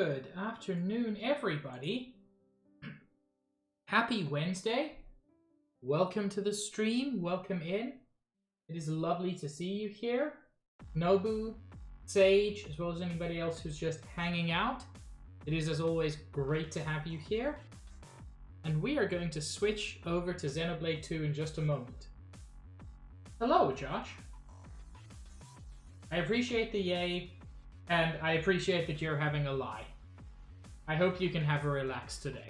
Good afternoon, everybody. Happy Wednesday. Welcome to the stream. Welcome in. It is lovely to see you here. Nobu, Sage, as well as anybody else who's just hanging out. It is, as always, great to have you here. And we are going to switch over to Xenoblade 2 in just a moment. Hello, Josh. I appreciate the yay, and I appreciate that you're having a lie. I hope you can have a relax today.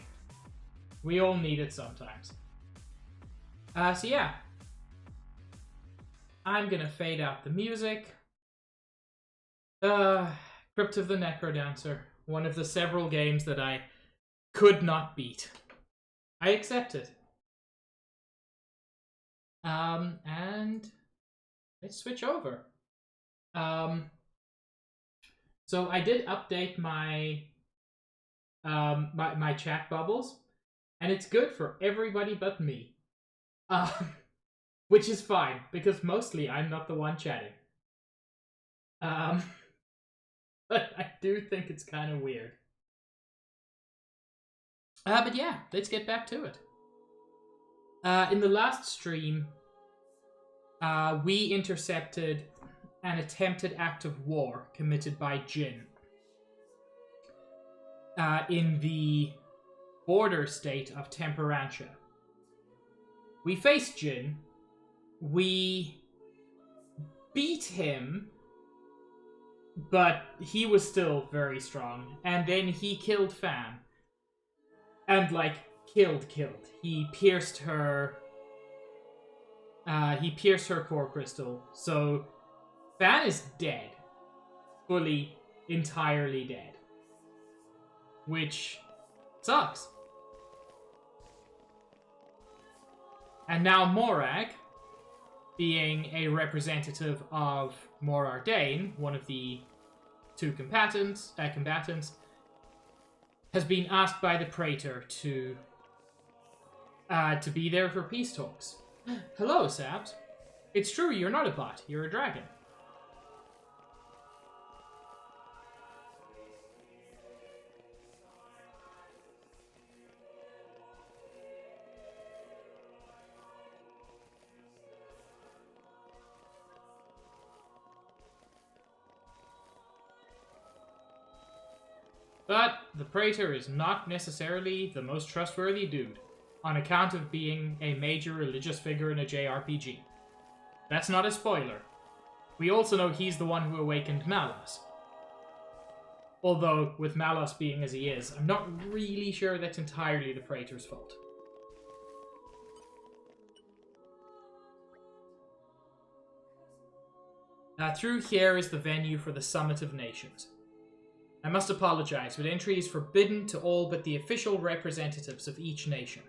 We all need it sometimes. So yeah. I'm gonna fade out the music. Crypt of the Necrodancer. One of the several games that I could not beat. I accept it. And let's switch over. So I did update my my chat bubbles, and it's good for everybody but me. Which is fine, because mostly I'm not the one chatting. But I do think it's kind of weird. But yeah, let's get back to it. In the last stream, we intercepted an attempted act of war committed by Jin in the border state of Temperantia. We faced Jin. We beat him, but he was still very strong. And then he killed Fan. And, like, killed. He pierced her... he pierced her core crystal. So, Fan is dead. Fully, entirely dead. Which sucks. And now Morag, being a representative of Morardane, one of the two combatants, has been asked by the Praetor to be there for peace talks. Hello, Sabs. It's true, you're not a bot, you're a dragon. But the Praetor is not necessarily the most trustworthy dude, on account of being a major religious figure in a JRPG. That's not a spoiler. We also know he's the one who awakened Malos. Although, with Malos being as he is, I'm not really sure that's entirely the Praetor's fault. Through here is the venue for the Summit of Nations. I must apologize, but entry is forbidden to all but the official representatives of each nation.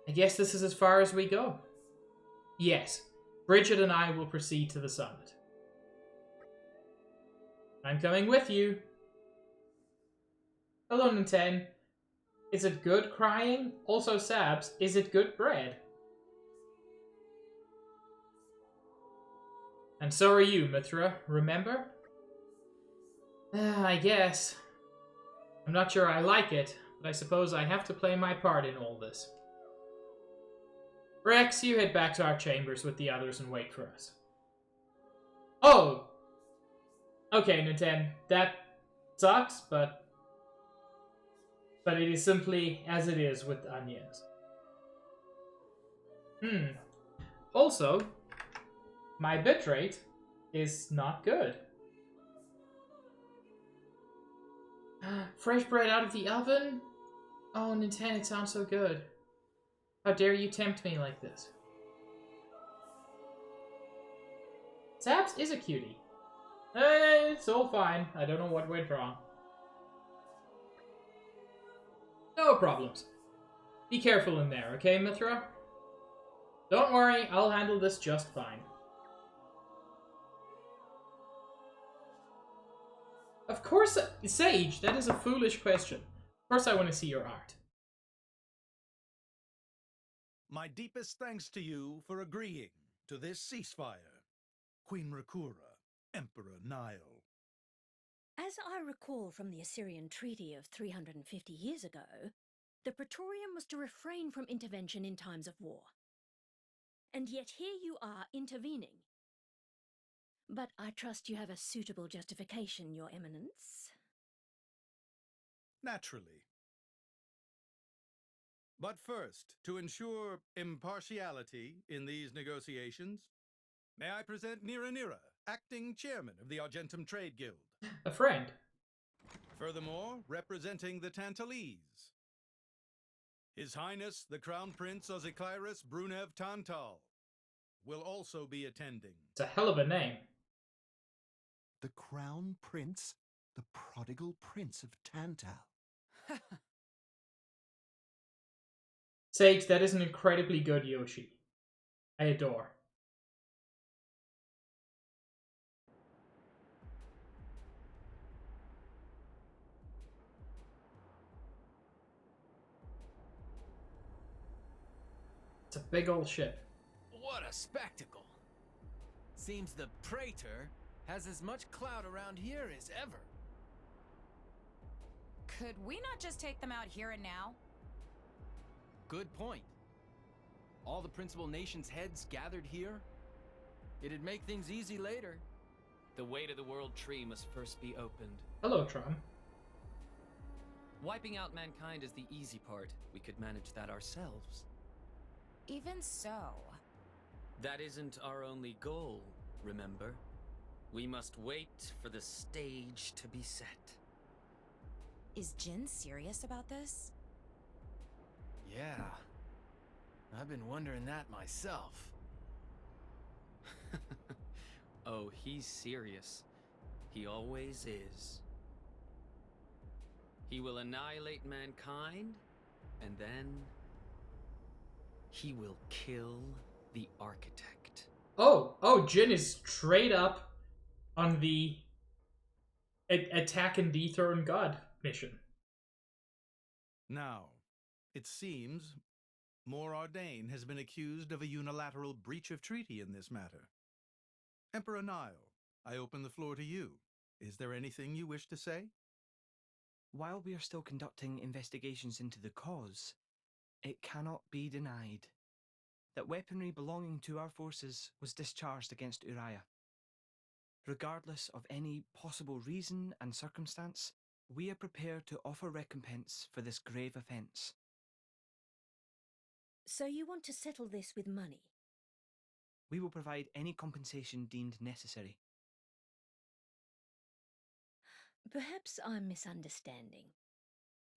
I guess this is as far as we go. Yes, Bridget and I will proceed to the summit. I'm coming with you. Hello, Nintendo. Is it good crying? Also, Sabs, is it good bread? And so are you, Mithra, remember? I guess. I'm not sure I like it, but I suppose I have to play my part in all this. Rex, you head back to our chambers with the others and wait for us. Oh! Okay, Nintendo, that sucks, but it is simply as it is with onions. Also, my bitrate is not good. Fresh bread out of the oven? Oh, Nintendo, it sounds so good. How dare you tempt me like this? Sabs is a cutie. It's all fine. I don't know what went wrong. No problems. Be careful in there, okay, Mithra? Don't worry, I'll handle this just fine. Of course, Sage, that is a foolish question. Of course I want to see your art. My deepest thanks to you for agreeing to this ceasefire, Queen Rakura, Emperor Nile. As I recall from the Assyrian treaty of 350 years ago, the Praetorium was to refrain from intervention in times of war. And yet here you are intervening. But I trust you have a suitable justification, Your Eminence. Naturally. But first, to ensure impartiality in these negotiations, may I present Nira, acting chairman of the Argentum Trade Guild. A friend. Furthermore, representing the Tantalese, His Highness the Crown Prince Ozikairis Brunev Tantal will also be attending. It's a hell of a name. The Crown Prince, the prodigal Prince of Tantal. Sage, that is an incredibly good Yoshi. I adore. It's a big old ship. What a spectacle! Seems the Praetor has as much clout around here as ever. Could we not just take them out here and now? Good point. All the principal nations' heads gathered here? It'd make things easy later. The way to the world tree must first be opened. Hello, Tron. Wiping out mankind is the easy part. We could manage that ourselves. Even so. That isn't our only goal, remember? We must wait for the stage to be set. Is Jin serious about this? Yeah. I've been wondering that myself. Oh, he's serious. He always is. He will annihilate mankind, and then he will kill the architect. Oh, Jin is straight up on the attack and dethrone God mission. Now, it seems Mor Ardain has been accused of a unilateral breach of treaty in this matter. Emperor Nile, I open the floor to you. Is there anything you wish to say? While we are still conducting investigations into the cause, it cannot be denied that weaponry belonging to our forces was discharged against Uriah. Regardless of any possible reason and circumstance, we are prepared to offer recompense for this grave offence. So you want to settle this with money? We will provide any compensation deemed necessary. Perhaps I'm misunderstanding.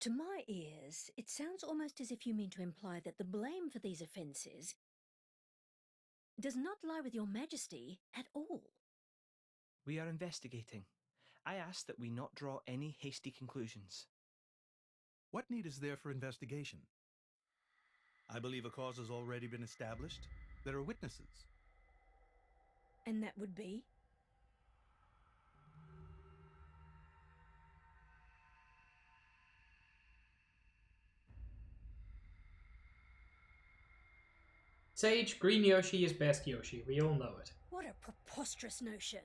To my ears, it sounds almost as if you mean to imply that the blame for these offences does not lie with your Majesty at all. We are investigating. I ask that we not draw any hasty conclusions. What need is there for investigation? I believe a cause has already been established. There are witnesses. And that would be? Sage, green Yoshi is best Yoshi. We all know it. What a preposterous notion.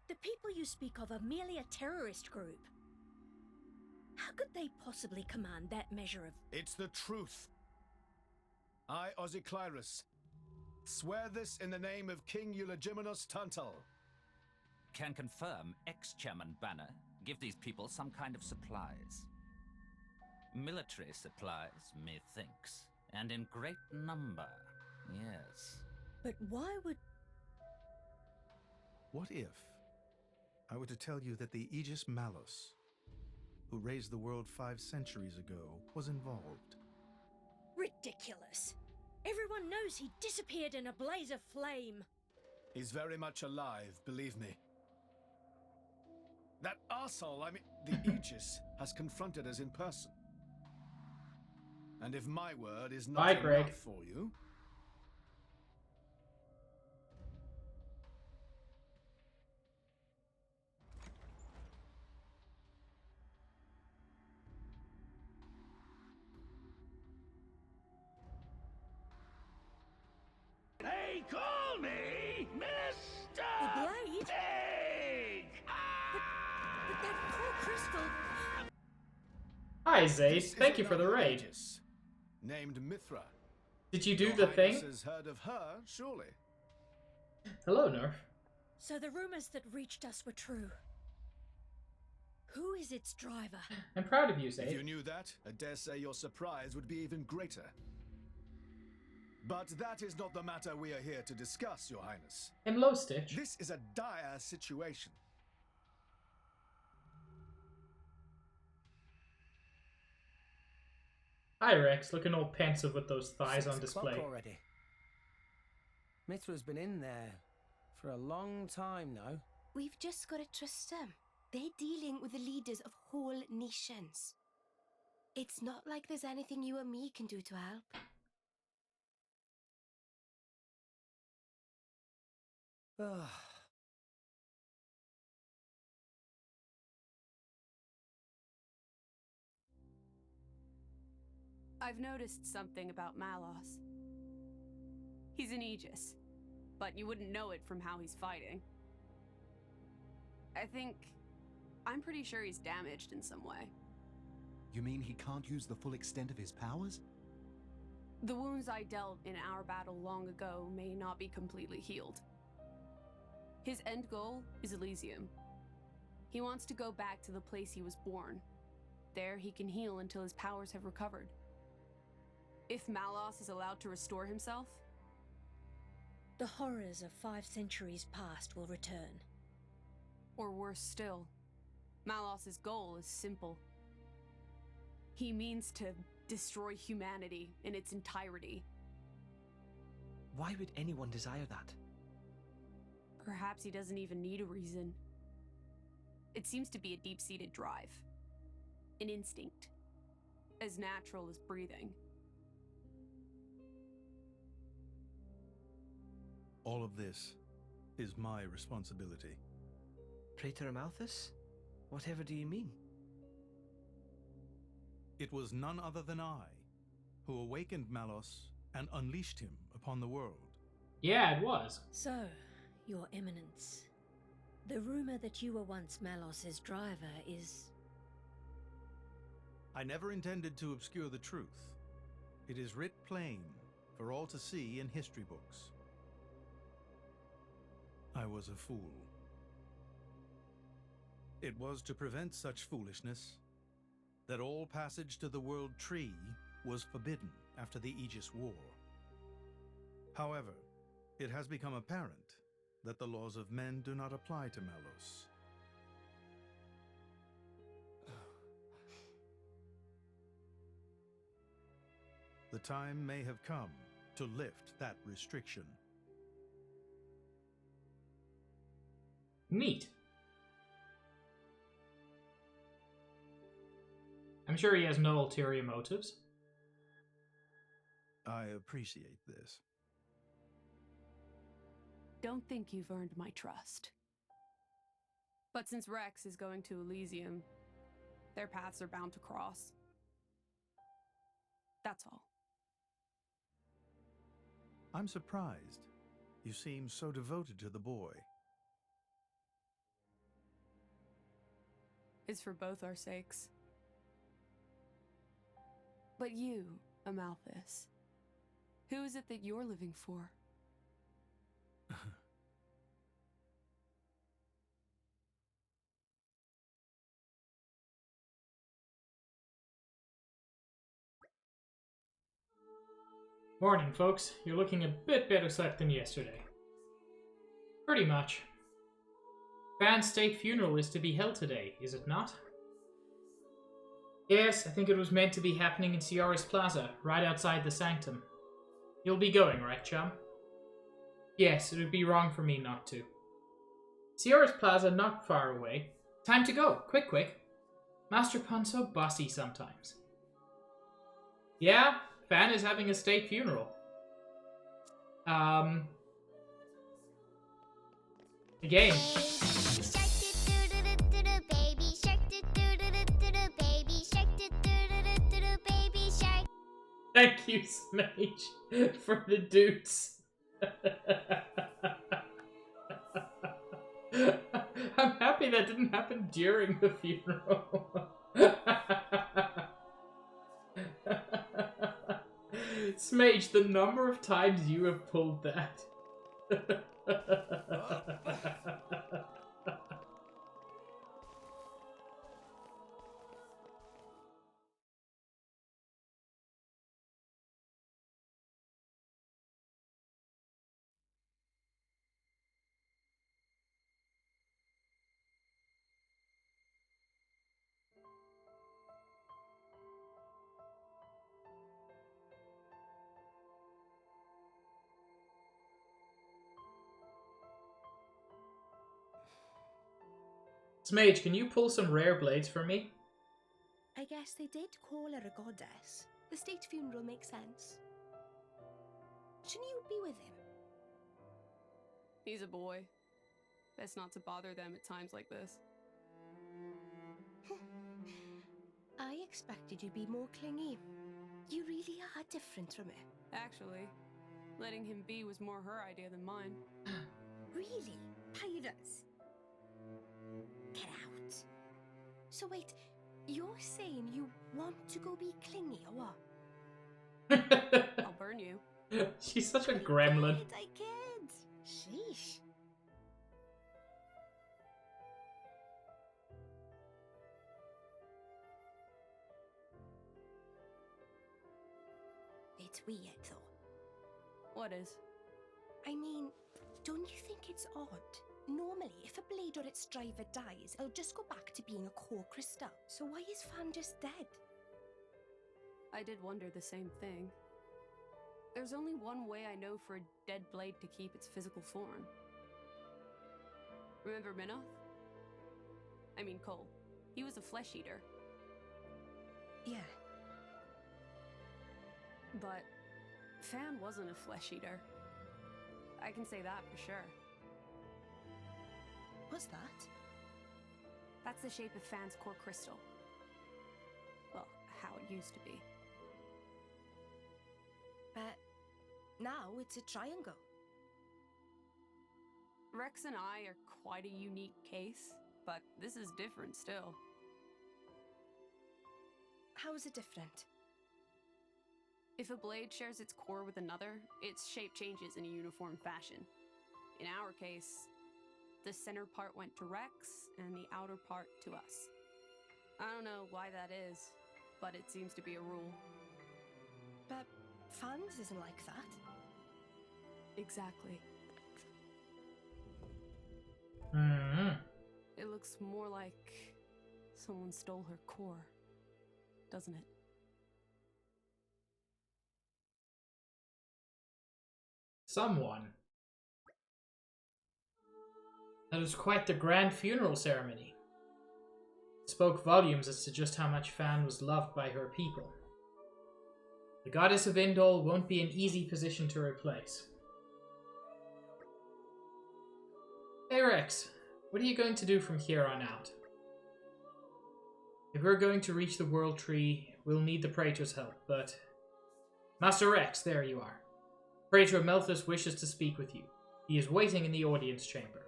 The people you speak of are merely a terrorist group. How could they possibly command that measure of... It's the truth. I, Ozikairis, swear this in the name of King Eulogimenos Tantal. Can confirm ex-Chairman Banner give these people some kind of supplies. Military supplies, methinks, and in great number, yes. But why would... What if I were to tell you that the Aegis Malus, who raised the world 5 centuries ago, was involved? Ridiculous. Everyone knows he disappeared in a blaze of flame. He's very much alive, believe me. That arsehole, the Aegis, has confronted us in person. And if my word is not enough for you... They call me Mr. The blade? Pig! But crystal. Hi, Zaid. This is Thank you for the another raid. Aegis, named Mithra. Did you do Your the Highness thing? has heard of her, surely. Hello, Nerf. So the rumors that reached us were true. Who is its driver? I'm proud of you, If Zaid. you knew that, I dare say your surprise would be even greater. But that is not the matter we are here to discuss, Your Highness. Hello, Stitch. This is a dire situation. Hi, Rex. Looking all pensive with those thighs 6 on display. o'clock already. Mithra's been in there for a long time now. We've just got to trust them. They're dealing with the leaders of whole nations. It's not like there's anything you or me can do to help. I've noticed something about Malos. He's an Aegis, but you wouldn't know it from how he's fighting. I'm pretty sure he's damaged in some way. You mean he can't use the full extent of his powers? The wounds I dealt in our battle long ago may not be completely healed. His end goal is Elysium. He wants to go back to the place he was born. There he can heal until his powers have recovered. If Malos is allowed to restore himself, The horrors of 5 centuries past will return. or worse still, Malos's goal is simple. He means to destroy humanity in its entirety. Why would anyone desire that? Perhaps he doesn't even need a reason. It seems to be a deep-seated drive. An instinct. As natural as breathing. All of this is my responsibility. Praetor Amalthus? Whatever do you mean? It was none other than I who awakened Malos and unleashed him upon the world. Yeah, it was. So, Your Eminence, the rumor that you were once Malos's driver is... I never intended to obscure the truth. It is writ plain for all to see in history books. I was a fool. It was to prevent such foolishness that all passage to the World Tree was forbidden after the Aegis War. However, it has become apparent that the laws of men do not apply to Malos. The time may have come to lift that restriction. Neat. I'm sure he has no ulterior motives. I appreciate this. Don't think you've earned my trust. But since Rex is going to Elysium, their paths are bound to cross. That's all. I'm surprised. You seem so devoted to the boy. It's for both our sakes. But you, Amalthus, who is it that you're living for? Morning, folks. You're looking a bit better slept than yesterday. Pretty much. Van's state funeral is to be held today, is it not? Yes, I think it was meant to be happening in Ciaris Plaza, right outside the sanctum. You'll be going, right, chum? Yes, it would be wrong for me not to. Ciaris Plaza not far away. Time to go. Quick, quick. Master Pun's so bossy sometimes. Yeah, Van is having a state funeral. Again. Thank you, Smage, for the dudes. I'm happy happy that didn't happen during the funeral. Smage, the number of times you have pulled that. Smage, can you pull some rare blades for me? I guess they did call her a goddess. The state funeral makes sense. Shouldn't you be with him? He's a boy. Best not to bother them at times like this. I expected you'd be more clingy. You really are different from her. Actually, letting him be was more her idea than mine. Really? Pirates? Get out. So wait, you're saying you want to go be clingy or what? I'll burn you. She's such a gremlin. I kid. Sheesh. It's weird though. What is? I mean, don't you think it's odd? Normally, if a blade or its driver dies, it'll just go back to being a core crystal. So why is Fan just dead? I did wonder the same thing. There's only one way I know for a dead blade to keep its physical form. Remember Minoth? I mean Cole. He was a flesh eater. Yeah. But Fan wasn't a flesh eater. I can say that for sure. What's that? That's the shape of Fan's core crystal. Well, how it used to be. But now it's a triangle. Rex and I are quite a unique case, but this is different still. How is it different? If a blade shares its core with another, its shape changes in a uniform fashion. In our case, the center part went to Rex, and the outer part to us. I don't know why that is, but it seems to be a rule. But Fan's isn't like that. Exactly. It looks more like someone stole her core, doesn't it? Someone. That was quite the grand funeral ceremony. It spoke volumes as to just how much Fan was loved by her people. The goddess of Indol won't be an easy position to replace. Hey Rex, what are you going to do from here on out? If we're going to reach the World Tree, we'll need the Praetor's help, but... Master Rex, there you are. Praetor Melthus wishes to speak with you. He is waiting in the audience chamber.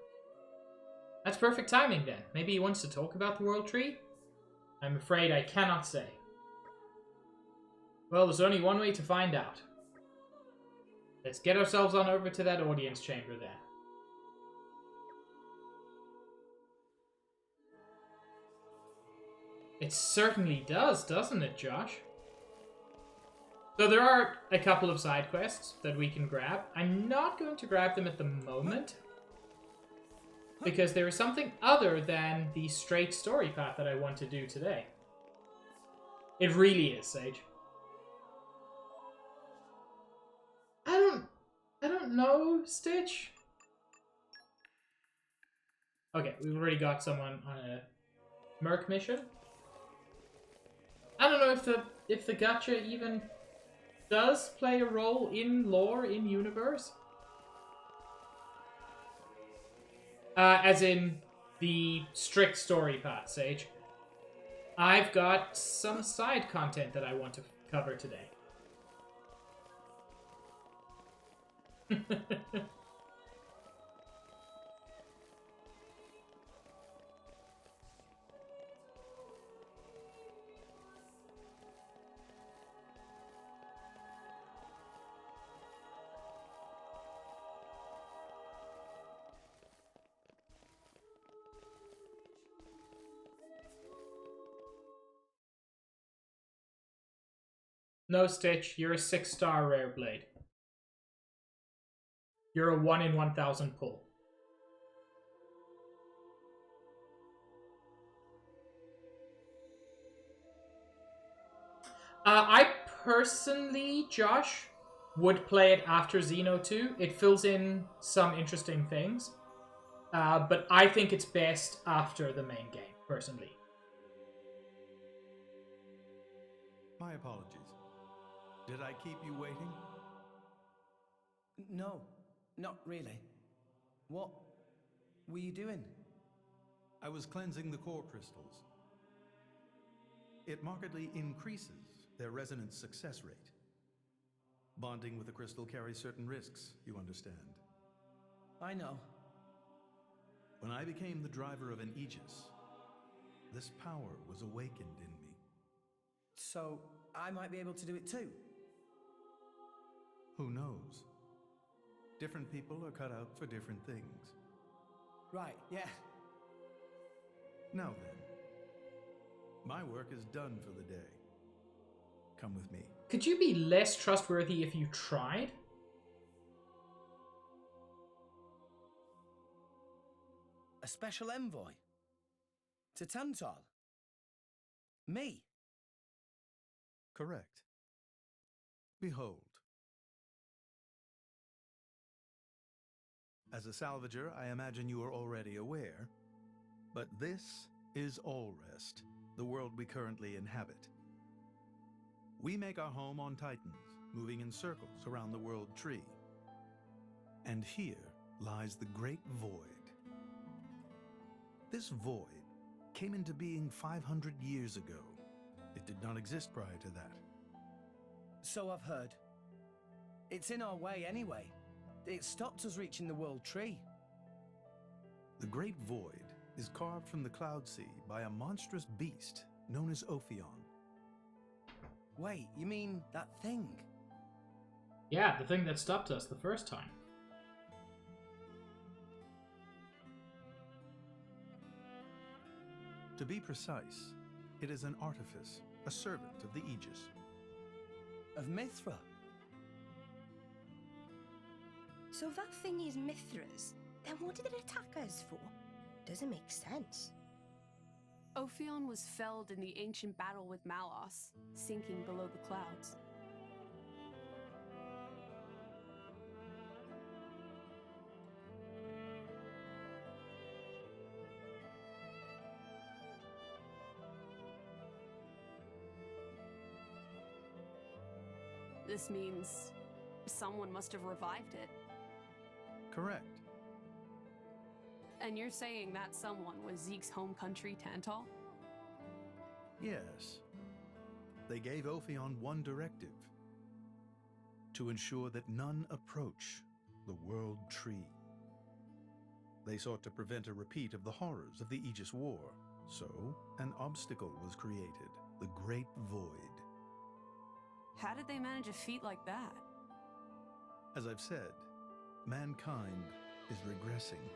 That's perfect timing then. Maybe he wants to talk about the World Tree? I'm afraid I cannot say. Well, there's only one way to find out. Let's get ourselves on over to that audience chamber then. It certainly does, doesn't it, Josh? So there are a couple of side quests that we can grab. I'm not going to grab them at the moment, because there is something other than the straight story path that I want to do today. It really is, Sage. I don't know, Stitch. Okay, we've already got someone on a Merc mission. I don't know if the gacha even does play a role in lore, in universe. As in the strict story path, Sage. I've got some side content that I want to cover today. No, Stitch, you're a 6-star rare blade. You're a 1 in 1,000 pull. I personally, Josh, would play it after Xeno 2. It fills in some interesting things. But I think it's best after the main game, personally. My apologies. Did I keep you waiting? No, not really. What were you doing? I was cleansing the core crystals. It markedly increases their resonance success rate. Bonding with a crystal carries certain risks, you understand. I know. When I became the driver of an Aegis, this power was awakened in me. So, I might be able to do it too? Who knows? Different people are cut out for different things. Right, yeah. Now then, my work is done for the day. Come with me. Could you be less trustworthy if you tried? A special envoy? To Tantal? Me? Correct. Behold. As a salvager, I imagine you are already aware, but this is Allrest, the world we currently inhabit. We make our home on Titans, moving in circles around the world tree. And here lies the Great Void. This void came into being 500 years ago. It did not exist prior to that. So I've heard. It's in our way anyway. It stopped us reaching the world tree. The Great Void is carved from the Cloud Sea by a monstrous beast known as Ophion. Wait, you mean that thing? Yeah, the thing that stopped us the first time. To be precise, it is an artifice, a servant of the Aegis. Of Mithra? So that thing is Mithra's. Then what did it attack us for? Doesn't make sense. Ophion was felled in the ancient battle with Malos, sinking below the clouds. This means someone must have revived it. Correct. And you're saying that someone was Zeke's home country, Tantal? Yes. They gave Ophion one directive: to ensure that none approach the World Tree. They sought to prevent a repeat of the horrors of the Aegis War, so an obstacle was created, the Great Void. How did they manage a feat like that? As I've said, mankind is regressing.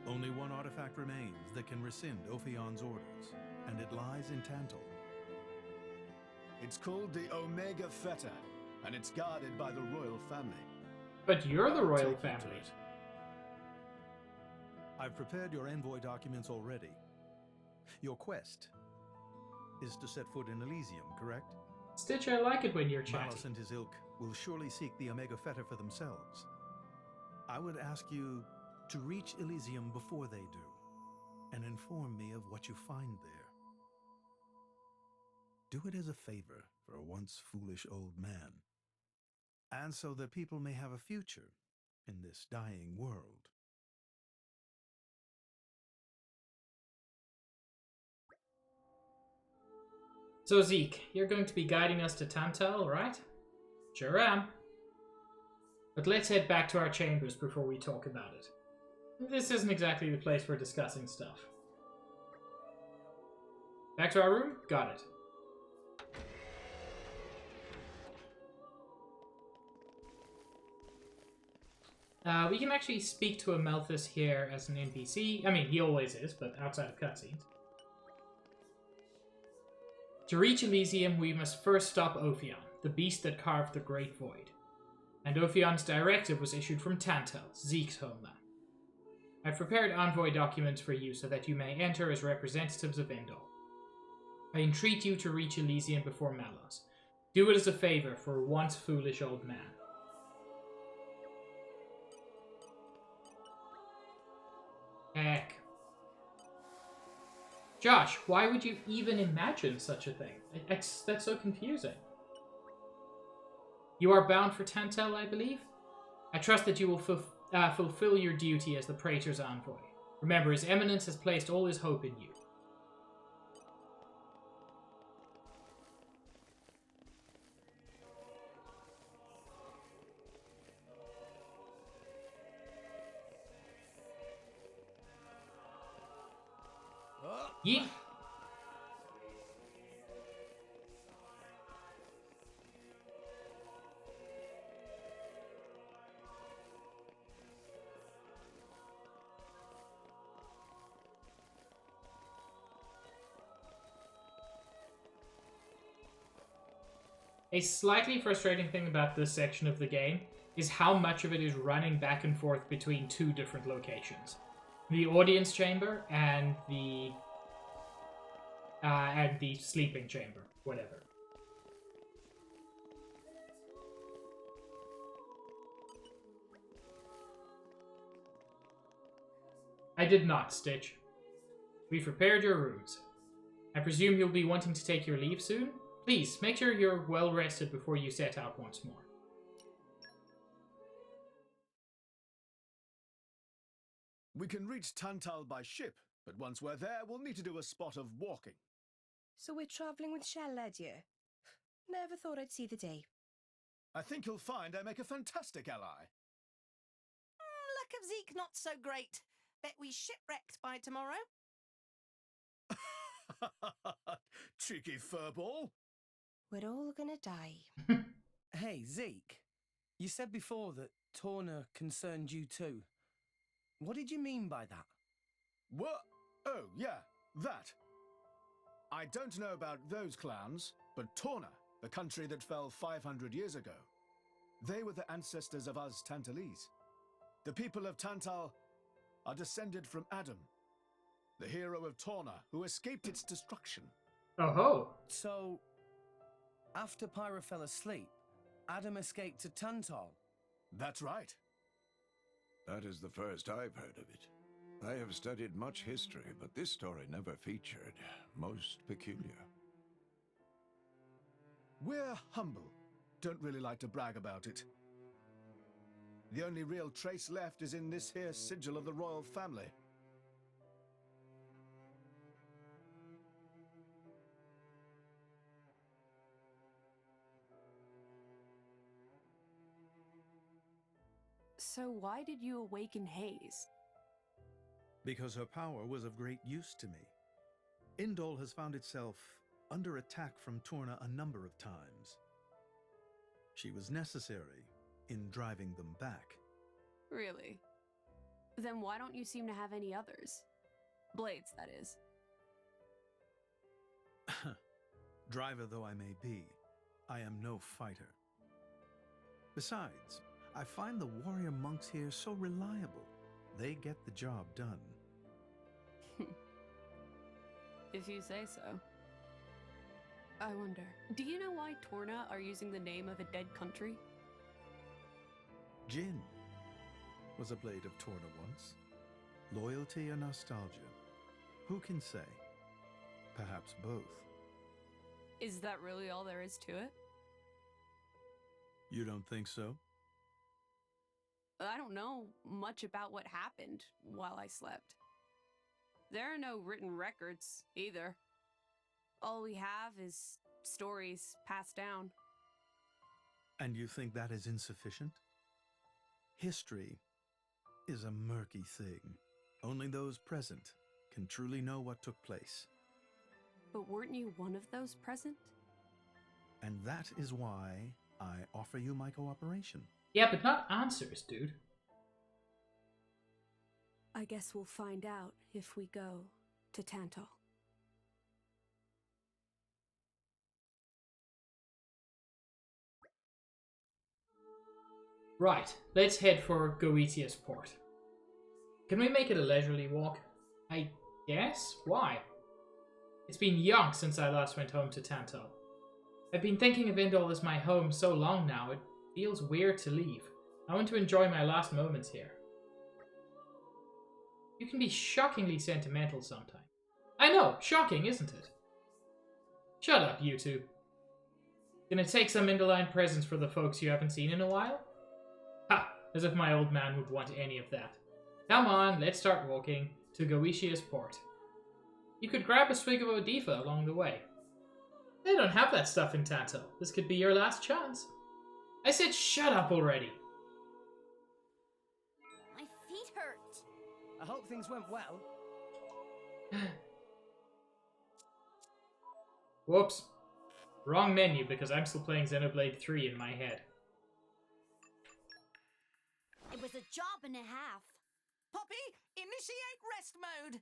Only one artifact remains that can rescind Ophion's orders, and it lies in Tantal. It's called the Omega Feta, and it's guarded by the royal family. But you're the I'll royal take you to family. it. I've prepared your envoy documents already. Your quest is to set foot in Elysium, correct? Stitch, I like it when you're chatty. Malos and his ilk will surely seek the Omega Feta for themselves. I would ask you to reach Elysium before they do, and inform me of what you find there. Do it as a favor for a once foolish old man, and so that people may have a future in this dying world. So Zeke, you're going to be guiding us to Tantal, right? Sure am. But let's head back to our chambers before we talk about it. This isn't exactly the place for discussing stuff. Back to our room? Got it. We can actually speak to Amelthus here as an NPC. I mean, he always is, but outside of cutscenes. To reach Elysium, we must first stop Ophion, the beast that carved the Great Void. And Ophion's directive was issued from Tantal, Zeke's homeland. I've prepared envoy documents for you so that you may enter as representatives of Indol. I entreat you to reach Elysium before Malos. Do it as a favor for a once foolish old man. Heck. Josh, why would you even imagine such a thing? That's so confusing. You are bound for Tantal, I believe? I trust that you will fulfill your duty as the Praetor's envoy. Remember, His Eminence has placed all his hope in you. Yeet. A slightly frustrating thing about this section of the game is how much of it is running back and forth between two different locations. The audience chamber and the sleeping chamber, whatever. I did not, Stitch. We've prepared your rooms. I presume you'll be wanting to take your leave soon? Please, make sure you're well rested before you set out once more. We can reach Tantal by ship, but once we're there, we'll need to do a spot of walking. So we're travelling with Shell, dear? Never thought I'd see the day. I think you'll find I make a fantastic ally. Luck of Zeke not so great. Bet we shipwrecked by tomorrow. Cheeky furball. We're all gonna die. Hey, Zeke. You said before that Torna concerned you too. What did you mean by that? What? Oh, yeah, that. I don't know about those clans, but Torna, the country that fell 500 years ago, they were the ancestors of us Tantalese. The people of Tantal are descended from Adam, the hero of Torna who escaped its destruction. Oh-ho! So, after Pyra fell asleep, Adam escaped to Tantal? That's right. That is the first I've heard of it. I have studied much history, but this story never featured. Most peculiar. We're humble. Don't really like to brag about it. The only real trace left is in this here sigil of the royal family. So why did you awaken Hayes? Because her power was of great use to me. Indol has found itself under attack from Torna a number of times. She was necessary in driving them back. Really? Then why don't you seem to have any others? Blades, that is. Driver though I may be, I am no fighter. Besides, I find the warrior monks here so reliable. They get the job done. If you say so. I wonder, do you know why Torna are using the name of a dead country? Jin was a blade of Torna once. Loyalty or nostalgia? Who can say? Perhaps both. Is that really all there is to it? You don't think so? I don't know much about what happened while I slept. There are no written records, either. All we have is stories passed down. And you think that is insufficient? History is a murky thing. Only those present can truly know what took place. But weren't you one of those present? And that is why I offer you my cooperation. Yeah, but not answers, dude. I guess we'll find out if we go to Tantal. Right, let's head for Goetia's port. Can we make it a leisurely walk? I guess? Why? It's been yonks since I last went home to Tanto. I've been thinking of Indol as my home so long now, it feels weird to leave. I want to enjoy my last moments here. You can be shockingly sentimental sometimes. I know, shocking, isn't it? Shut up, you two. Gonna take some Indoline presents for the folks you haven't seen in a while? Ha! As if my old man would want any of that. Come on, let's start walking to Goetia's port. You could grab a swig of Odifa along the way. They don't have that stuff in Tanto. This could be your last chance. I said shut up already. My feet hurt. I hope things went well. Whoops. Wrong menu because I'm still playing Xenoblade 3 in my head. It was a job and a half. Poppy, initiate rest mode.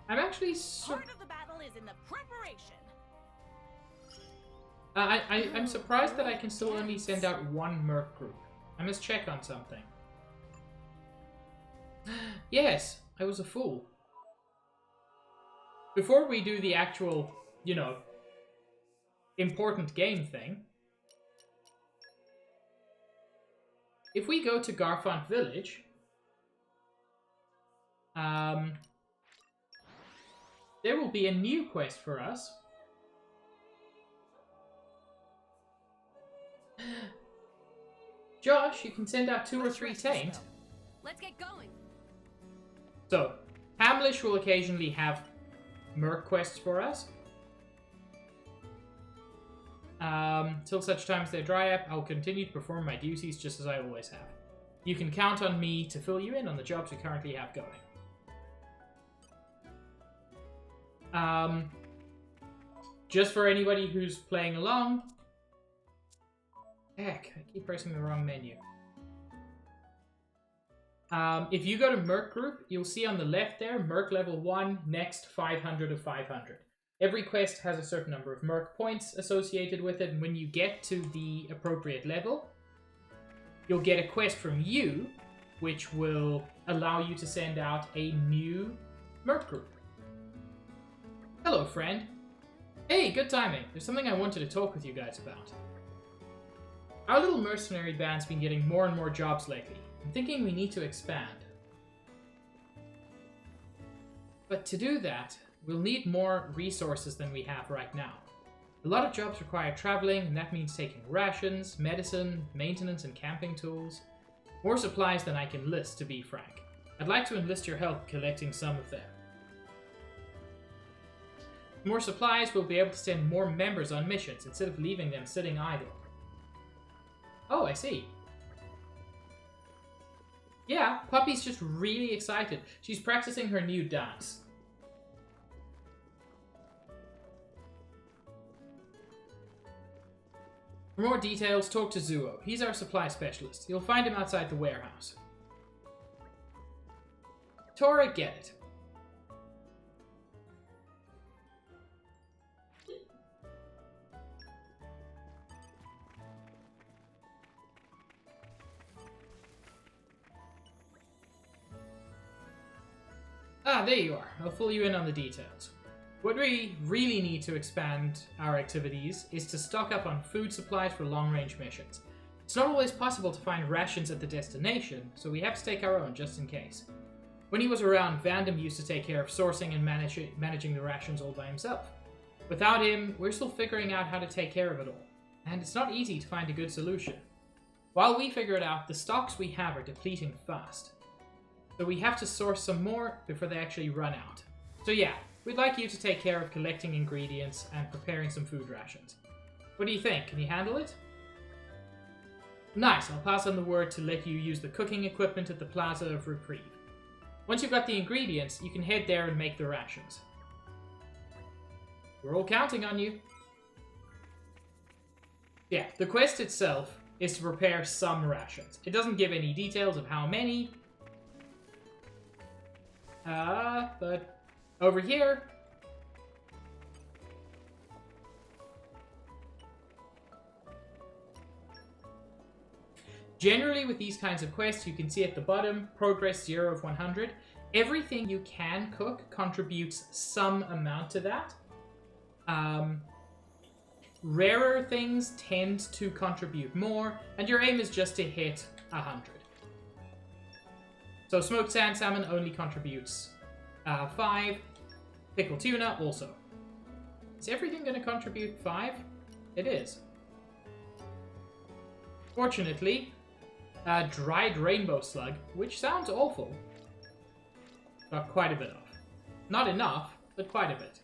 I'm actually Part of the battle is in the preparation. I'm surprised that I can still only send out one merc group. I must check on something. Yes, I was a fool. Before we do the actual, you know, important game thing, if we go to Garfont Village, there will be a new quest for us. Josh, you can send out 2 or 3 taint. Let's get going. So, Hamlish will occasionally have merc quests for us. Till such time as they dry up, I'll continue to perform my duties just as I always have. You can count on me to fill you in on the jobs we currently have going. Just for anybody who's playing along... Heck, I keep pressing the wrong menu. If you go to Merc Group, you'll see on the left there, Merc Level 1, next 500 of 500. Every quest has a certain number of Merc points associated with it, and when you get to the appropriate level, you'll get a quest from you, which will allow you to send out a new Merc Group. Hello, friend. Hey, good timing. There's something I wanted to talk with you guys about. Our little mercenary band's been getting more and more jobs lately. I'm thinking we need to expand. But to do that, we'll need more resources than we have right now. A lot of jobs require traveling, and that means taking rations, medicine, maintenance, and camping tools. More supplies than I can list, to be frank. I'd like to enlist your help collecting some of them. More supplies, we'll be able to send more members on missions instead of leaving them sitting idle. Oh, I see. Yeah, Puppy's just really excited. She's practicing her new dance. For more details, talk to Zuo. He's our supply specialist. You'll find him outside the warehouse. Tora, get it. Ah, there you are. I'll fill you in on the details. What we really need to expand our activities is to stock up on food supplies for long-range missions. It's not always possible to find rations at the destination, so we have to take our own just in case. When he was around, Vandam used to take care of sourcing and managing the rations all by himself. Without him, we're still figuring out how to take care of it all, and it's not easy to find a good solution. While we figure it out, the stocks we have are depleting fast. So we have to source some more before they actually run out. So yeah, we'd like you to take care of collecting ingredients and preparing some food rations. What do you think? Can you handle it? Nice, I'll pass on the word to let you use the cooking equipment at the Plaza of Reprieve. Once you've got the ingredients, you can head there and make the rations. We're all counting on you. Yeah, the quest itself is to prepare some rations. It doesn't give any details of how many. But over here, Generally, with these kinds of quests, you can see at the bottom, progress 0 of 100. Everything you can cook contributes some amount to that. Rarer things tend to contribute more, and your aim is just to hit 100. So smoked sand salmon only contributes 5. Pickled tuna also. Is everything going to contribute 5? It is. Fortunately, dried rainbow slug, which sounds awful, got quite a bit of. Not enough, but quite a bit.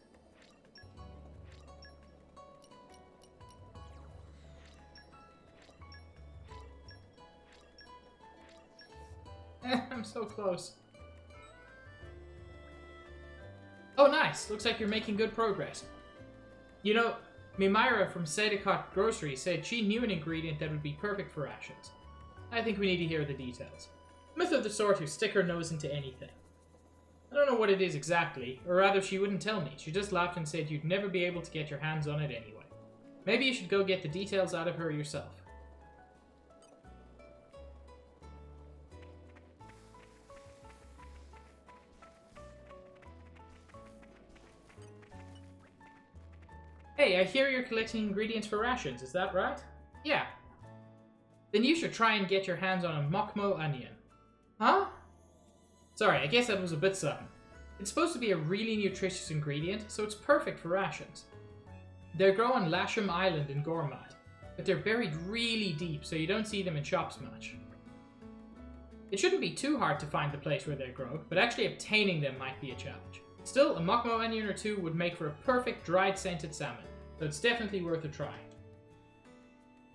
I'm so close. Oh, nice. Looks like you're making good progress. You know, Mimira from Sadecott Grocery said she knew an ingredient that would be perfect for rations. I think we need to hear the details. Myth of the sort who stick her nose into anything. I don't know what it is exactly, or rather she wouldn't tell me. She just laughed and said you'd never be able to get your hands on it anyway. Maybe you should go get the details out of her yourself. Hey, I hear you're collecting ingredients for rations, is that right? Yeah. Then you should try and get your hands on a mokmo onion. Huh? Sorry, I guess that was a bit sudden. It's supposed to be a really nutritious ingredient, so it's perfect for rations. They grow on Lasham Island in Gormat, but they're buried really deep, so you don't see them in shops much. It shouldn't be too hard to find the place where they grow, but actually obtaining them might be a challenge. Still, a mokmo onion or two would make for a perfect dried scented salmon, so it's definitely worth a try.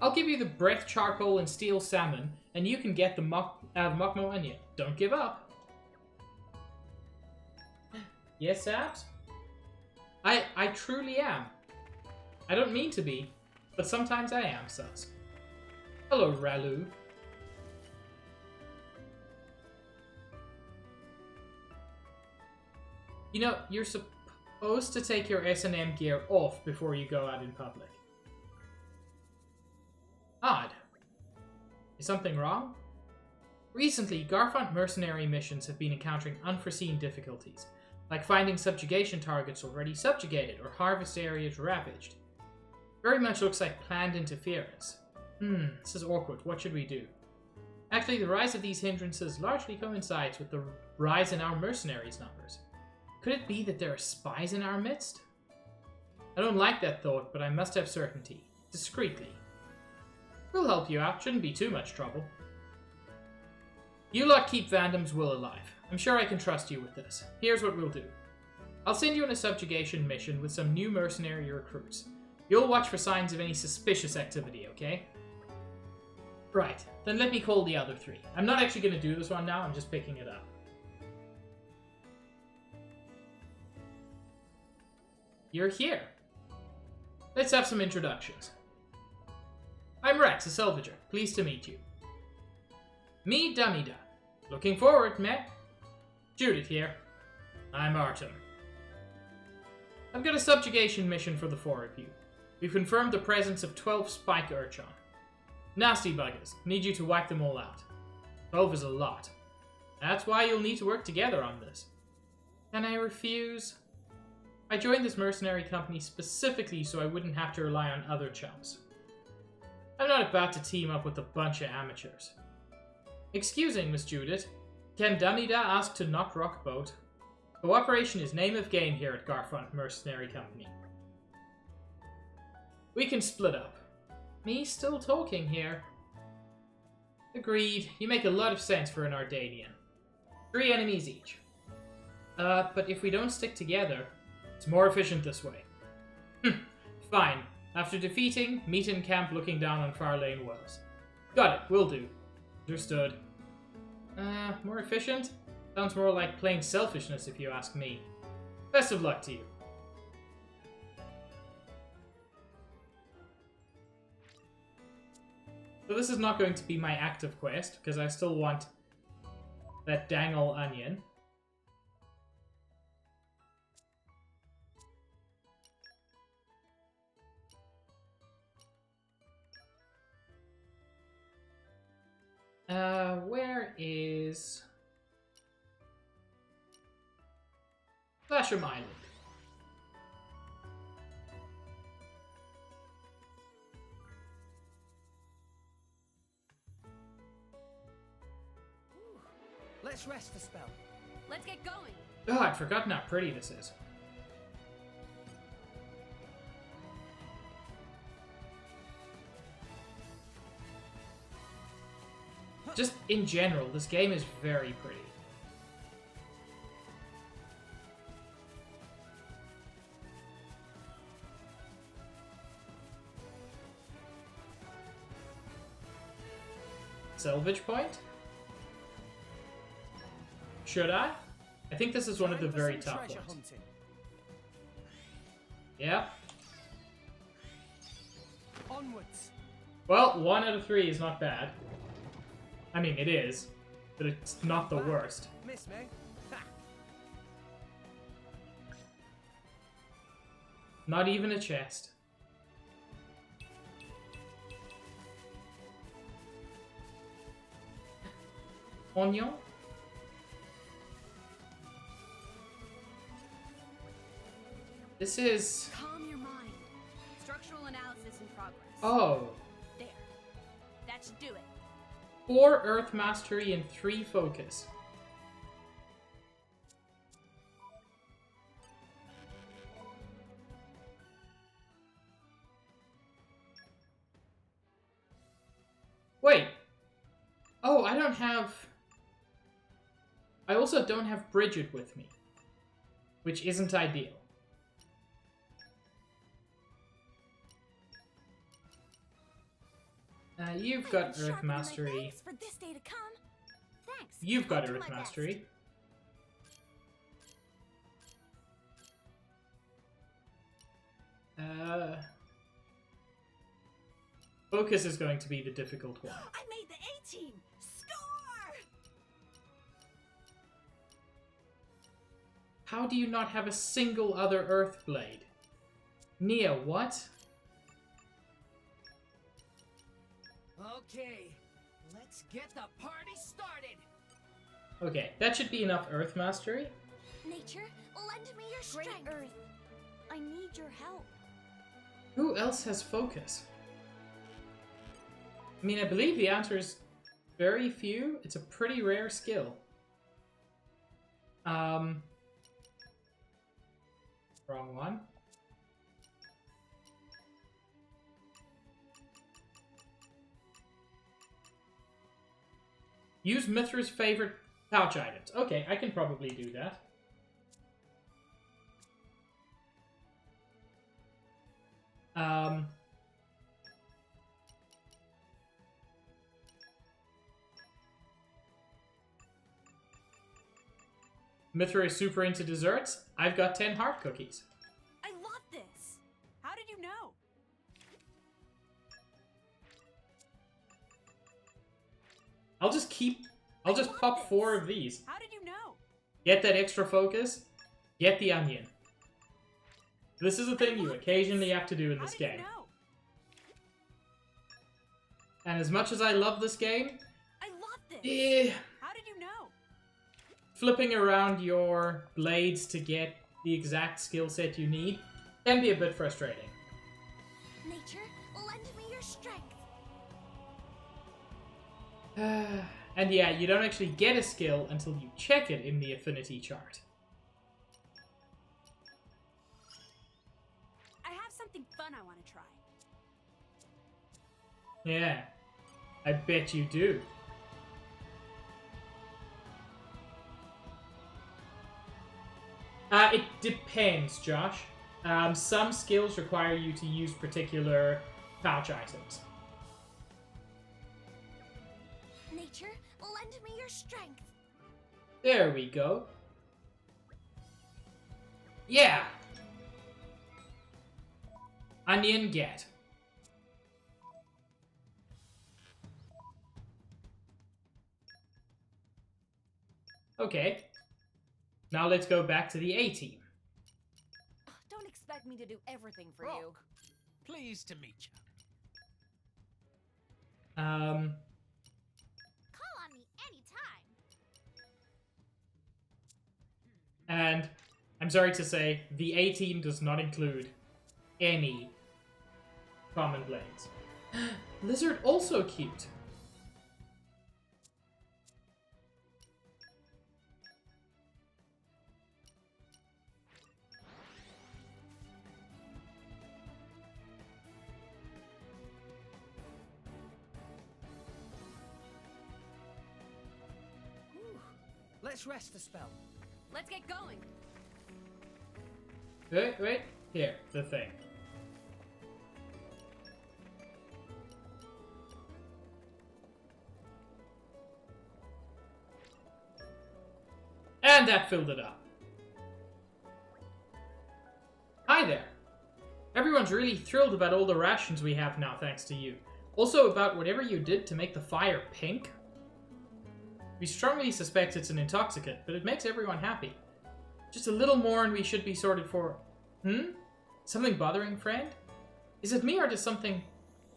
I'll give you the breath charcoal and steel salmon, and you can get the mokmo onion. Don't give up. Yes, Sabs? I truly am. I don't mean to be, but sometimes I am, sus. Hello, Ralu. You know, you're supposed to take your S&M gear off before you go out in public. Odd. Is something wrong? Recently, Garfont mercenary missions have been encountering unforeseen difficulties, like finding subjugation targets already subjugated or harvest areas ravaged. Very much looks like planned interference. This is awkward. What should we do? Actually, the rise of these hindrances largely coincides with the rise in our mercenaries' numbers. Could it be that there are spies in our midst? I don't like that thought, but I must have certainty. Discreetly. We'll help you out. Shouldn't be too much trouble. You lot keep Vandam's will alive. I'm sure I can trust you with this. Here's what we'll do. I'll send you on a subjugation mission with some new mercenary recruits. You'll watch for signs of any suspicious activity, okay? Right, then let me call the other 3. I'm not actually going to do this one now, I'm just picking it up. You're here. Let's have some introductions. I'm Rex, a Salvager. Pleased to meet you. Me, Damida. Looking forward, meh? Judith here. I'm Artem. I've got a subjugation mission for the 4 of you. We've confirmed the presence of 12 spike urchin. Nasty buggers. Need you to wipe them all out. 12 is a lot. That's why you'll need to work together on this. Can I refuse? I joined this mercenary company specifically so I wouldn't have to rely on other chumps. I'm not about to team up with a bunch of amateurs. Excusing, Miss Judith. Can Damida ask to not rock boat? Cooperation is name of game here at Garfont Mercenary Company. We can split up. Me still talking here. Agreed. You make a lot of sense for an Ardanian. 3 enemies each. But if we don't stick together, it's more efficient this way. Fine. After defeating, meet in camp looking down on Farlane Wells. Got it. Will do. Understood. More efficient? Sounds more like plain selfishness if you ask me. Best of luck to you. So this is not going to be my active quest, because I still want that dang ol' onion. is Flasham Island. Let's rest a spell. Let's get going. Oh, I'd forgotten how pretty this is. Just in general, this game is very pretty. Salvage point? Should I? I think this is one of the very top ones. Hunting. Yeah. Onwards. Well, 1 out of 3 is not bad. I mean, it is, but it's not the worst. Miss me. Ha. Not even a chest. Onion? This is... Calm your mind. Structural analysis in progress. Oh. There. That should do it. 4 Earth Mastery and 3 Focus. Wait. Oh, I don't have... I also don't have Bridget with me, which isn't ideal. You've got Earth Mastery. For this day to come. Thanks. You've got I'll do Earth my best. Mastery. Focus is going to be the difficult one. I made the A-team! Score! How do you not have a single other Earth Blade? Nia, what? Okay, let's get the party started. Okay, that should be enough Earth Mastery. Nature, lend me your strength. Great Earth, I need your help. Who else has Focus? I mean, I believe the answer is very few. It's a pretty rare skill. Wrong one. Use Mithra's favorite pouch items. Okay, I can probably do that. Mithra is super into desserts. I've got 10 heart cookies. I love this! How did you know? I'll just pop 4 of these. How did you know? Get that extra focus. Get the onion. This is a thing you occasionally have to do in this game. And as much as I love this game, I love this! How did you know? flipping around your blades to get the exact skill set you need can be a bit frustrating. Nature, lend me your strength. And yeah, you don't actually get a skill until you check it in the affinity chart. I have something fun I want to try. Yeah, I bet you do. It depends, Josh. Some skills require you to use particular pouch items. Nature, lend me your strength. There we go. Yeah. Onion get. Okay. Now let's go back to the A team. Don't expect me to do everything for you. Pleased to meet you. Call on me anytime. And I'm sorry to say, the A team does not include any common blades. Lizard also cute. Let's rest a spell. Let's get going. Wait. Here, the thing. And that filled it up. Hi there. Everyone's really thrilled about all the rations we have now, thanks to you. Also about whatever you did to make the fire pink. We strongly suspect it's an intoxicant, but it makes everyone happy. Just a little more and we should be sorted for... Something bothering, friend? Is it me or does something...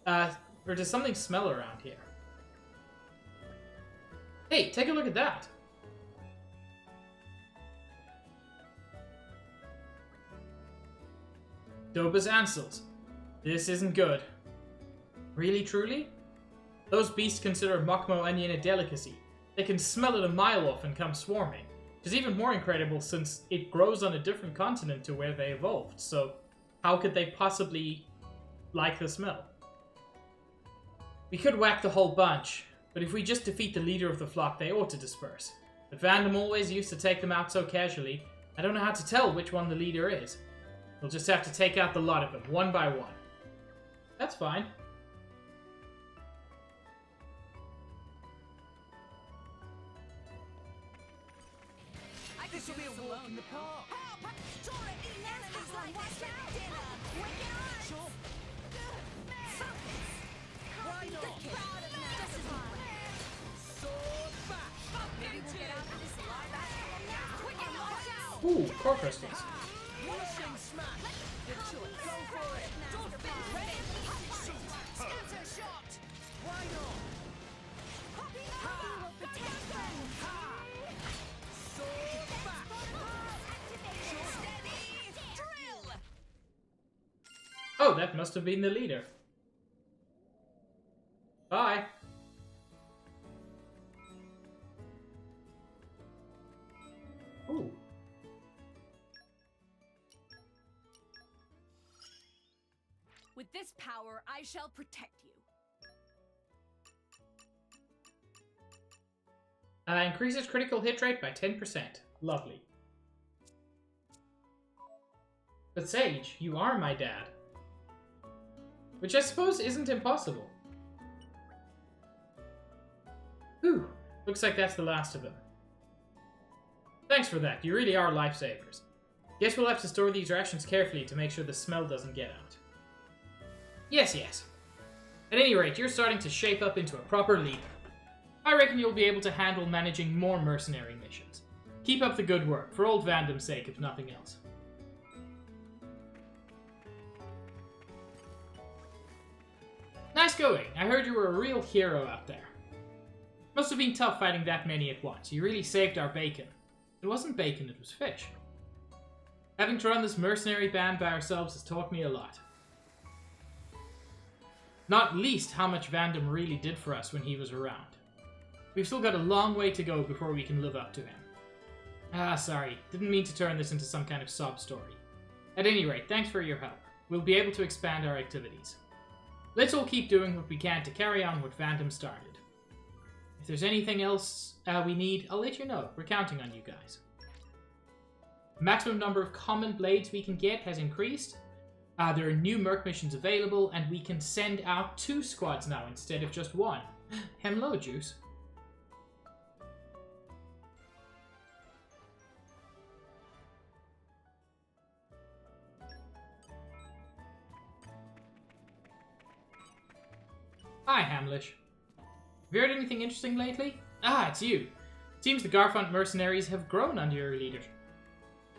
or does something smell around here? Hey, take a look at that. Dope as Ansels. This isn't good. Really, truly? Those beasts consider Mokmo onion a delicacy. They can smell it a mile off and come swarming. Which is even more incredible since it grows on a different continent to where they evolved, so how could they possibly like the smell? We could whack the whole bunch, but if we just defeat the leader of the flock, they ought to disperse. But Vandam always used to take them out so casually, I don't know how to tell which one the leader is. We'll just have to take out the lot of them, one by one. That's fine. This will be a walk in the park. Sure. Why not? Sword back. Maybe we'll get out of this alive. Quick and watch out! Ooh, core crystals. Rushing smash. Good choice. Go for it. Dolphin ready. Scatter shot. Why not? Ha! Sword back. Steady! Drill! Oh, that must have been the leader. Bye. Ooh. With this power, I shall protect you. Increases critical hit rate by 10%. Lovely. But Sage, you are my dad. Which I suppose isn't impossible. Whew. Looks like that's the last of them. Thanks for that. You really are lifesavers. Guess we'll have to store these rations carefully to make sure the smell doesn't get out. Yes. At any rate, you're starting to shape up into a proper leader. I reckon you'll be able to handle managing more mercenary missions. Keep up the good work, for old Vandam's sake, if nothing else. Nice going. I heard you were a real hero out there. Must have been tough fighting that many at once. You really saved our bacon. It wasn't bacon, it was fish. Having to run this mercenary band by ourselves has taught me a lot. Not least how much Vandam really did for us when he was around. We've still got a long way to go before we can live up to him. Sorry. Didn't mean to turn this into some kind of sob story. At any rate, thanks for your help. We'll be able to expand our activities. Let's all keep doing what we can to carry on what Vandam started. If there's anything else we need, I'll let you know. We're counting on you guys. Maximum number of common blades we can get has increased. There are new Merc missions available, and we can send out 2 squads now instead of just 1. Hello, Juice. Hi, Hamlish. Have you heard anything interesting lately? It's you. Seems the Garfont mercenaries have grown under your leader.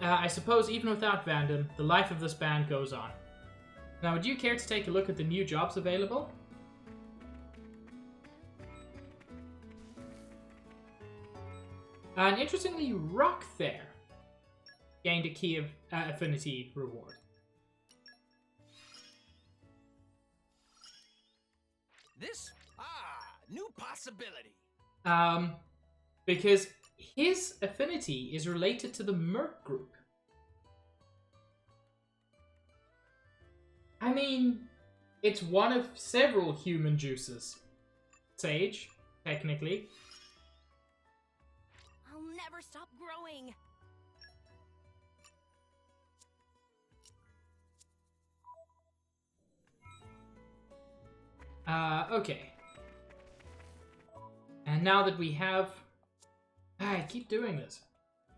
I suppose even without Vandam, the life of this band goes on. Now, would you care to take a look at the new jobs available? And interestingly, Rock there gained a key of affinity reward. This? New possibility. Because his affinity is related to the Merc group. I mean, it's one of several human juices. Sage, technically. I'll never stop growing. Okay. And now that we have... I keep doing this.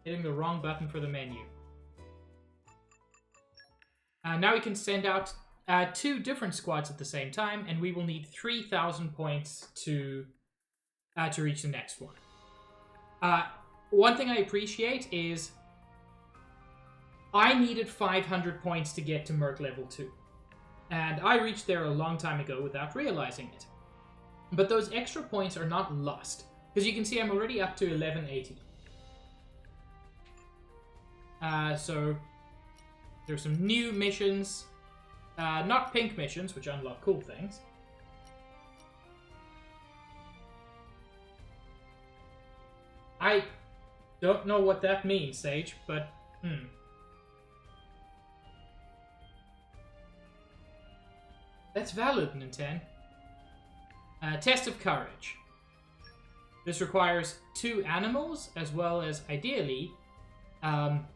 Hitting the wrong button for the menu. Now we can send out 2 different squads at the same time, and we will need 3,000 points to reach the next one. One thing I appreciate is I needed 500 points to get to Merc level 2. And I reached there a long time ago without realizing it. But those extra points are not lost. Because you can see I'm already up to 1180. So there's some new missions. Not pink missions, which unlock cool things. I don't know what that means, Sage, but That's valid, Ninten. Test of Courage. This requires 2 animals, as well as, ideally,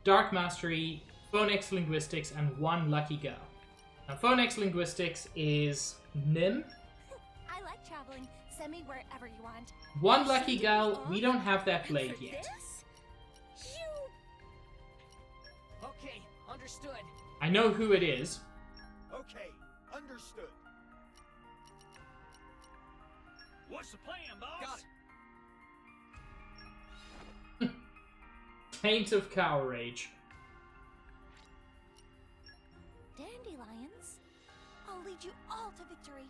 Dark Mastery, Phonex Linguistics, and 1 Lucky Gal. Now, Phonex Linguistics is Nim. I like traveling. Send me wherever you want. 1 Lucky Gal, we don't have that blade yet. Okay, understood. I know who it is. Okay, understood. What's the plan, boss? Got it. Taint of Cow Rage. Dandelions? I'll lead you all to victory.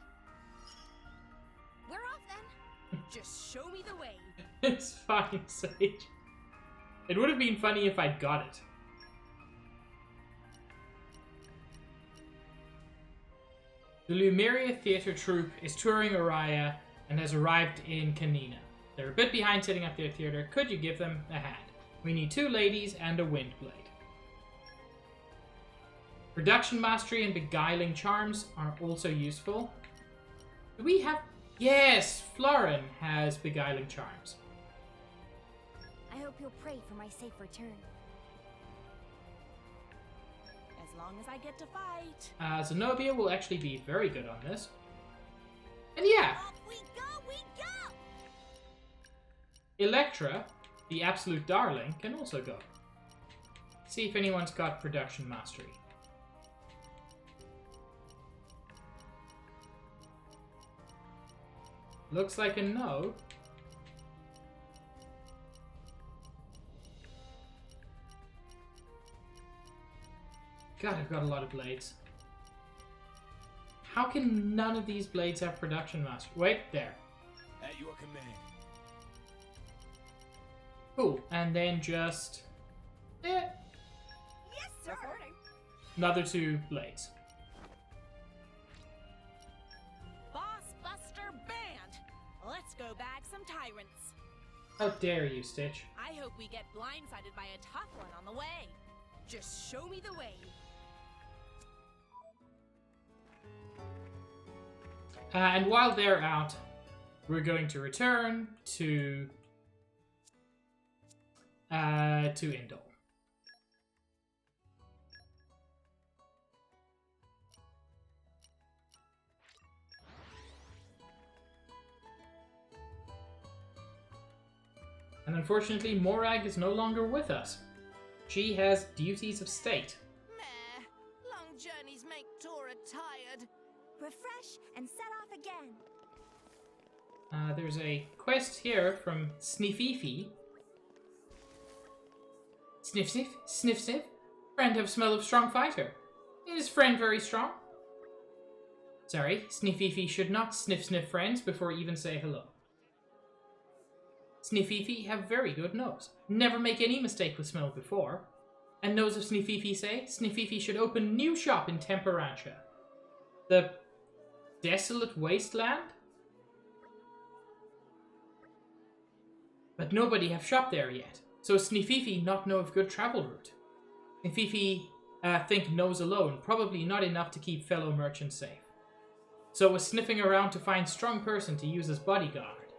We're off then. Just show me the way. It's fine, Sage. It would have been funny if I'd got it. The Lumeria Theatre Troupe is touring Araya and has arrived in Kanina. They're a bit behind setting up their theatre. Could you give them a hand? We need 2 ladies and a wind blade. Production Mastery and Beguiling Charms are also useful. Do we have... Yes! Florin has Beguiling Charms. I hope you'll pray for my safe return. As long as I get to fight. Zenobia will actually be very good on this. And yeah! Off we go, we go! Electra, the absolute darling, can also go. See if anyone's got Production Mastery. Looks like a no. God, I've got a lot of blades. How can none of these blades have Production Mastery? Wait, there. At your command. Cool, and then just... Yes, sir! Another 2 blades. Boss Buster Band! Let's go bag some tyrants. How dare you, Stitch. I hope we get blindsided by a tough one on the way. Just show me the way. And while they're out, we're going to return to Indol. And unfortunately, Morag is no longer with us. She has duties of state. Meh. Long journeys make Tora tired. Refresh and set off again. There's a quest here from Snififi. Sniff sniff, sniff sniff. Friend have smell of strong fighter. Is friend very strong? Sorry, Snififi should not sniff sniff friends before even say hello. Snififi have very good nose. Never make any mistake with smell before. And knows of Snififi say? Snififi should open new shop in Temperantia. The desolate wasteland? But nobody have shop there yet. So Snififi not know of good travel route. Snififi think knows alone, probably not enough to keep fellow merchants safe. So was sniffing around to find strong person to use as bodyguard.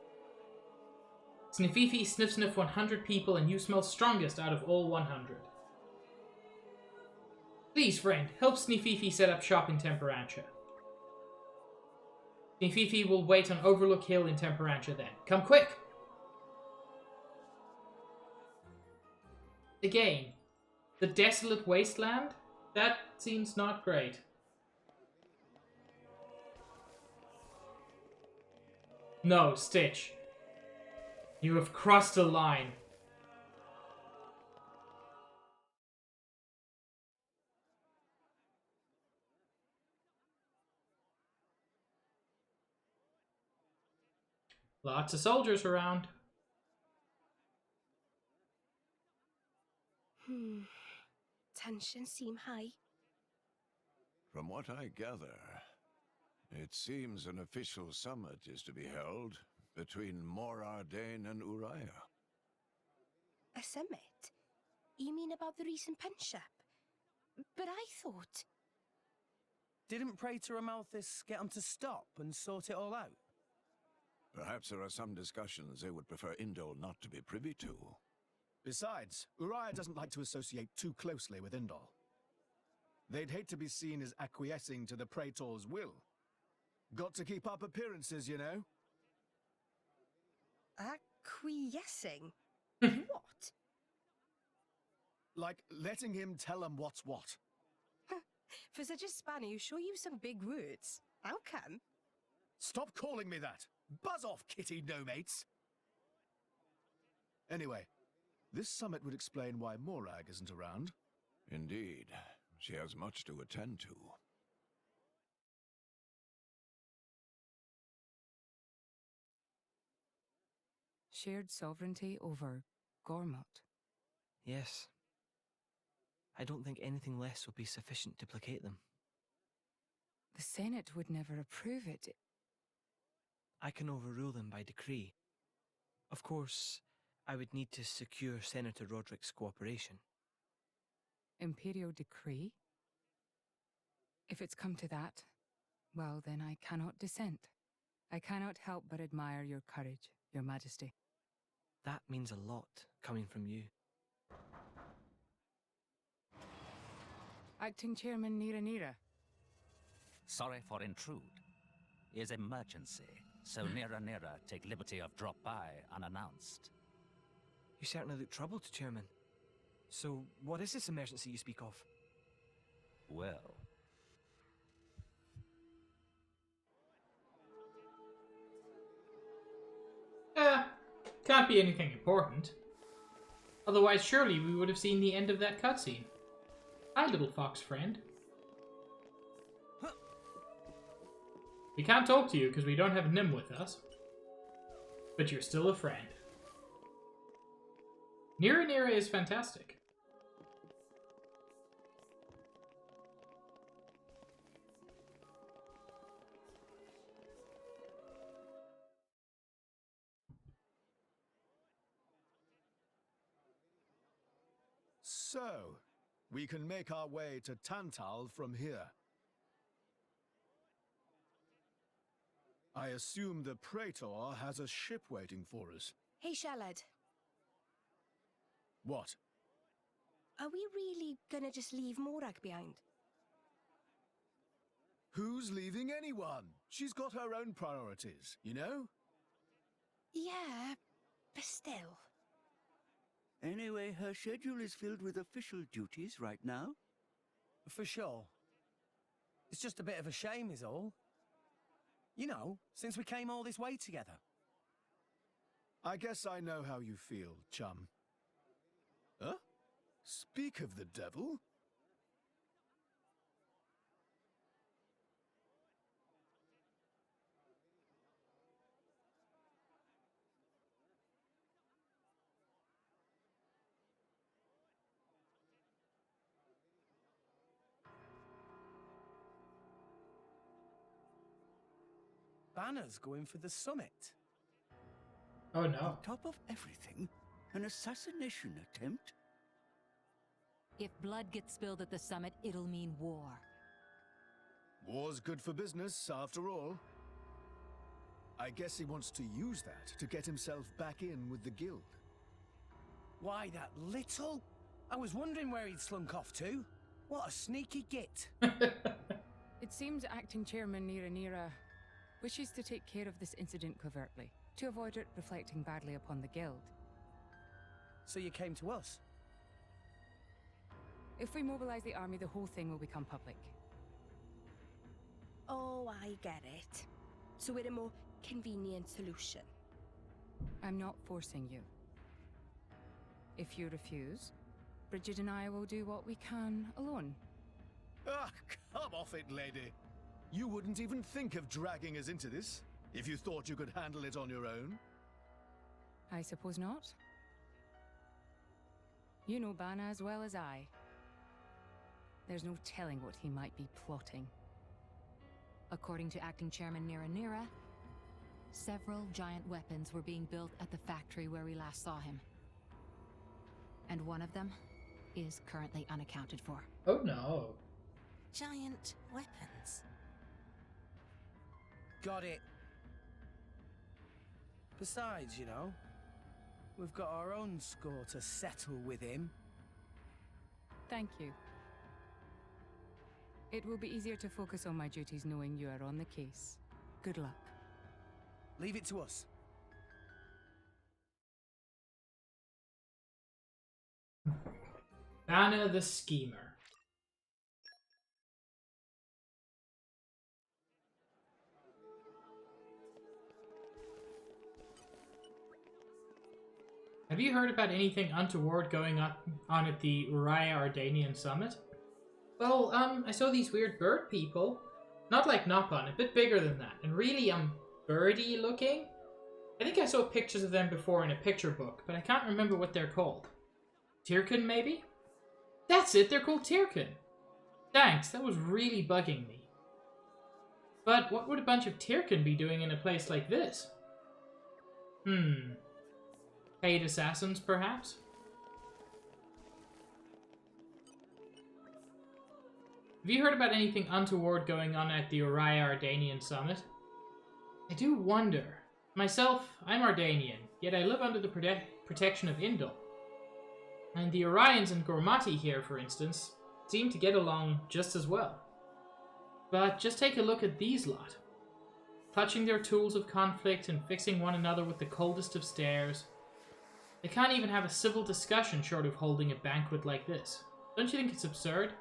Snififi sniff 100 people and you smell strongest out of all 100. Please, friend, help Snififi set up shop in Temperantia. Snififi will wait on Overlook Hill in Temperantia then. Come quick! Again, the desolate wasteland? That seems not great. No, Stitch. You have crossed a line. Lots of soldiers around. Tensions seem high. From what I gather, it seems an official summit is to be held between Morardain and Uriah. A summit? You mean about the recent penship? But I thought... Didn't Praetor Amalthus get them to stop and sort it all out? Perhaps there are some discussions they would prefer Indol not to be privy to. Besides, Uriah doesn't like to associate too closely with Indol. They'd hate to be seen as acquiescing to the Praetor's will. Got to keep up appearances, you know? Acquiescing? What? Like letting him tell them what's what. For such a spanner, you sure use some big words. How come? Stop calling me that! Buzz off, kitty no-mates! Anyway, this summit would explain why Morag isn't around. Indeed, she has much to attend to. Shared sovereignty over Gormott. Yes. I don't think anything less would be sufficient to placate them. The Senate would never approve it. I can overrule them by decree. Of course, I would need to secure Senator Roderick's cooperation. Imperial decree? If it's come to that, well, then I cannot dissent. I cannot help but admire your courage, Your Majesty. That means a lot, coming from you. Acting Chairman Nira. Sorry for intrude. Is emergency, so Nira take liberty of drop by unannounced. You certainly look troubled, Chairman. So, what is this emergency you speak of? Well... Can't be anything important. Otherwise, surely we would have seen the end of that cutscene. Hi, little fox friend. We can't talk to you because we don't have Nim with us. But you're still a friend. Nira is fantastic. So, we can make our way to Tantal from here. I assume the Praetor has a ship waiting for us. Hey, Shalad. What? Are we really gonna just leave Morag behind? Who's leaving anyone? She's got her own priorities, you know? Yeah, but still. Anyway, her schedule is filled with official duties right now. For sure. It's just a bit of a shame is all. You know, since we came all this way together. I guess I know how you feel, chum. Huh? Speak of the devil? Banner's going for the summit. Oh no. On top of everything, an assassination attempt? If blood gets spilled at the summit, it'll mean war. War's good for business, after all. I guess he wants to use that to get himself back in with the guild. Why, that little? I was wondering where he'd slunk off to. What a sneaky git. It seems Acting Chairman Nira wishes to take care of this incident covertly, to avoid it reflecting badly upon the guild. So you came to us? If we mobilize the army, the whole thing will become public. Oh, I get it. So we're a more convenient solution. I'm not forcing you. If you refuse, Bridget and I will do what we can alone. Ah, come off it, lady. You wouldn't even think of dragging us into this, if you thought you could handle it on your own. I suppose not. You know Bana as well as I. There's no telling what he might be plotting. According to Acting Chairman Nira, several giant weapons were being built at the factory where we last saw him. And one of them is currently unaccounted for. Oh no. Giant weapons. Got it. Besides, you know, we've got our own score to settle with him. Thank you. It will be easier to focus on my duties knowing you are on the case. Good luck. Leave it to us. Anna the Schemer. Have you heard about anything untoward going on at the Uriah Ardanian summit? Well, I saw these weird bird people. Not like Nopon, a bit bigger than that, and really, birdy looking. I think I saw pictures of them before in a picture book, but I can't remember what they're called. Tirkin, maybe? That's it, they're called Tirkin. Thanks, that was really bugging me. But what would a bunch of Tirkin be doing in a place like this? Paid assassins, perhaps? Have you heard about anything untoward going on at the Uriah Ardanian summit? I do wonder. Myself, I'm Ardanian, yet I live under the protection of Indol. And the Orions and Gormati here, for instance, seem to get along just as well. But just take a look at these lot. Clutching their tools of conflict and fixing one another with the coldest of stares. They can't even have a civil discussion short of holding a banquet like this. Don't you think it's absurd?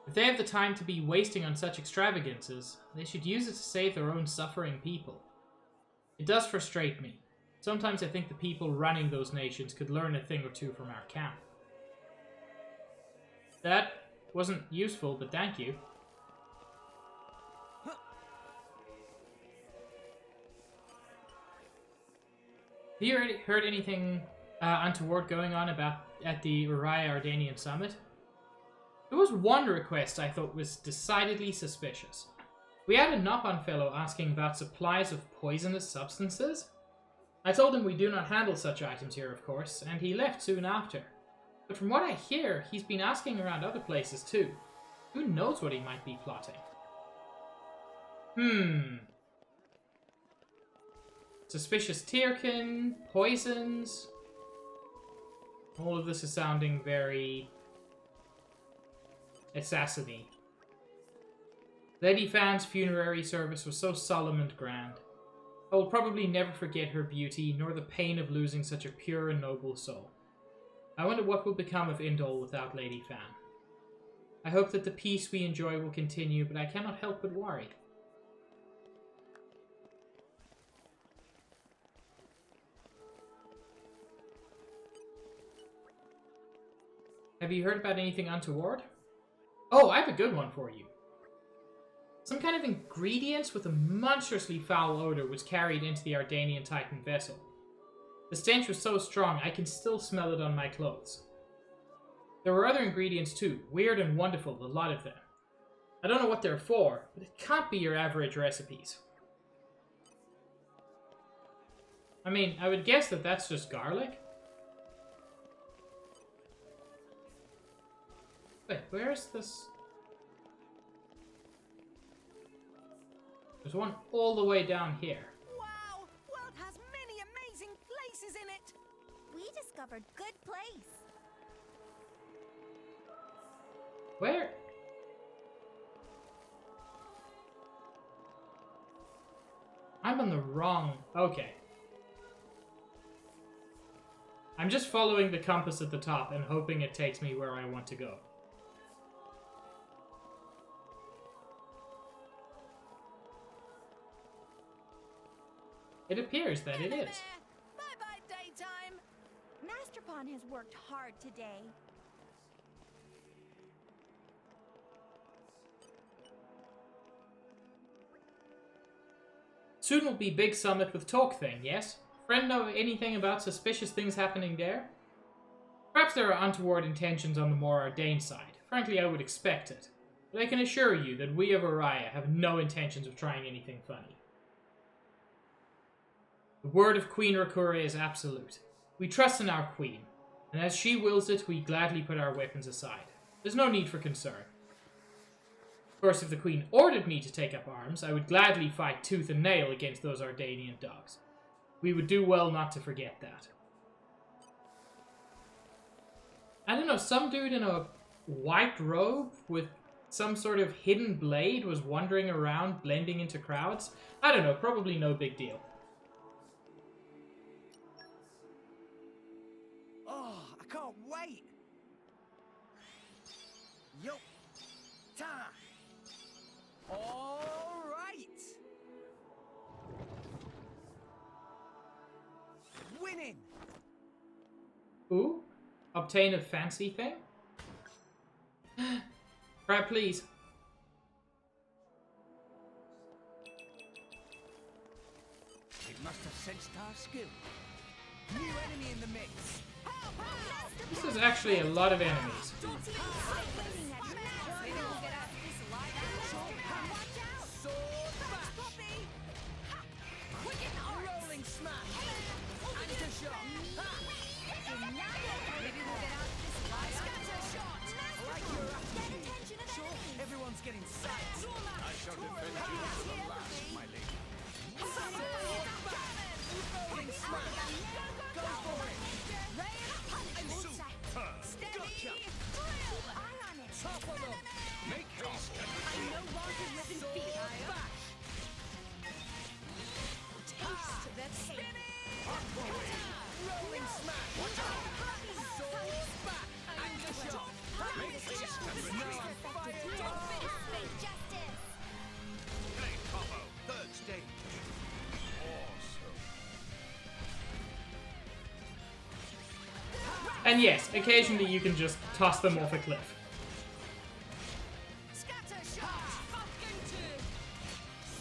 If they have the time to be wasting on such extravagances, they should use it to save their own suffering people. It does frustrate me. Sometimes I think the people running those nations could learn a thing or two from our camp. That wasn't useful, but thank you. Have you already heard anything untoward going on at the Uriah Ardanian summit? There was one request I thought was decidedly suspicious. We had a Nopon fellow asking about supplies of poisonous substances. I told him we do not handle such items here, of course, and he left soon after. But from what I hear, he's been asking around other places too. Who knows what he might be plotting? Suspicious Tirkin, poisons. All of this is sounding very assassin-y. Lady Fan's funerary service was so solemn and grand. I will probably never forget her beauty, nor the pain of losing such a pure and noble soul. I wonder what will become of Indol without Lady Fan. I hope that the peace we enjoy will continue, but I cannot help but worry. Have you heard about anything untoward? Oh, I have a good one for you. Some kind of ingredients with a monstrously foul odor was carried into the Ardanian Titan vessel. The stench was so strong I can still smell it on my clothes. There were other ingredients too, weird and wonderful, a lot of them. I don't know what they're for, but it can't be your average recipes. I mean, I would guess that that's just garlic. Wait, where's this? There's one all the way down here. Wow! World has many amazing places in it! We discovered good place. Where? I'm on the wrong... Okay. I'm just following the compass at the top and hoping it takes me where I want to go. It appears that it is. Bye-bye, daytime! Master Pawn has worked hard today. Soon will be big summit with talk thing, yes? Friend know anything about suspicious things happening there? Perhaps there are untoward intentions on the more ordained side. Frankly, I would expect it. But I can assure you that we of Uriah have no intentions of trying anything funny. The word of Queen Rakura is absolute. We trust in our queen, and as she wills it, we gladly put our weapons aside. There's no need for concern. Of course, if the queen ordered me to take up arms, I would gladly fight tooth and nail against those Ardanian dogs. We would do well not to forget that. I don't know, some dude in a white robe with some sort of hidden blade was wandering around, blending into crowds. I don't know, probably no big deal. Oh, I can't wait! Yo! Ta! All right! Winning! Ooh, obtain a fancy thing? Crab, please. It must have sensed our skill. New enemy in the mix. This is actually a lot of enemies. Rolling smash. Anchor shot. Maybe we'll get out this light. Scatter shot. I like your attitude. Sure, everyone's getting psyched. I shall defend you to the last, my lady. Rolling smash. Go for it. Steady. Eye on it. Top of them. Make haste. I'm no longer living fear. Taste that spinning. Rolling smash. Watch out. Sword back. Anchor shot. Make haste and return. Justice. Great combo. Third stage. Awesome. And yes, occasionally you can just toss them off a cliff. Scatter shot.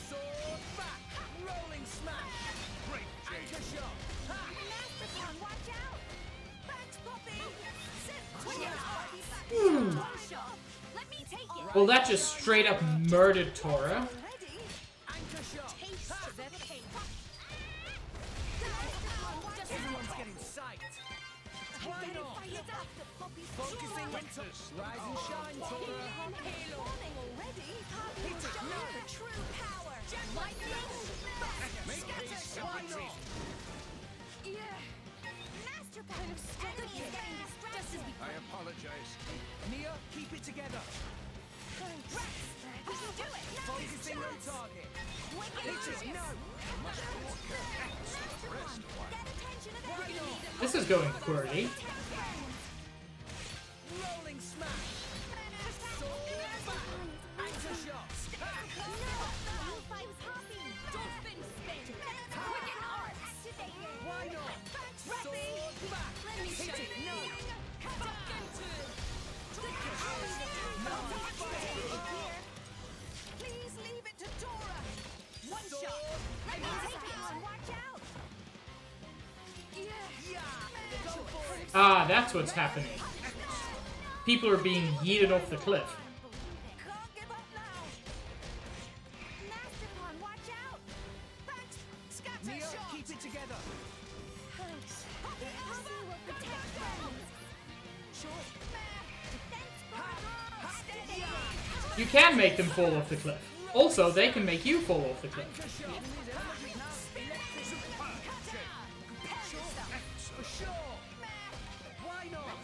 Sword back. Rolling smash. Great Anchor change. shot. Master Pawn, watch out. Thanks, Poppy! Let me take it. Well, that just straight up murdered Tora. Anchor shot. Taste that pain. Everyone's getting psyched. Why not? Focusing. Rise and shine, Tora. Hit it now. The true power. Make haste and retreat. Master Pawn of Enemy is getting distracted. I apologize. Nia, keep it together. We can do it. Focusing on target. Hit it, no. Get attention of Why not? This is going poorly. Rolling smash. Sword back. Anchor shot. Why not? Sword back. Hit it, no. Please leave it to Dora! One Sword. shot! Let me take it! Watch out. Yeah. Go for it. Ah, that's what's happening. People are being yeeted off the cliff. Can't give up now! Master Pawn, watch out. Thanks! Scatter Nia, shot! keep it together. Thanks. Poppy will protect them. Sure. Defense You can make them fall off the cliff. Also, they can make you fall off the cliff. For sure. Why not?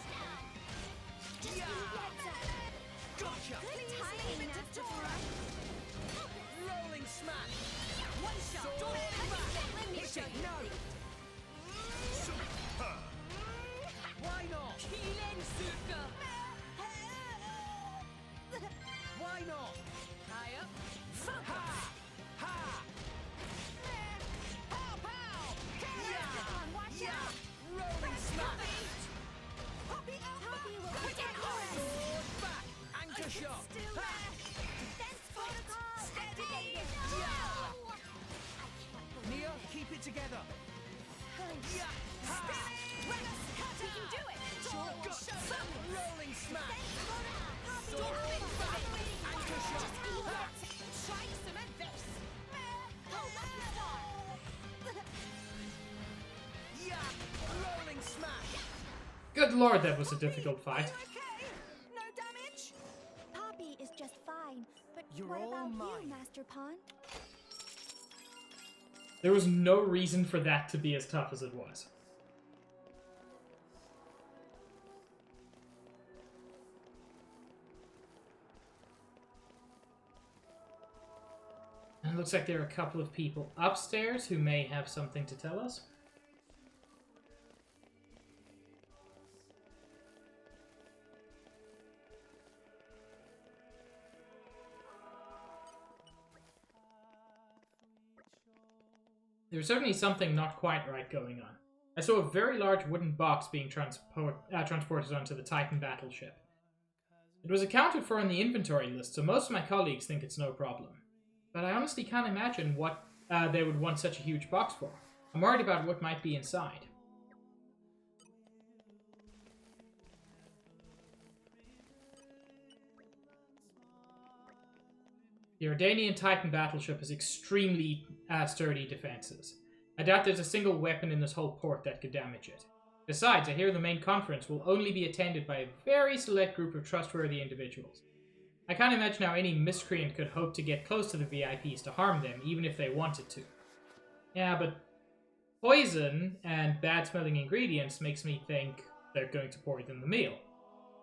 Gotcha. Rolling smash. One shot. Let me show you. No. Why not? Why not? High up. Ha! Ha! Pow, pow. Watch out. Rolling smash. Poppy will protect us. Sword back. Anchor shot. Still Ha! Defense protocol activated. Nia, keep it together. Yeah. Ha! We can do it. Sure. Rolling smash. Sword back. Anchor shot. Ha! Try some of this. Yeah. Rolling smash. Good lord, that was a difficult fight. No damage. Poppy is just fine, but You're what all about mine. you, Master Pawn? There was no reason for that to be as tough as it was. And it looks like there are a couple of people upstairs who may have something to tell us. There's certainly something not quite right going on. I saw a very large wooden box being transported onto the Titan battleship. It was accounted for in the inventory list, so most of my colleagues think it's no problem. But I honestly can't imagine what they would want such a huge box for. I'm worried about what might be inside. The Ardanian Titan battleship has extremely sturdy defenses. I doubt there's a single weapon in this whole port that could damage it. Besides, I hear the main conference will only be attended by a very select group of trustworthy individuals. I can't imagine how any miscreant could hope to get close to the VIPs to harm them, even if they wanted to. Yeah, but poison and bad-smelling ingredients makes me think they're going to poison the meal.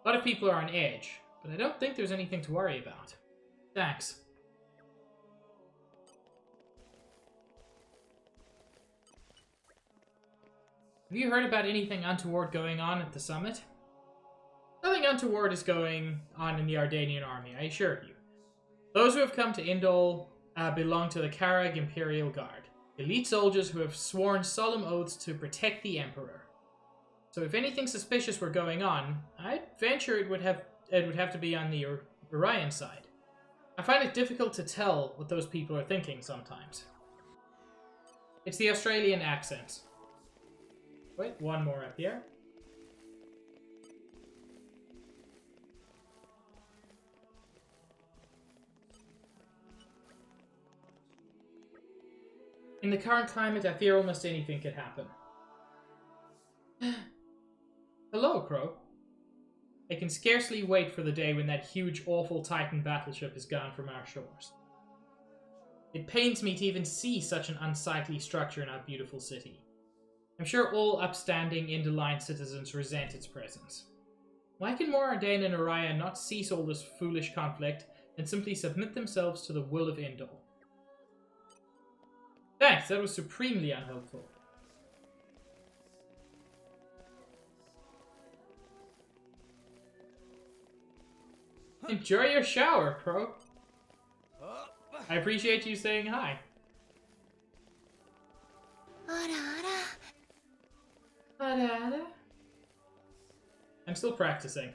A lot of people are on edge, but I don't think there's anything to worry about. Thanks. Have you heard about anything untoward going on at the summit? Nothing untoward is going on in the Ardanian army, I assure you. Those who have come to Indol belong to the Karag Imperial Guard, elite soldiers who have sworn solemn oaths to protect the Emperor. So if anything suspicious were going on, I'd venture it would have to be on the Orion side. I find it difficult to tell what those people are thinking sometimes. It's the Australian accent. Wait, one more up here. In the current climate, I fear almost anything could happen. Hello, Crow. I can scarcely wait for the day when that huge, awful Titan battleship is gone from our shores. It pains me to even see such an unsightly structure in our beautiful city. I'm sure all upstanding Indoline citizens resent its presence. Why can Moradane and Orion not cease all this foolish conflict and simply submit themselves to the will of Indol? Thanks, that was supremely unhelpful. Enjoy your shower, Crow. I appreciate you saying hi. I'm still practicing.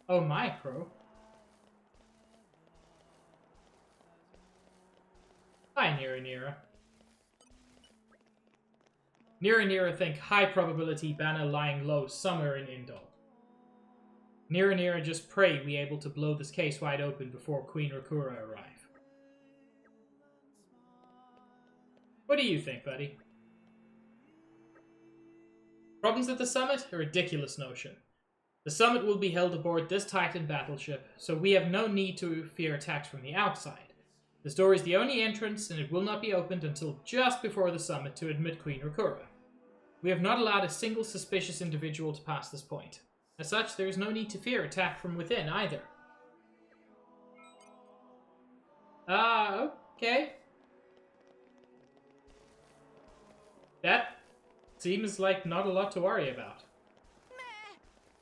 Oh my, Crow. Hi, Nira. Nira think high probability Bana lying low somewhere in Indol. Nira just pray we able to blow this case wide open before Queen Rakura arrive. What do you think, buddy? Problems at the summit? A ridiculous notion. The summit will be held aboard this Titan battleship, so we have no need to fear attacks from the outside. This door is the only entrance, and it will not be opened until just before the summit to admit Queen Rakura. We have not allowed a single suspicious individual to pass this point. As such, there is no need to fear attack from within either. Okay. That seems like not a lot to worry about.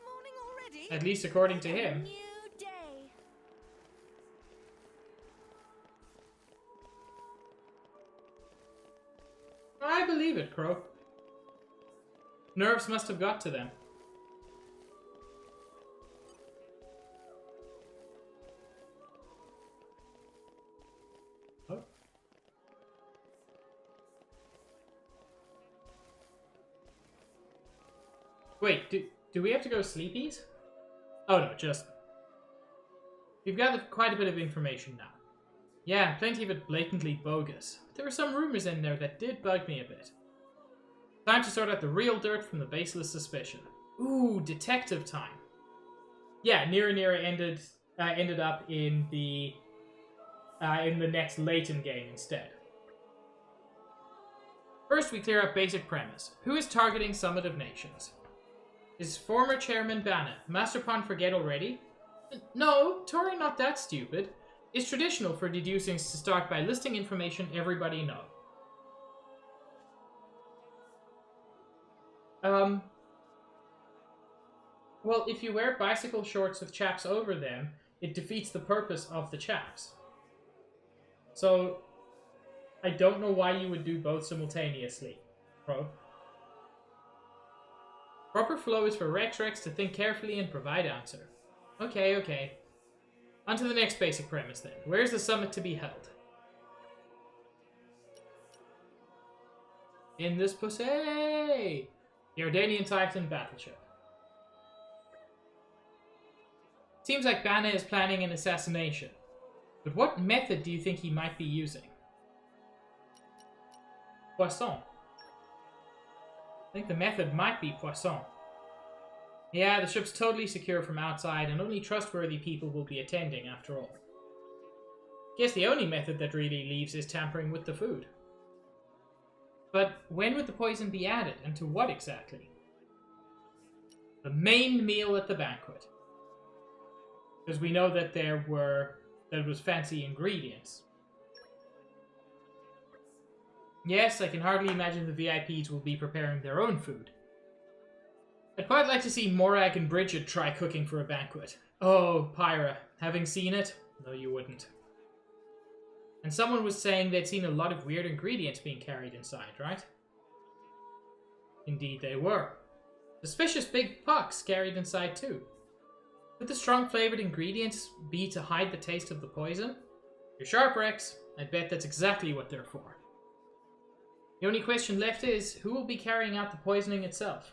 Morning already? At least according to him. New day. I believe it, Crow. Nerves must have got to them. Oh. Wait, do we have to go sleepies? Oh no, just... We've gathered quite a bit of information now. Yeah, plenty of it blatantly bogus. But there were some rumors in there that did bug me a bit. Time to sort out the real dirt from the baseless suspicion. Ooh, detective time. Yeah, Nira ended up in the next Layton game instead. First, we clear up basic premise. Who is targeting Summit of Nations? Is former chairman Bana. Master Pawn forget already? No, Tori not that stupid. It's traditional for deducings to start by listing information everybody know. Well, if you wear bicycle shorts with chaps over them, it defeats the purpose of the chaps. So, I don't know why you would do both simultaneously, Pro. Proper flow is for Rex to think carefully and provide answer. Okay. On to the next basic premise then. Where's the summit to be held? In this pussy! The Ardanian Titan battleship. Seems like Bana is planning an assassination. But what method do you think he might be using? Poisson. I think the method might be Poisson. Yeah, the ship's totally secure from outside, and only trustworthy people will be attending, after all. Guess the only method that really leaves is tampering with the food. But when would the poison be added, and to what exactly? The main meal at the banquet. Because we know that there was fancy ingredients. Yes, I can hardly imagine the VIPs will be preparing their own food. I'd quite like to see Morag and Bridget try cooking for a banquet. Oh, Pyra, having seen it? No, you wouldn't. And someone was saying they'd seen a lot of weird ingredients being carried inside, right? Indeed they were. Suspicious big pucks carried inside too. Could the strong flavored ingredients be to hide the taste of the poison? You're sharp, Rex. I bet that's exactly what they're for. The only question left is, who will be carrying out the poisoning itself?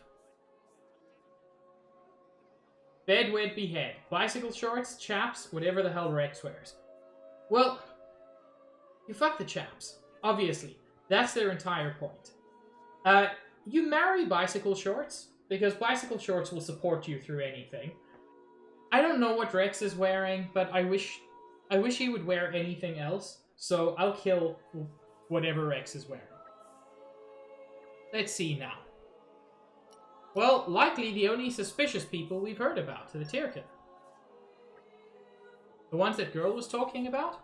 Bed, wed, behead. Bicycle shorts, chaps, whatever the hell Rex wears. Well, you fuck the chaps. Obviously. That's their entire point. You marry bicycle shorts, because bicycle shorts will support you through anything. I don't know what Rex is wearing, but I wish he would wear anything else, so I'll kill whatever Rex is wearing. Let's see now. Well, likely the only suspicious people we've heard about, the Tirkin. The ones that girl was talking about?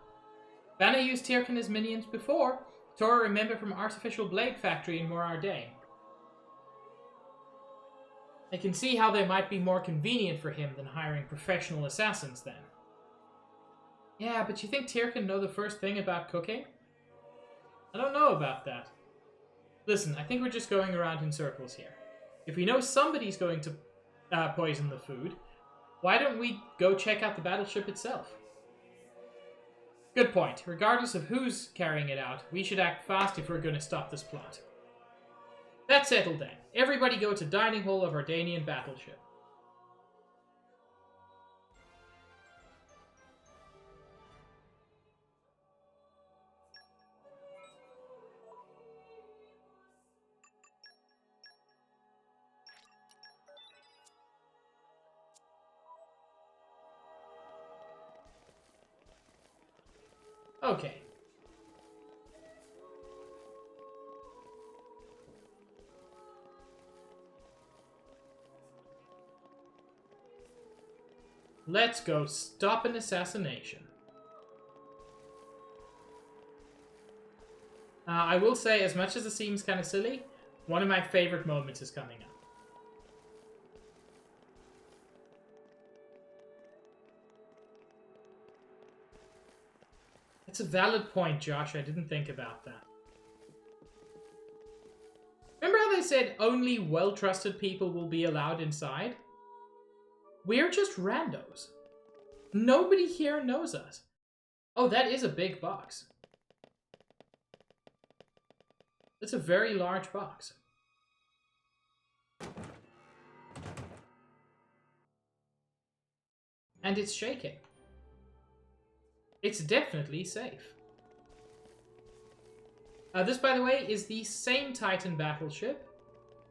Bana used Tirkin as minions before. Tora remember from Artificial Blade Factory in Morardane. I can see how they might be more convenient for him than hiring professional assassins then. Yeah, but you think Tirkin know the first thing about cooking? I don't know about that. Listen, I think we're just going around in circles here. If we know somebody's going to poison the food, why don't we go check out the battleship itself? Good point. Regardless of who's carrying it out, we should act fast if we're going to stop this plot. That's settled then. Everybody go to dining hall of Ardanian battleship. Okay. Let's go stop an assassination. I will say, as much as it seems kind of silly, one of my favorite moments is coming up. It's a valid point, Josh. I didn't think about that. Remember how they said only well-trusted people will be allowed inside? We're just randos. Nobody here knows us. Oh, that is a big box. It's a very large box. And it's shaking. It's definitely safe. This, by the way, is the same Titan battleship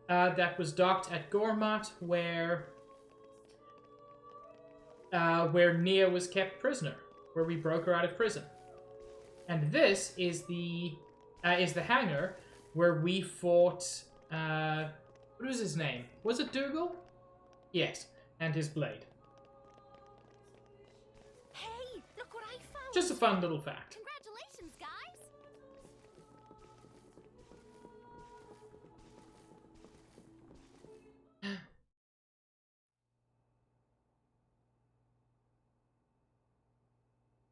that was docked at Gormat, where Nia was kept prisoner, where we broke her out of prison. And this is the hangar where we fought. What was his name? Was it Dougal? Yes, and his blade. Hey, look what I found! Just a fun little fact. Congratulations, guys!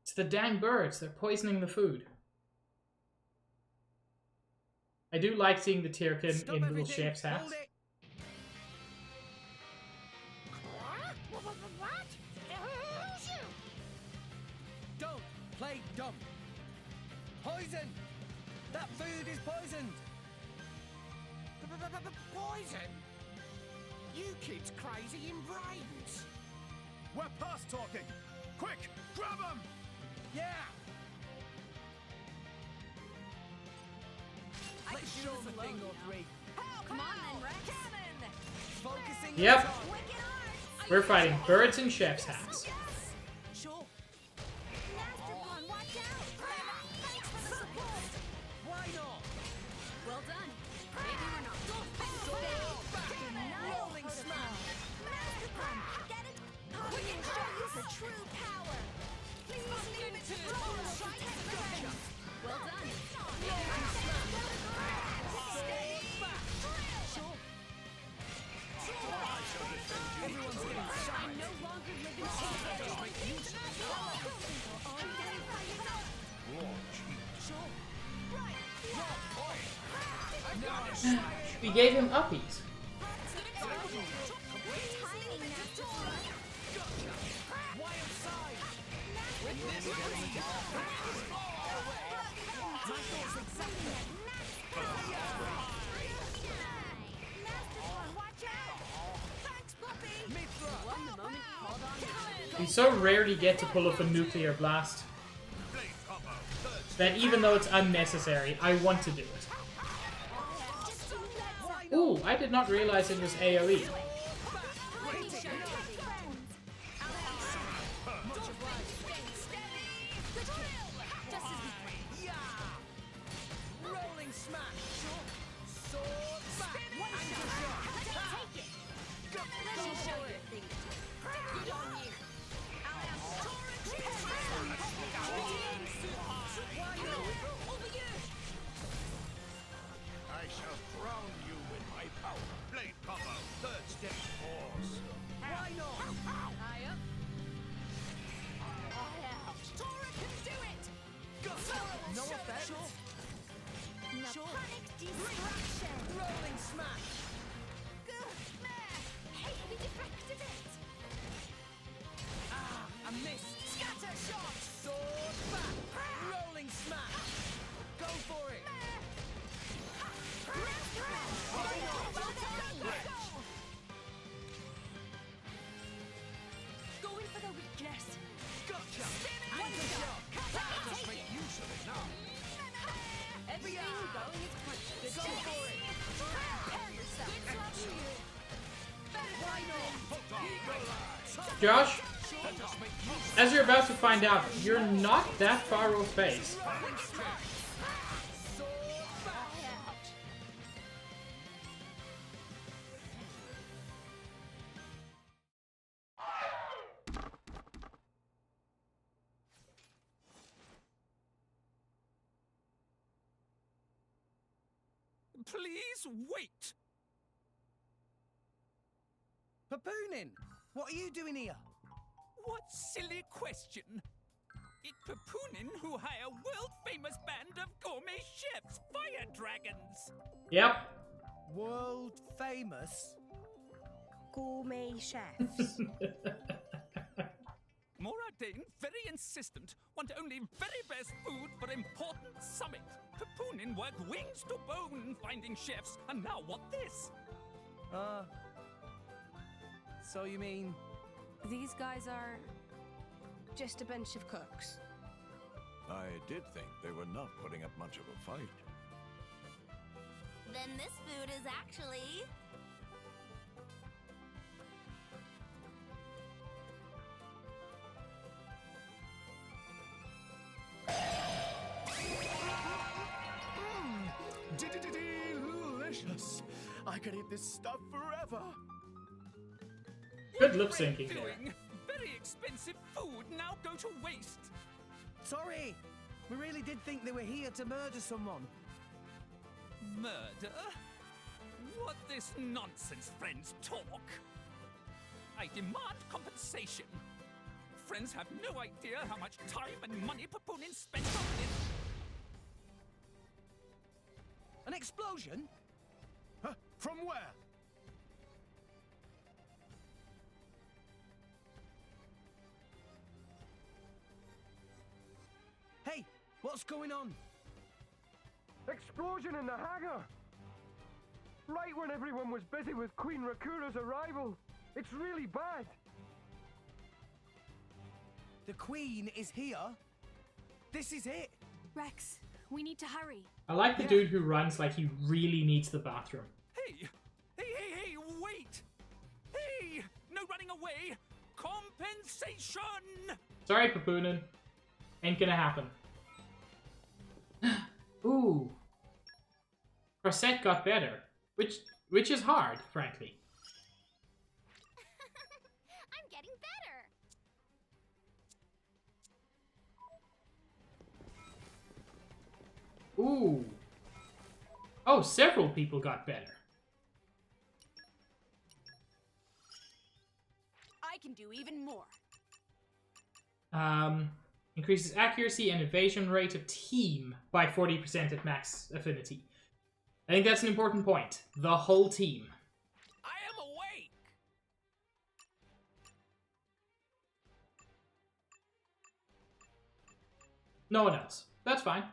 It's the dang birds. They're poisoning the food. I do like seeing the Tyrkin in little chef's hats. What? Don't play dumb. Poison! That food is poisoned! Poison? You kids crazy in brains. We're past talking. Quick, grab them! Yeah! Let's show them a thing or three. Come on, then, Rex. Cannon! Focusing. Yep. We're fighting birds in chef's hats. Sure. Masterpon, watch out! Thanks for the support. Why not? Well done. Maybe we're not. Rolling smash! Masterpon, get it? We can show you the true power. Please leave it to gotcha. Well done. Everyone's getting I no longer live in We gave him uppies. We so rarely get to pull off a nuclear blast that even though it's unnecessary, I want to do it. Ooh, I did not realize it was AoE. rolling smash! Sword back! I shall drown you with my power. Blade combo, third stage force. Why not? High up. Tora can do it! No offense. Panic distraction! Rolling smash! Hey, have you deflected it? Ah, I missed. Scatter shot! Sword back! Rolling smash! Go for it! Master Gotcha! Just make use of it now. Everything going as planned. Go for it! Prepare yourself. Why not? Josh, as you're about to find out, you're not that far off base. Please wait! Papoonin! What are you doing here? What silly question! It's Papoonin who hire world-famous band of gourmet chefs, fire dragons! Yep. World famous? Gourmet chefs. Moradane, very insistent, want only very best food for important summit. Papoonin work wings to bone finding chefs, and now what this? So you mean... These guys are... Just a bunch of cooks. I did think they were not putting up much of a fight. Then this food is actually... Delicious! I could eat this stuff forever! Good lip syncing there. Doing very expensive food now go to waste. Sorry! We really did think they were here to murder someone. Murder? What this nonsense, friends, talk? I demand compensation. Friends have no idea how much time and money Papoonin spent on this. An explosion? From where? Hey, what's going on? Explosion in the hangar! Right when everyone was busy with Queen Rakura's arrival. It's really bad. The Queen is here? This is it? Rex, we need to hurry. I like the dude who runs like he really needs the bathroom. Hey, wait! Hey, no running away! Compensation! Sorry, Papoonin. Ain't gonna happen. Ooh. Crossette got better. Which is hard, frankly. I'm getting better. Ooh. Oh, several people got better. I can do even more. Increases accuracy and evasion rate of team by 40% at max affinity. I think that's an important point. The whole team. I am awake! No one else. That's fine.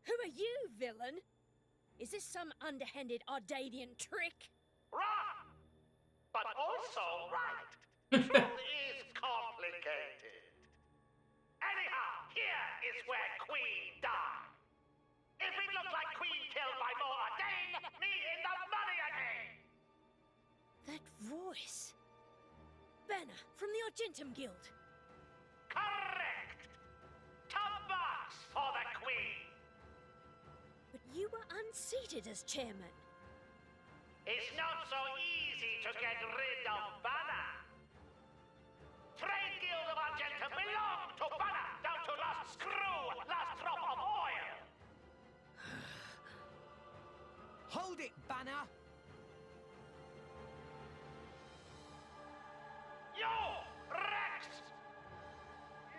Who are you, villain? Is this some underhanded Ardanian trick? Wrong! But also right. Truth is complicated. Anyhow, here is where Queen died. If it looked like Queen killed by Moradane, me in the money again! That voice. Banner from the Argentum Guild. Correct! Top marks for the Queen! But you were unseated as chairman. It's not so easy to get rid of Banner. Trade Guild of Argentum belong to Banner, down to last screw, last drop of oil. Hold it, Banner! You, Rex!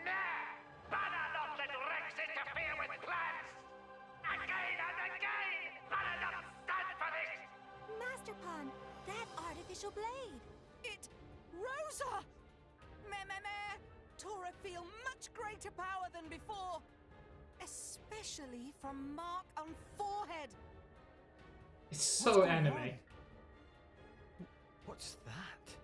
Nah, Banner not let Rex interfere with plans. Again and again, Banner not stand for this. Master Pawn, that artificial blade. Rosa! Meh. Tora feel much greater power than before. Especially from mark on forehead. It's so anime. What's that?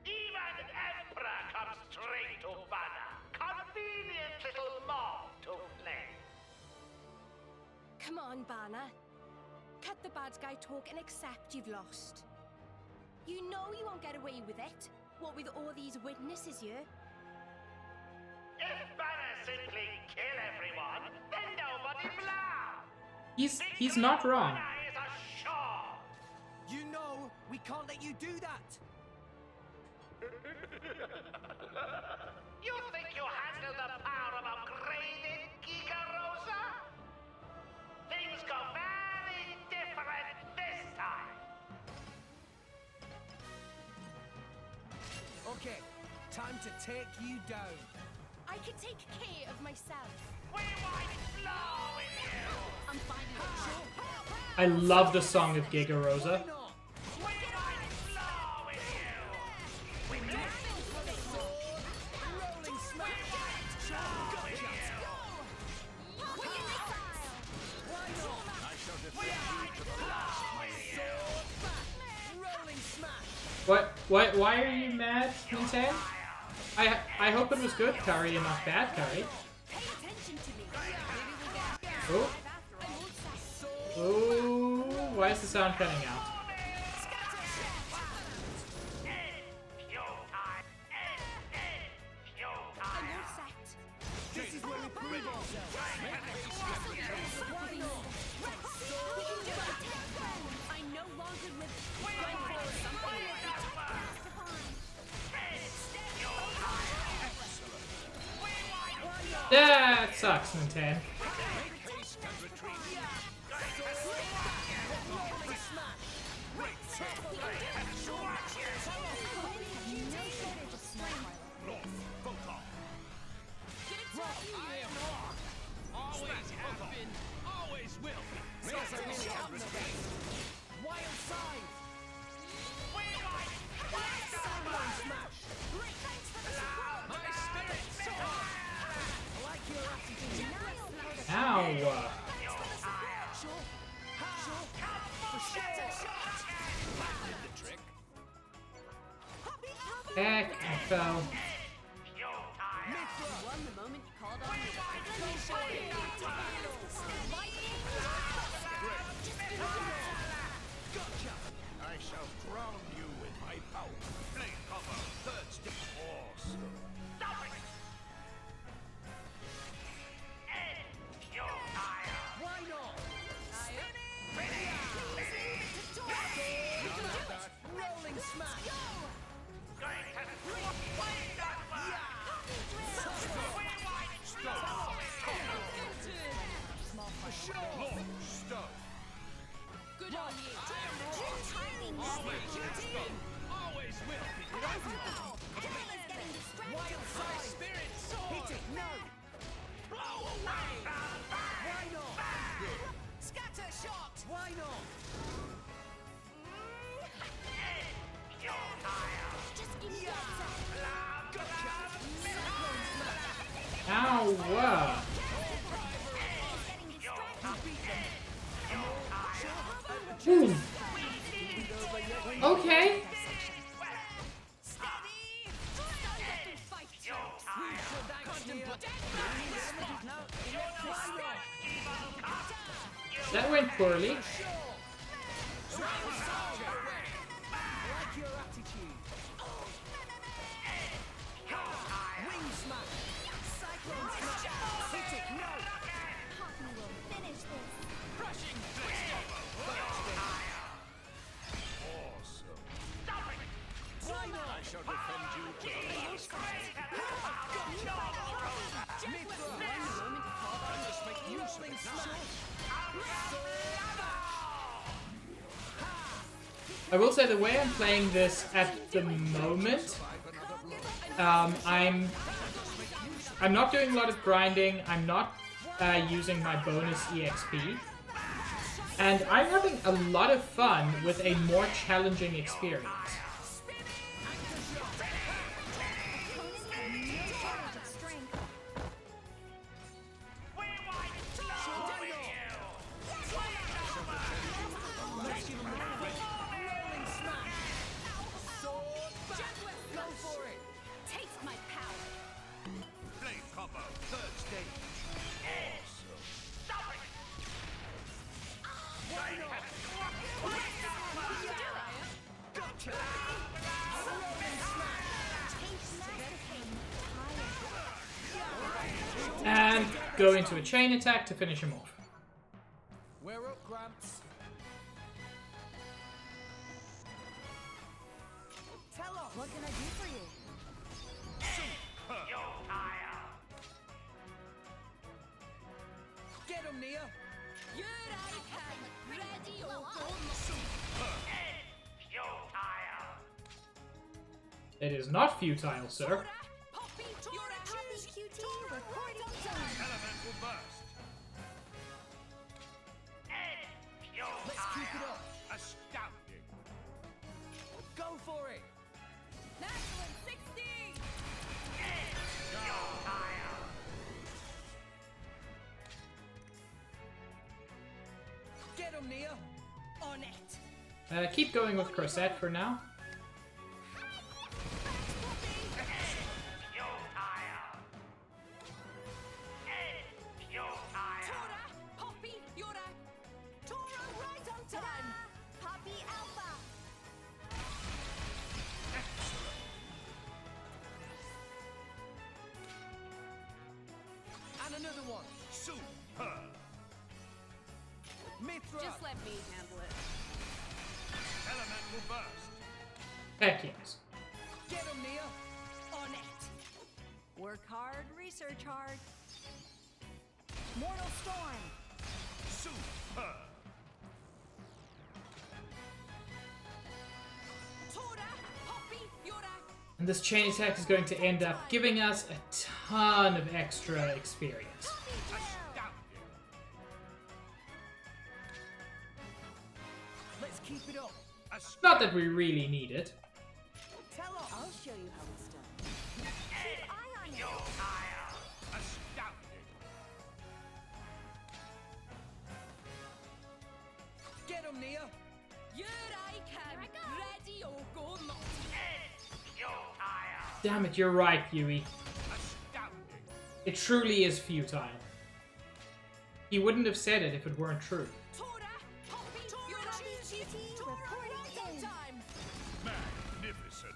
Even Emperor comes straight to Banner. Convenient little mob to play. Come on, Banner. Cut the bad guy talk and accept you've lost. You know you won't get away with it. What with all these witnesses here? If Banner simply kill everyone, then nobody blow. He's not wrong. Banner is assured. You know we can't let you do that. You think you handle the power of upgraded Giga Rosa? Things go very different this time. Okay, time to take you down. I can take care of myself. We might blow with you. I'm finding it. I love the song of Giga Rosa. Why are you mad, Nintendo? I hope it was good curry and not bad curry. Oh. Oh, why is the sound cutting out? This is where we prove ourselves. I no longer live for something. That sucks, Nintendo. Ow! Heck, I fell. I shall drown you with my power. Flame cover, third stick. Awesome. Stop it! Why not? Rolling smash. Good on you. Always will. Everyone's getting distracted. Wildfire spirit sword. Hit it, no. Blow away. Why not? Scatter shot. Why not? Just give me that. Ow! Ooh. Okay. That went poorly. I shall defend you to the last. Just make use of it now. I will say the way I'm playing this at the moment, I'm not doing a lot of grinding. I'm not using my bonus EXP, and I'm having a lot of fun with a more challenging experience. go into a chain attack to finish him off. We're up, Gramps. Tell us. What can I do for you? Yo, tire. Get him, Nia. Ready or Yo, tire. It is not futile, sir. Poppy, you're a Poppy QT recording zone. Elemental burst. Yo, Let's keep it up. Astounding. Go for it. National 60. Yo, tire. Get him, Nia. On it. Keep going with Crosette for now. Yo, tire. Yo, tire. Tora, Poppy, you're a Tora right on time. Poppy Alpha. And another one. Super. Mithra. Just let me handle it. Elemental burst. Heck yes. Get him, Nia. On it. Work hard, research hard. Mortal Storm. Super. Tora, Poppy, you're a And this chain attack is going to end up giving us a ton of extra experience. Let's keep it up. Not that we really need it. Tell us. I'll show you how it's done. Keep eye on Yo, it. tire. Astounding. Get him, Nia. Ready or go not. Yo, tire. Damn it, you're right, Yui. Astounding. It truly is futile. He wouldn't have said it if it weren't true. Tora, Poppy, you're a QT recording zone. Time. Magnificent.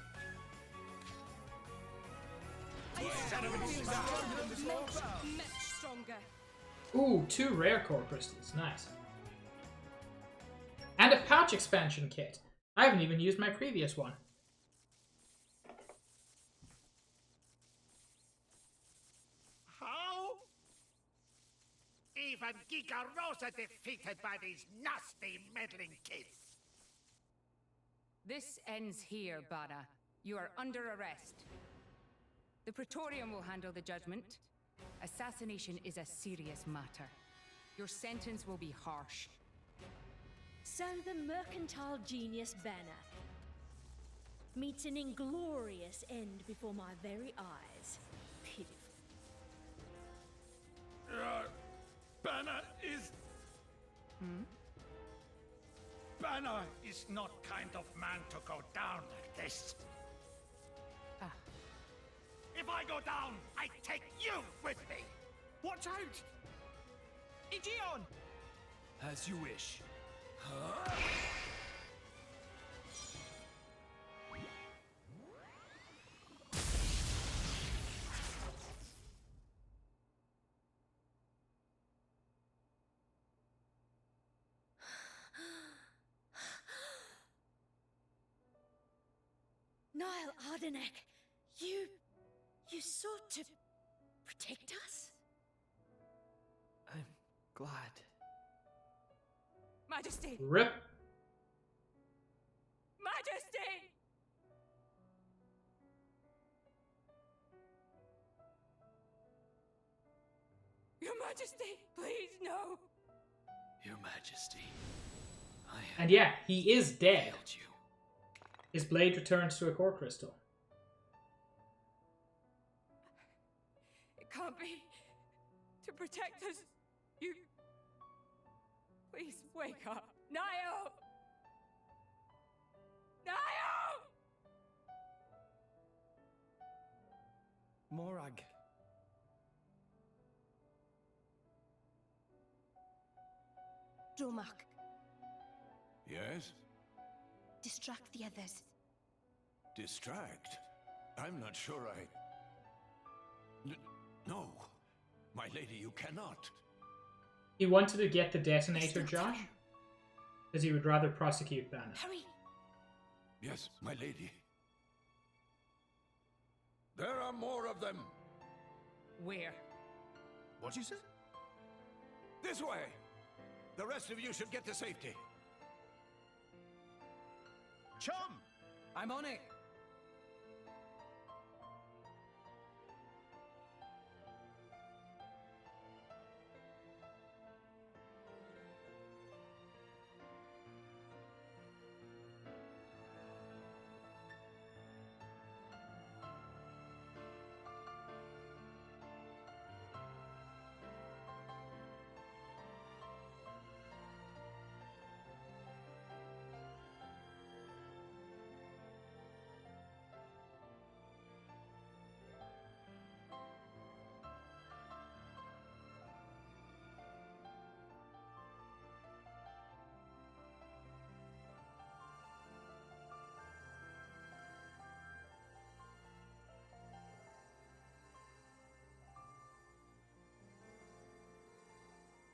Much stronger. Ooh, 2 rare core crystals. Nice. And a pouch expansion kit. I haven't even used my previous one. How? Even Giga Rosa defeated by these nasty meddling kids. This ends here, Bana. You are under arrest. The Praetorium will handle the judgment. Assassination is a serious matter. Your sentence will be harsh. So the mercantile genius Banner meets an inglorious end before my very eyes. Pitiful. Banner is... Banner is not kind of man to go down like this. If I go down, I take you with me. Watch out. Aegeon. As you wish. Niall Ardenek, you sought to protect us? I'm glad. Majesty! Rip. Majesty! Your Majesty, please, no! Your Majesty, And yeah, he is dead. His blade returns to a core crystal. It can't be. To protect us, you... Please, wake up. Niall! Niall! Morag. Dromak, Yes? distract the others. Distract? I'm not sure I... No. My lady, you cannot. He wanted to get the detonator, Josh, because he would rather prosecute Banner. Hurry! Yes, my lady. There are more of them. Where? What you say? This way. The rest of you should get to safety. Chum! I'm on it.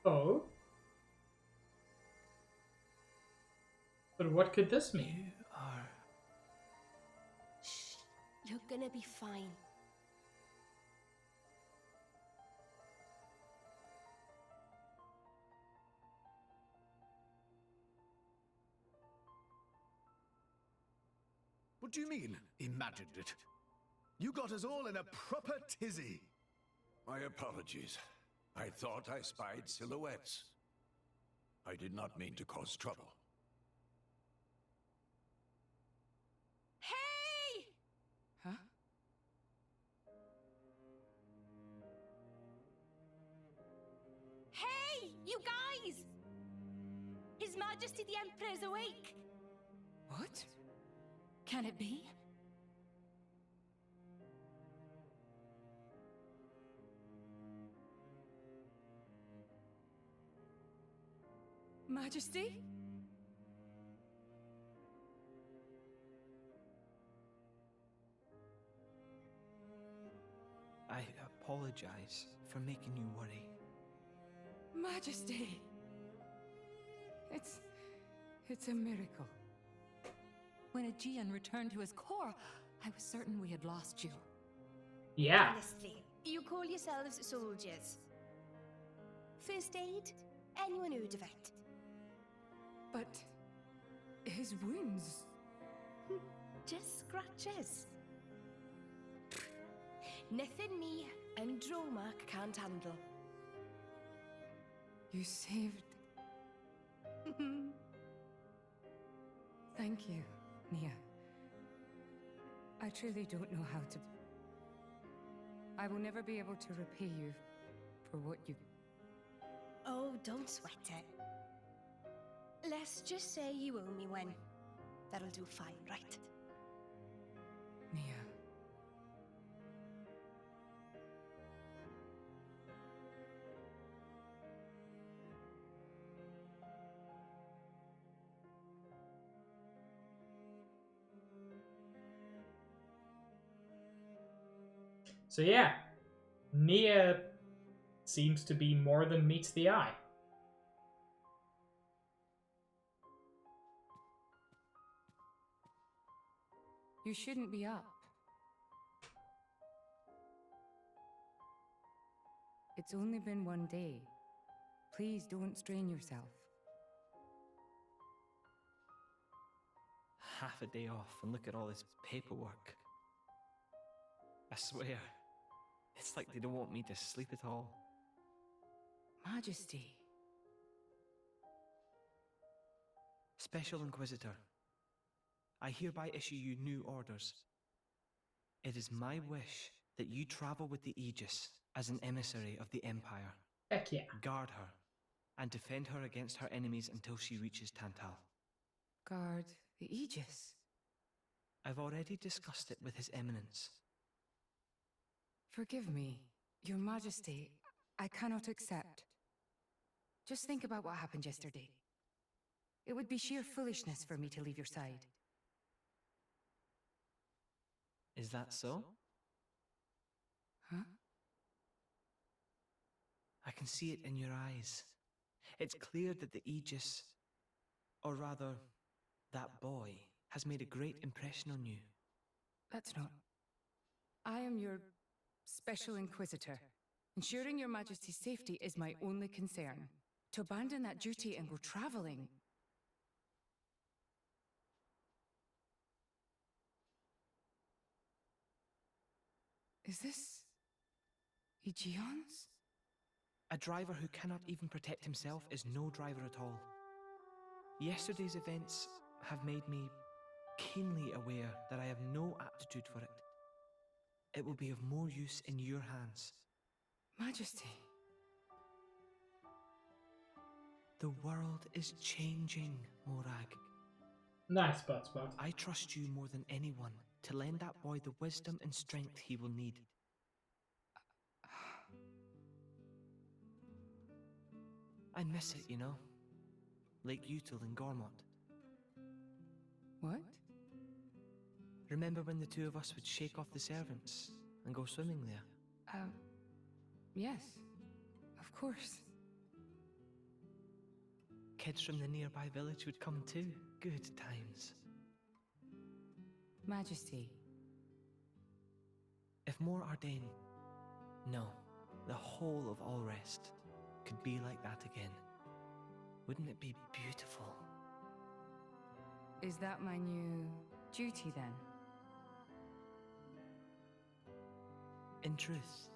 Oh. But what could this mean? You are... Shh. You're gonna be fine. What do you mean, imagined it? You got us all in a proper tizzy. My apologies. I thought I spied silhouettes. I did not mean to cause trouble. Hey! Huh? Hey, you guys! His Majesty the Emperor is awake. What? Can it be? Majesty? I apologize for making you worry. Majesty! It's a miracle. When Aegean returned to his core, I was certain we had lost you. Yeah. Honestly, you call yourselves soldiers. First aid? Anyone heard of it? But his wounds... Just scratches. Nothing me and Dromark can't handle. You saved... Thank you, Nia. I truly don't know how to... I will never be able to repay you for what you... Oh, don't sweat it. Let's just say you owe me one. That'll do fine, right? Nia. So yeah, Nia seems to be more than meets the eye. You shouldn't be up. It's only been one day. Please don't strain yourself. Half a day off and look at all this paperwork. I swear, it's like they don't want me to sleep at all. Majesty. Special Inquisitor, I hereby issue you new orders. It is my wish that you travel with the Aegis as an emissary of the Empire. Heck yeah. Guard her, and defend her against her enemies until she reaches Tantal. Guard the Aegis. I've already discussed it with His Eminence. Forgive me, Your Majesty, I cannot accept. Just think about what happened yesterday. It would be sheer foolishness for me to leave your side. Is that so? Huh? I can see it in your eyes. It's clear that the Aegis, or rather, that boy, has made a great impression on you. That's not. I am your Special Inquisitor. Ensuring your Majesty's safety is my only concern. To abandon that duty and go traveling. Is this Aegeon's? A driver who cannot even protect himself is no driver at all. Yesterday's events have made me keenly aware that I have no aptitude for it. It will be of more use in your hands. Majesty. The world is changing, Morag. Nice, Spot. I trust you more than anyone to lend that boy the wisdom and strength he will need. I miss it, you know. Lake Util and Gormott. What? Remember when the two of us would shake off the servants and go swimming there? Yes. Of course. Kids from the nearby village would come too. Good times. Majesty. If Mor Ardain, no, the whole of Allrest, could be like that again, wouldn't it be beautiful? Is that my new duty then? In truth,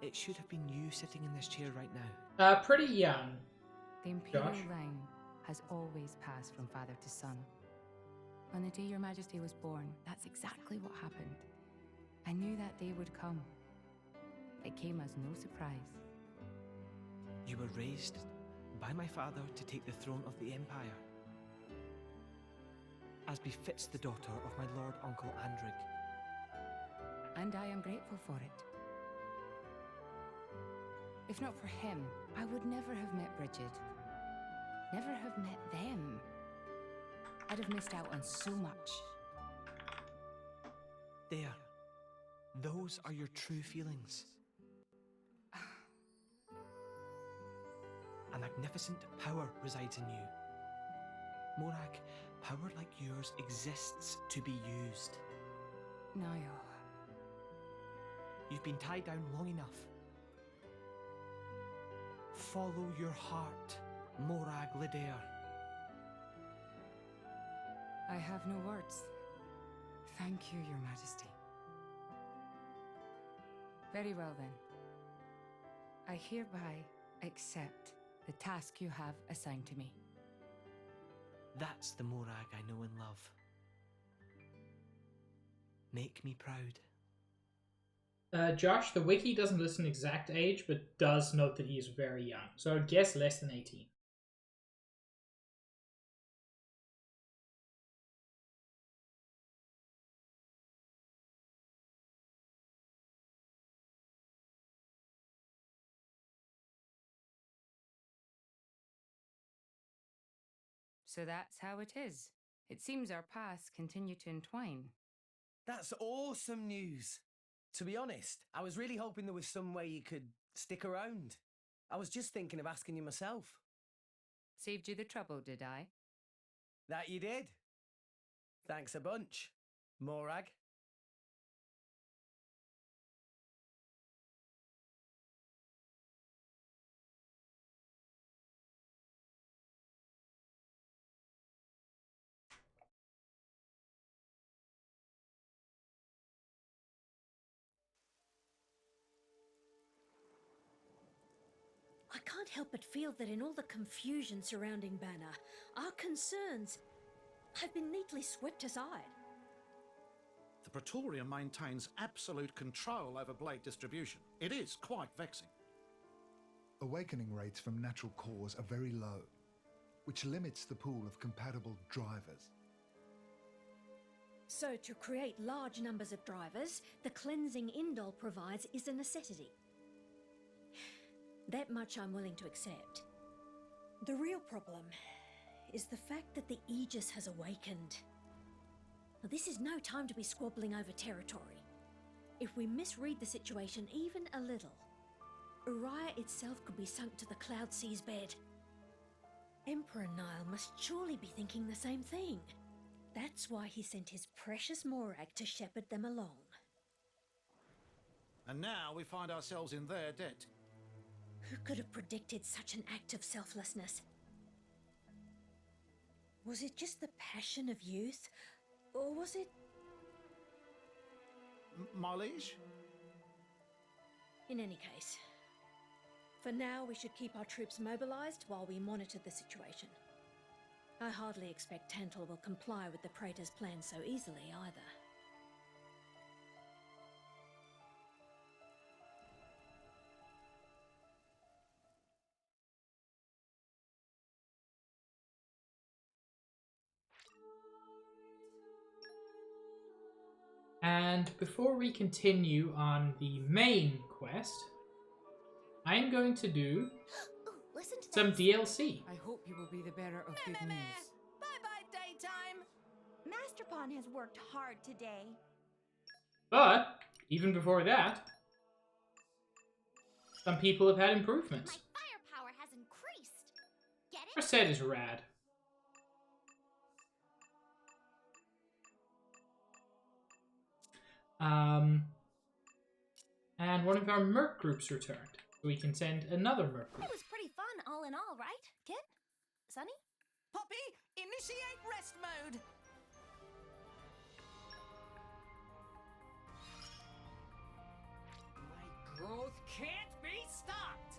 it should have been you sitting in this chair right now. Pretty young. The Imperial Josh? line has always passed from father to son. On the day your Majesty was born, that's exactly what happened. I knew that day would come. It came as no surprise. You were raised by my father to take the throne of the Empire, as befits the daughter of my Lord Uncle Andrig. And I am grateful for it. If not for him, I would never have met Bridget. Never have met them. I'd have missed out on so much. There. Those are your true feelings. A magnificent power resides in you. Morag, power like yours exists to be used. Niall. You've been tied down long enough. Follow your heart, Morag Lidair. I have no words. Thank you, Your Majesty. Very well then. I hereby accept the task you have assigned to me. That's the Morag I know and love. Make me proud. Josh, the wiki doesn't list an exact age, but does note that he is very young. So I would guess less than 18. So that's how it is. It seems our paths continue to entwine. That's awesome news. To be honest, I was really hoping there was some way you could stick around. I was just thinking of asking you myself. Saved you the trouble, did I? That you did. Thanks a bunch, Morag. I can't help but feel that in all the confusion surrounding Banner, our concerns have been neatly swept aside. The Praetorium maintains absolute control over blade distribution. It is quite vexing. Awakening rates from natural cores are very low, which limits the pool of compatible drivers. So to create large numbers of drivers, the cleansing Indol provides is a necessity. That much I'm willing to accept. The real problem is the fact that the Aegis has awakened. Now, this is no time to be squabbling over territory. If we misread the situation even a little, Uriah itself could be sunk to the Cloud Sea's bed. Emperor Nile must surely be thinking the same thing. That's why he sent his precious Morag to shepherd them along. And now we find ourselves in their debt. Who could have predicted such an act of selflessness? Was it just the passion of youth? Or was it... My liege? In any case, for now we should keep our troops mobilized while we monitor the situation. I hardly expect Tantal will comply with the Praetor's plan so easily either. And before we continue on the main quest, I'm going to do some DLC. I hope you will be the bearer of good news. Bye-bye, daytime. Master Pawn has worked hard today. But, even before that, some people have had improvements. My firepower has increased. Get it? Our set is rad. And one of our merc groups returned. So we can send another merc group. It was pretty fun all in all, right, Kit? Sunny? Poppy, initiate rest mode. My growth can't be stopped.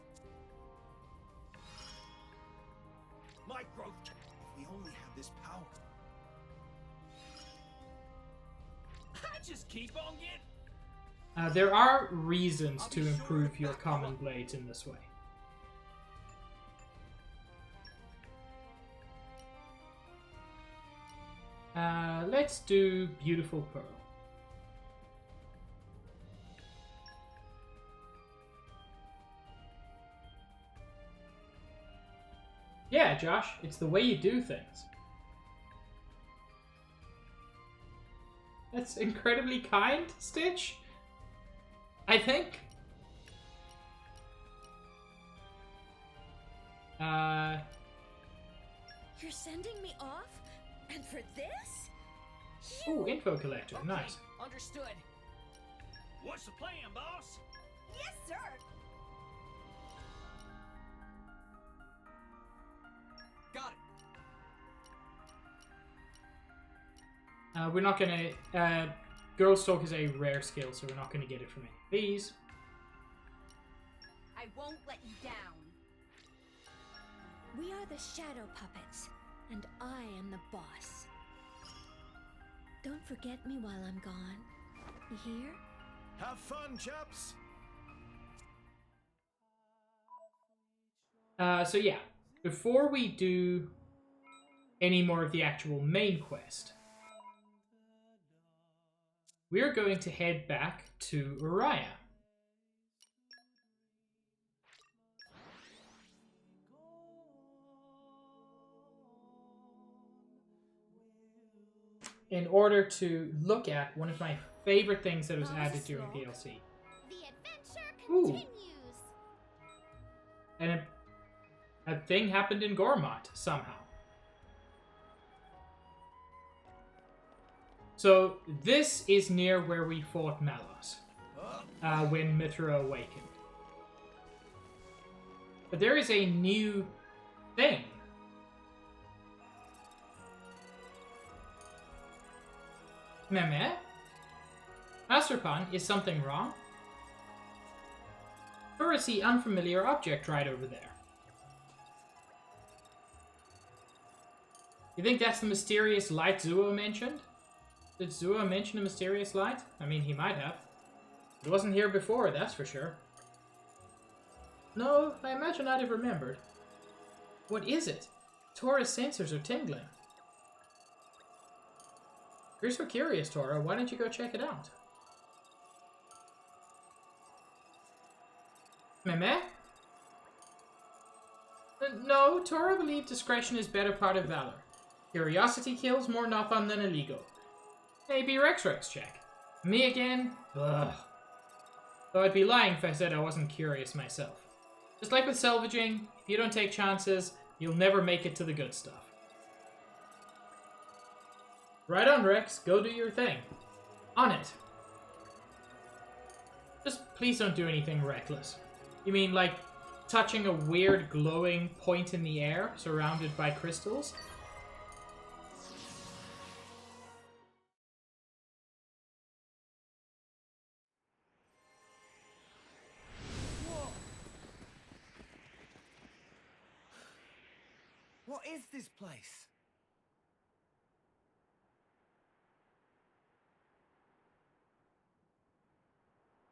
My growth can... If we only have this power. I just keep on getting... There are reasons to improve your common blades in this way. Let's do Beautiful Pearl. Yeah, Josh, it's the way you do things. That's incredibly kind, Stitch. I think. You're sending me off? And for this? Ooh, info collector, Okay, nice. understood. What's the plan, boss? Yes, sir. Got it. We're not gonna. Girl's Talk is a rare skill, so we're not gonna get it from any of these. I won't let you down. We are the Shadow Puppets, and I am the boss. Don't forget me while I'm gone. You hear? Have fun, chaps! So yeah, before we do any more of the actual main quest, we're going to head back to Uriah. In order to look at one of my favorite things that was added during DLC. The adventure Ooh. continues. And a thing happened in Gormott somehow. So this is near where we fought Malos when Mithra awakened. But there is a new thing. Meme? Master Pan, is something wrong? Or is the unfamiliar object right over there? You think that's the mysterious light Zuo mentioned? Did Zuo mention a mysterious light? I mean, he might have. It wasn't here before, that's for sure. No, I imagine I'd have remembered. What is it? Tora's sensors are tingling. If you're so curious, Tora, why don't you go check it out? Meme? No, Tora believed discretion is better part of valor. Curiosity kills more Nathan than illegal. Maybe Rex check. Me again? Ugh. Though I'd be lying if I said I wasn't curious myself. Just like with salvaging, if you don't take chances, you'll never make it to the good stuff. Right on, Rex. Go do your thing. On it. Just please don't do anything reckless. You mean like touching a weird glowing point in the air surrounded by crystals? What is this place?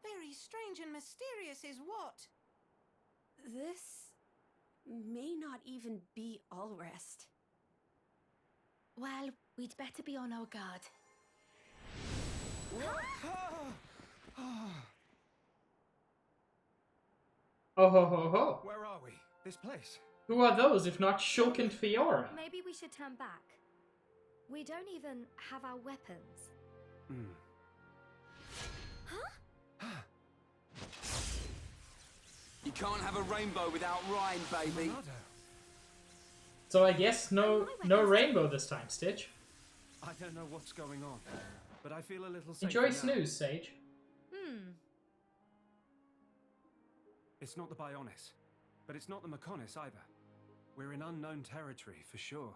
Very strange and mysterious is what? This may not even be Allrest. Well, we'd better be on our guard. Oh ho ho ho. Where are we? This place? Who are those if not Shulk and Fiora? Maybe we should turn back. We don't even have our weapons. You can't have a rainbow without Rhyme, baby. So I guess no rainbow this time, Stitch. I don't know what's going on, but I feel a little safer Enjoy now. snooze, Sage. It's not the Bionis, but it's not the Mechonis either. We're in unknown territory for sure.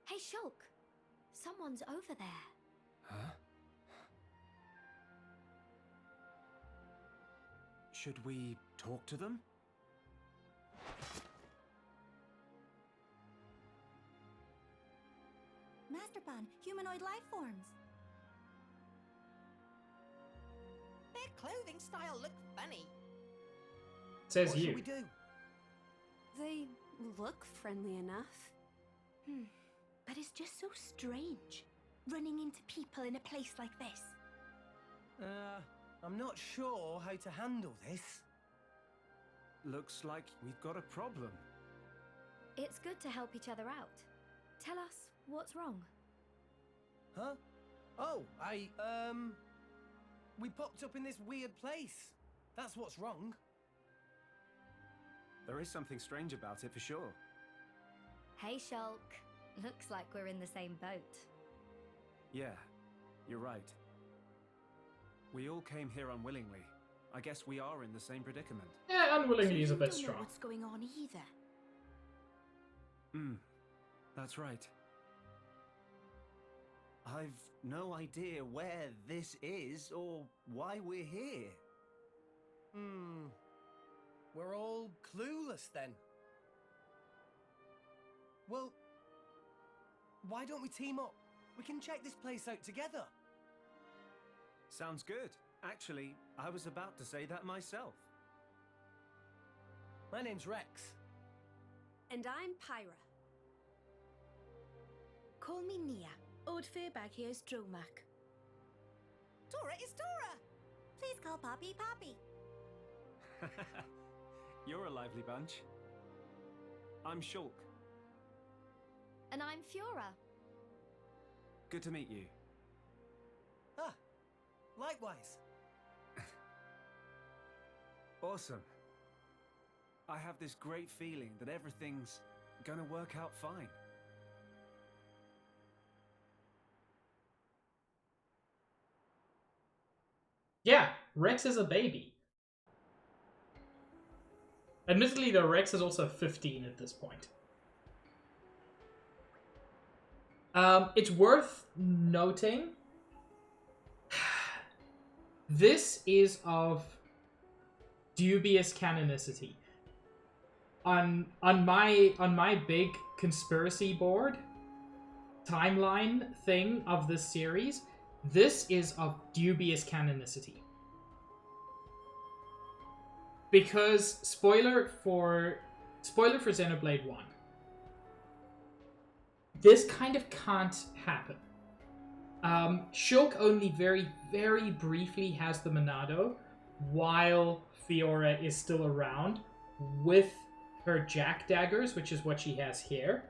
Hey, Shulk. Someone's over there. Huh? Should we talk to them? Masterpan, humanoid life forms. Their clothing style looked funny. Says What you. should we do? They look friendly enough. But it's just so strange, running into people in a place like this. I'm not sure how to handle this. Looks like we've got a problem. It's good to help each other out. Tell us what's wrong. Huh? Oh, we popped up in this weird place. That's what's wrong. There is something strange about it for sure. Hey, Shulk. Looks like we're in the same boat. Yeah, you're right. We all came here unwillingly. I guess we are in the same predicament. Yeah, unwillingly is a You bit don't know strong. what's going on either. That's right. I've no idea where this is or why we're here. We're all clueless then. Well, why don't we team up? We can check this place out together. Sounds good. Actually, I was about to say that myself. My name's Rex. And I'm Pyra. Call me Nia. Old Fairbag here is Dromac. Tora is Tora! Please call Poppy Poppy. You're a lively bunch. I'm Shulk. And I'm Fiora. Good to meet you. Ah, likewise. Awesome. I have this great feeling that everything's gonna work out fine. Yeah, Rex is a baby. Admittedly, though, Rex is also 15 at this point. It's worth noting this is of dubious canonicity. On my big conspiracy board timeline thing of this series, this is of dubious canonicity. Because spoiler for Xenoblade 1. This kind of can't happen. Shulk only very, very briefly has the Monado while Fiora is still around with her jack daggers, which is what she has here.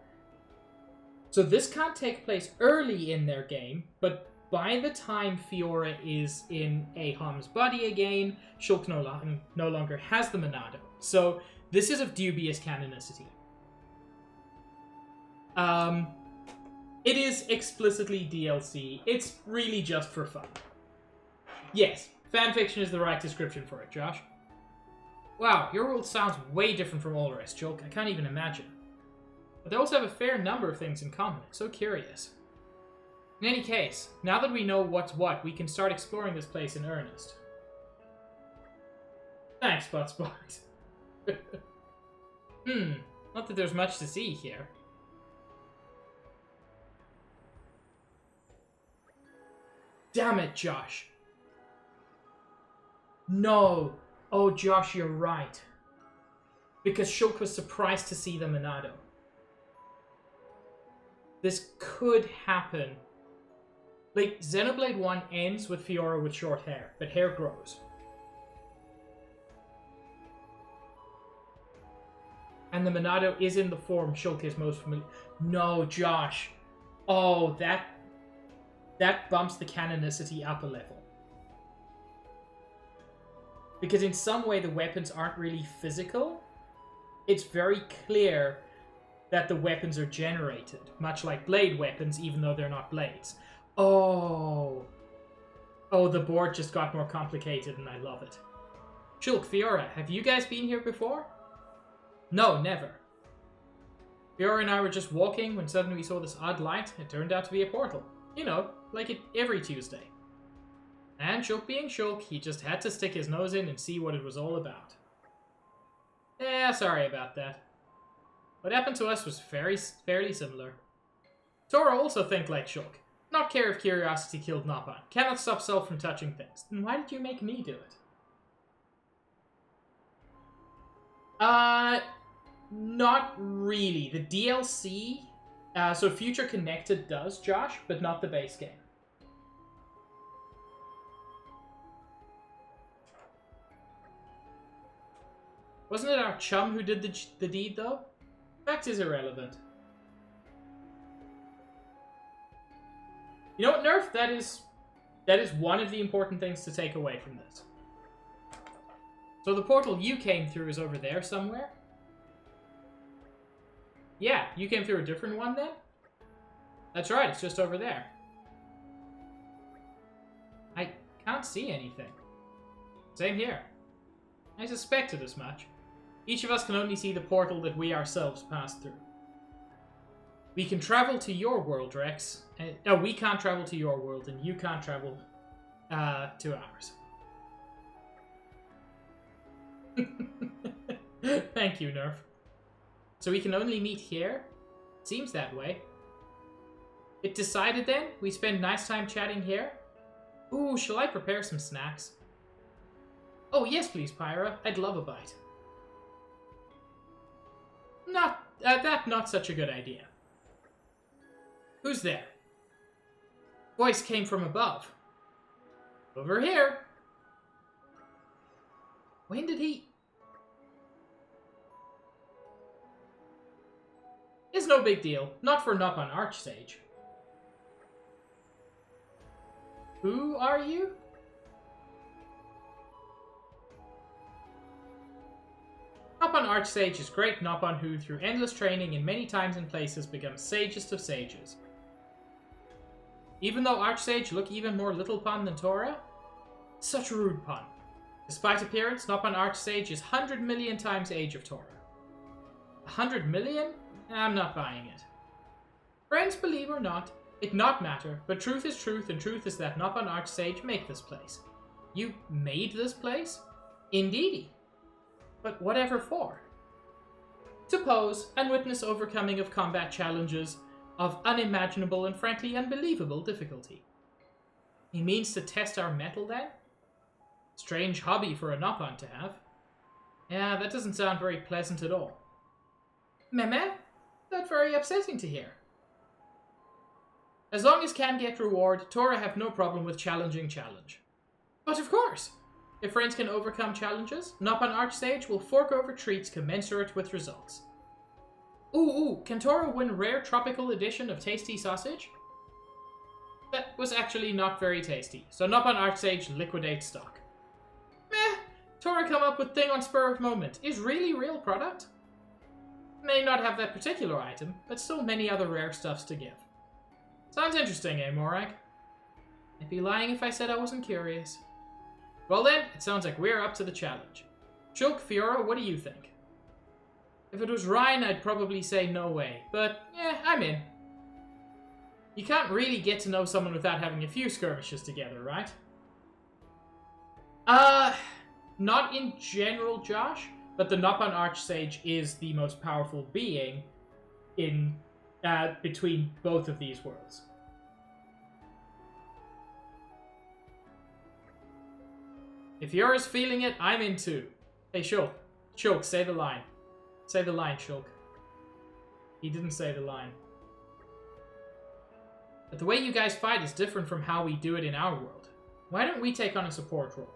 So this can't take place early in their game, but by the time Fiora is in Aham's body again, Shulk no longer has the Monado. So this is of dubious canonicity. It is explicitly DLC. It's really just for fun. Yes, fanfiction is the right description for it, Josh. Wow, your world sounds way different from all the rest, Shulk. I can't even imagine. But they also have a fair number of things in common. I'm so curious. In any case, now that we know what's what, we can start exploring this place in earnest. Thanks, Spot. Not that there's much to see here. Damn it, Josh. No. Oh, Josh, you're right. Because Shulk was surprised to see the Monado. This could happen. Like, Xenoblade 1 ends with Fiora with short hair, but hair grows. And the Monado is in the form Shulk is most familiar. No, Josh. Oh, that bumps the canonicity up a level. Because in some way the weapons aren't really physical. It's very clear that the weapons are generated, much like blade weapons, even though they're not blades. Oh, the board just got more complicated and I love it. Shulk, Fiora, have you guys been here before? No, never. Fiora and I were just walking when suddenly we saw this odd light. It turned out to be a portal. You know, like it every Tuesday. And Shulk being Shulk, he just had to stick his nose in and see what it was all about. Yeah, sorry about that. What happened to us was fairly similar. Tora also think like Shulk. Not care if curiosity killed Noppan. Cannot stop self from touching things. Then why did you make me do it? Not really. The DLC, so Future Connected does, Josh, but not the base game. Wasn't it our chum who did the deed, though? Fact is irrelevant. You know what, Nerf? That is one of the important things to take away from this. So the portal you came through is over there somewhere? Yeah, you came through a different one then? That's right, it's just over there. I can't see anything. Same here. I suspected as much. Each of us can only see the portal that we ourselves passed through. We can travel to your world, Rex. No, we can't travel to your world, and you can't travel to ours. Thank you, Nerf. So we can only meet here? Seems that way. It decided then? We spend nice time chatting here? Ooh, shall I prepare some snacks? Oh, yes, please, Pyra. I'd love a bite. Not such a good idea. Who's there? Voice came from above. Over here. When did he... It's no big deal. Not for Noppan Archsage. Who are you? Noppan Archsage is great Noppan who, through endless training in many times and places, becomes sagest of sages. Even though Archsage look even more little pun than Tora? Such a rude pun. Despite appearance, Noppan Archsage is 100 million times age of Tora. 100 million? I'm not buying it. Friends, believe or not, it not matter, but truth is truth, and truth is that Noppan Archsage make this place. You made this place? Indeedy. But whatever for? To pose and witness overcoming of combat challenges of unimaginable and frankly unbelievable difficulty. He means to test our mettle then? Strange hobby for a Noppan to have. Yeah, that doesn't sound very pleasant at all. Meh? That's very upsetting to hear. As long as can get reward, Tora have no problem with challenging challenge. But of course! If friends can overcome challenges, Noppan Archsage will fork over treats commensurate with results. Ooh, can Tora win rare tropical edition of tasty sausage? That was actually not very tasty. So Nopon Archsage liquidate stock. Meh. Tora come up with thing on spur of moment. Is really real product? May not have that particular item, but still many other rare stuffs to give. Sounds interesting, eh, Morag? I'd be lying if I said I wasn't curious. Well then, it sounds like we're up to the challenge. Shulk, Fiora, what do you think? If it was Ryan, I'd probably say no way, but yeah, I'm in. You can't really get to know someone without having a few skirmishes together, right? Not in general, Josh, but the Nopon Archsage is the most powerful being in between both of these worlds. If Fiora's feeling it, I'm in too. Hey, Shulk. Shulk, say the line. Say the line, Shulk. He didn't say the line. But the way you guys fight is different from how we do it in our world. Why don't we take on a support role?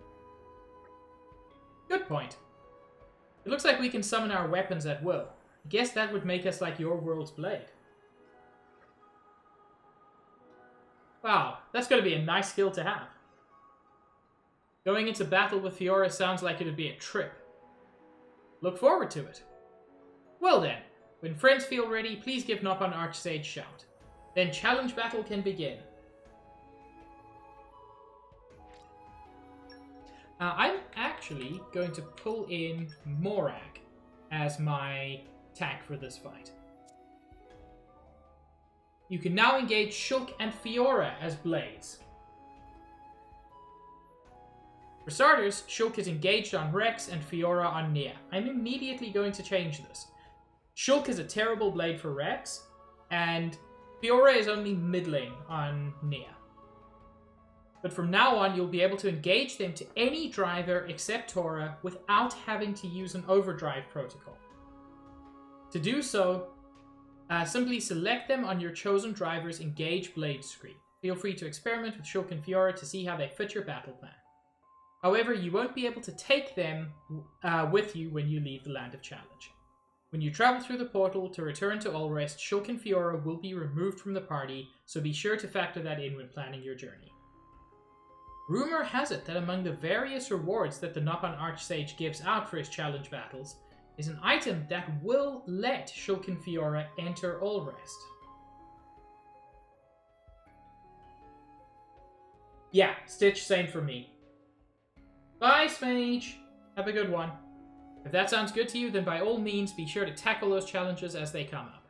Good point. It looks like we can summon our weapons at will. I guess that would make us like your world's blade. Wow, that's going to be a nice skill to have. Going into battle with Fiora sounds like it'd be a trip. Look forward to it. Well then, when friends feel ready, please give Nopon Archsage shout. Then challenge battle can begin. I'm actually going to pull in Morag as my tank for this fight. You can now engage Shulk and Fiora as blades. For starters, Shulk is engaged on Rex and Fiora on Nia. I'm immediately going to change this. Shulk is a terrible blade for Rex, and Fiora is only middling on Nia. But from now on, you'll be able to engage them to any driver except Tora without having to use an overdrive protocol. To do so, simply select them on your chosen driver's engage blade screen. Feel free to experiment with Shulk and Fiora to see how they fit your battle plan. However, you won't be able to take them with you when you leave the Land of Challenge. When you travel through the portal to return to Allrest, Shulk and Fiora will be removed from the party, so be sure to factor that in when planning your journey. Rumor has it that among the various rewards that the Nopon Archsage gives out for his challenge battles is an item that will let Shulk and Fiora enter Allrest. Yeah, Stitch, same for me. Bye, Smage! Have a good one. If that sounds good to you, then by all means be sure to tackle those challenges as they come up.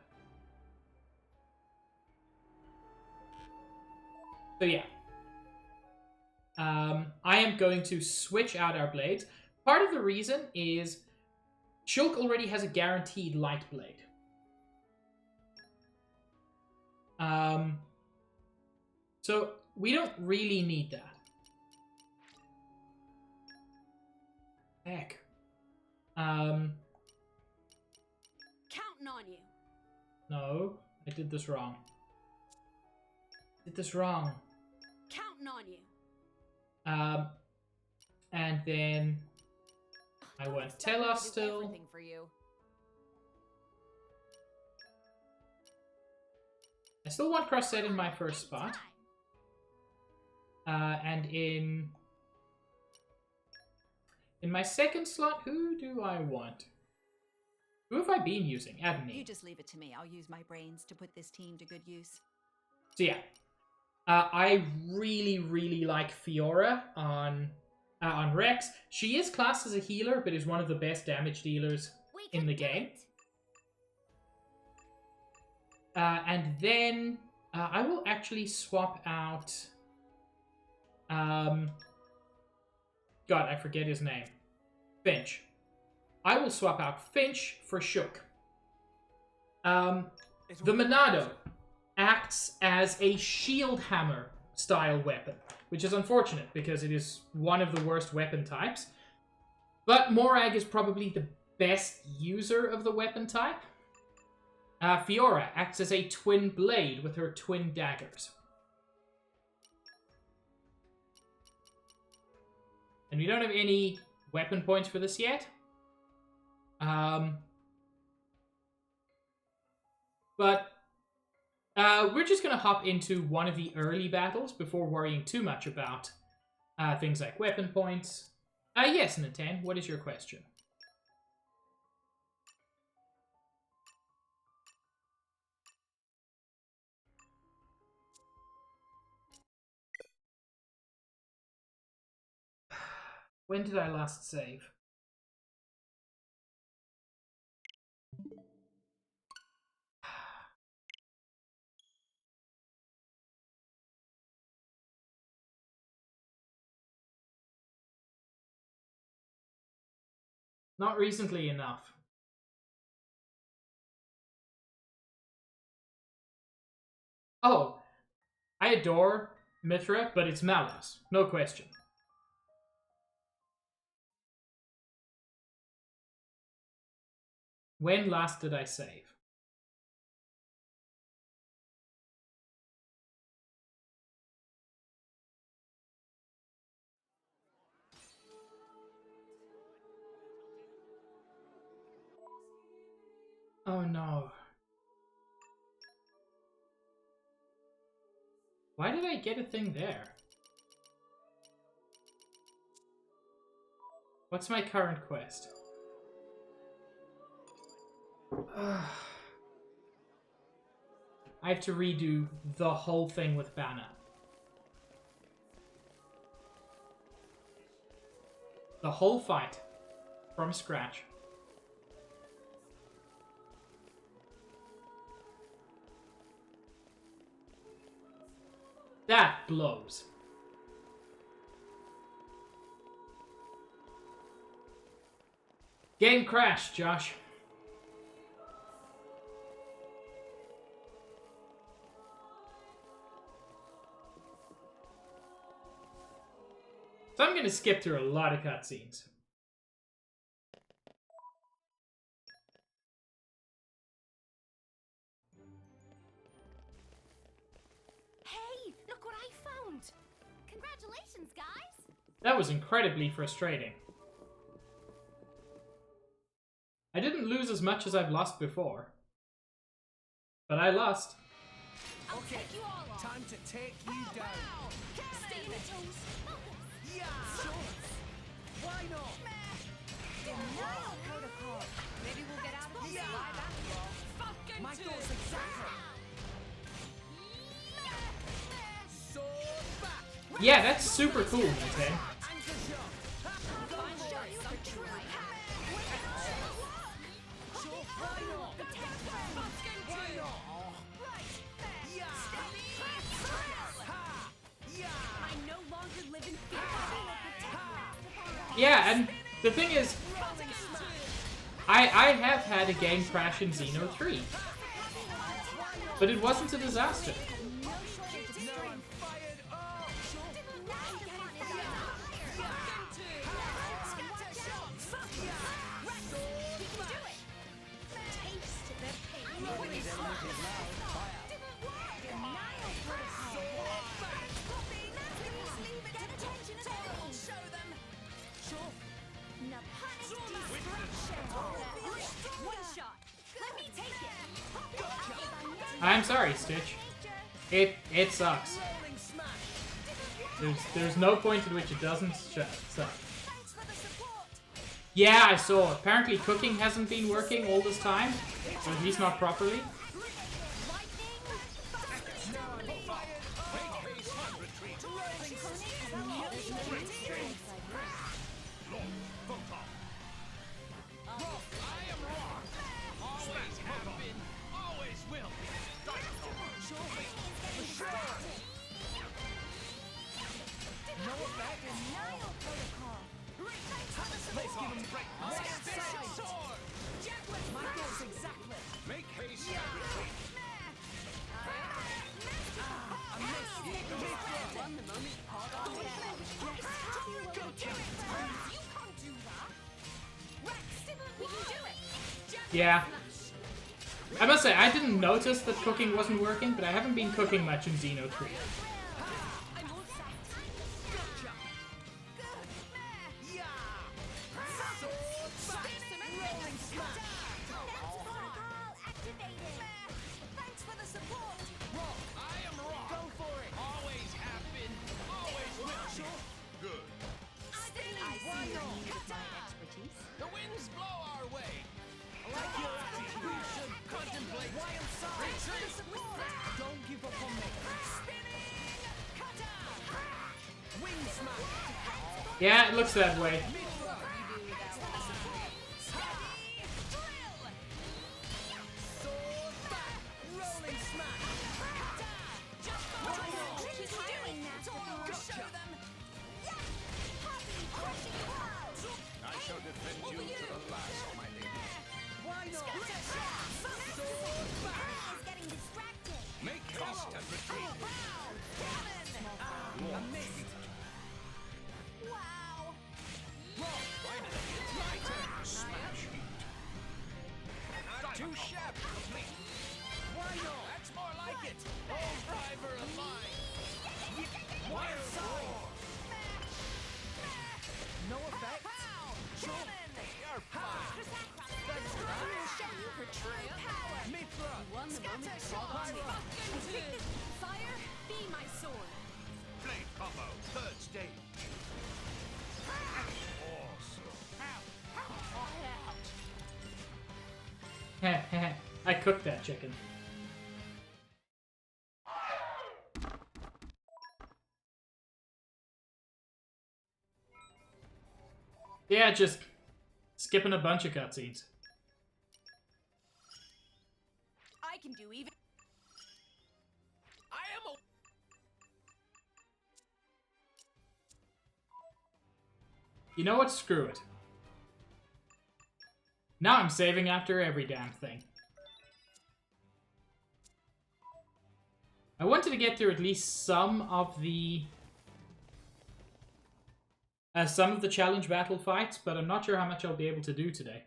So yeah. I am going to switch out our blades. Part of the reason is Shulk already has a guaranteed light blade. So we don't really need that. Heck. Counting on you. No, I did this wrong. Counting on you. And then I want Telos still. For you. I still want Crossset in my first spot. And in my second slot, who do I want? Who have I been using? Adney. You just leave it to me. I'll use my brains to put this team to good use. So yeah. I really, really like Fiora on Rex. She is classed as a healer, but is one of the best damage dealers in the game. And then I will actually swap out... God, I forget his name. Finch. I will swap out Finch for Shulk. The Monado acts as a shield hammer style weapon, which is unfortunate because it is one of the worst weapon types. But Morag is probably the best user of the weapon type. Fiora acts as a twin blade with her twin daggers. And we don't have any weapon points for this yet. But We're just going to hop into one of the early battles before worrying too much about things like weapon points. Yes, Natan, what is your question? When did I last save? Not recently enough. Oh, I adore Mithra, but it's Malus. No question. When last did I save? Oh no. Why did I get a thing there? What's my current quest? I have to redo the whole thing with Banner. The whole fight. From scratch. That blows. Game crashed, Josh. So I'm going to skip through a lot of cutscenes. Hey, look what I found! Congratulations, guys! That was incredibly frustrating. I didn't lose as much as I've lost before. But I lost. Okay, time to take you down. Stay in the toes. Focus. Yeah! Sure. Why not? Denial protocol. Maybe we'll get out of this alive after all. Fucking My thoughts exactly. Sword back. Yeah, that's super cool, Nintendo. Yeah, and the thing is, I have had a game crash in Xeno 3, but it wasn't a disaster. I'm sorry, Stitch. It sucks. There's no point at which it doesn't suck. Yeah, I saw. Apparently cooking hasn't been working all this time, or at least not properly. Yeah. I must say, I didn't notice that cooking wasn't working, but I haven't been cooking much in Xeno 3. Yeah, it looks that way. I cooked that chicken. Yeah, just skipping a bunch of cutscenes. I can do even. I am a. You know what? Screw it. Now I'm saving after every damn thing. I wanted to get through at least some of the challenge battle fights, but I'm not sure how much I'll be able to do today.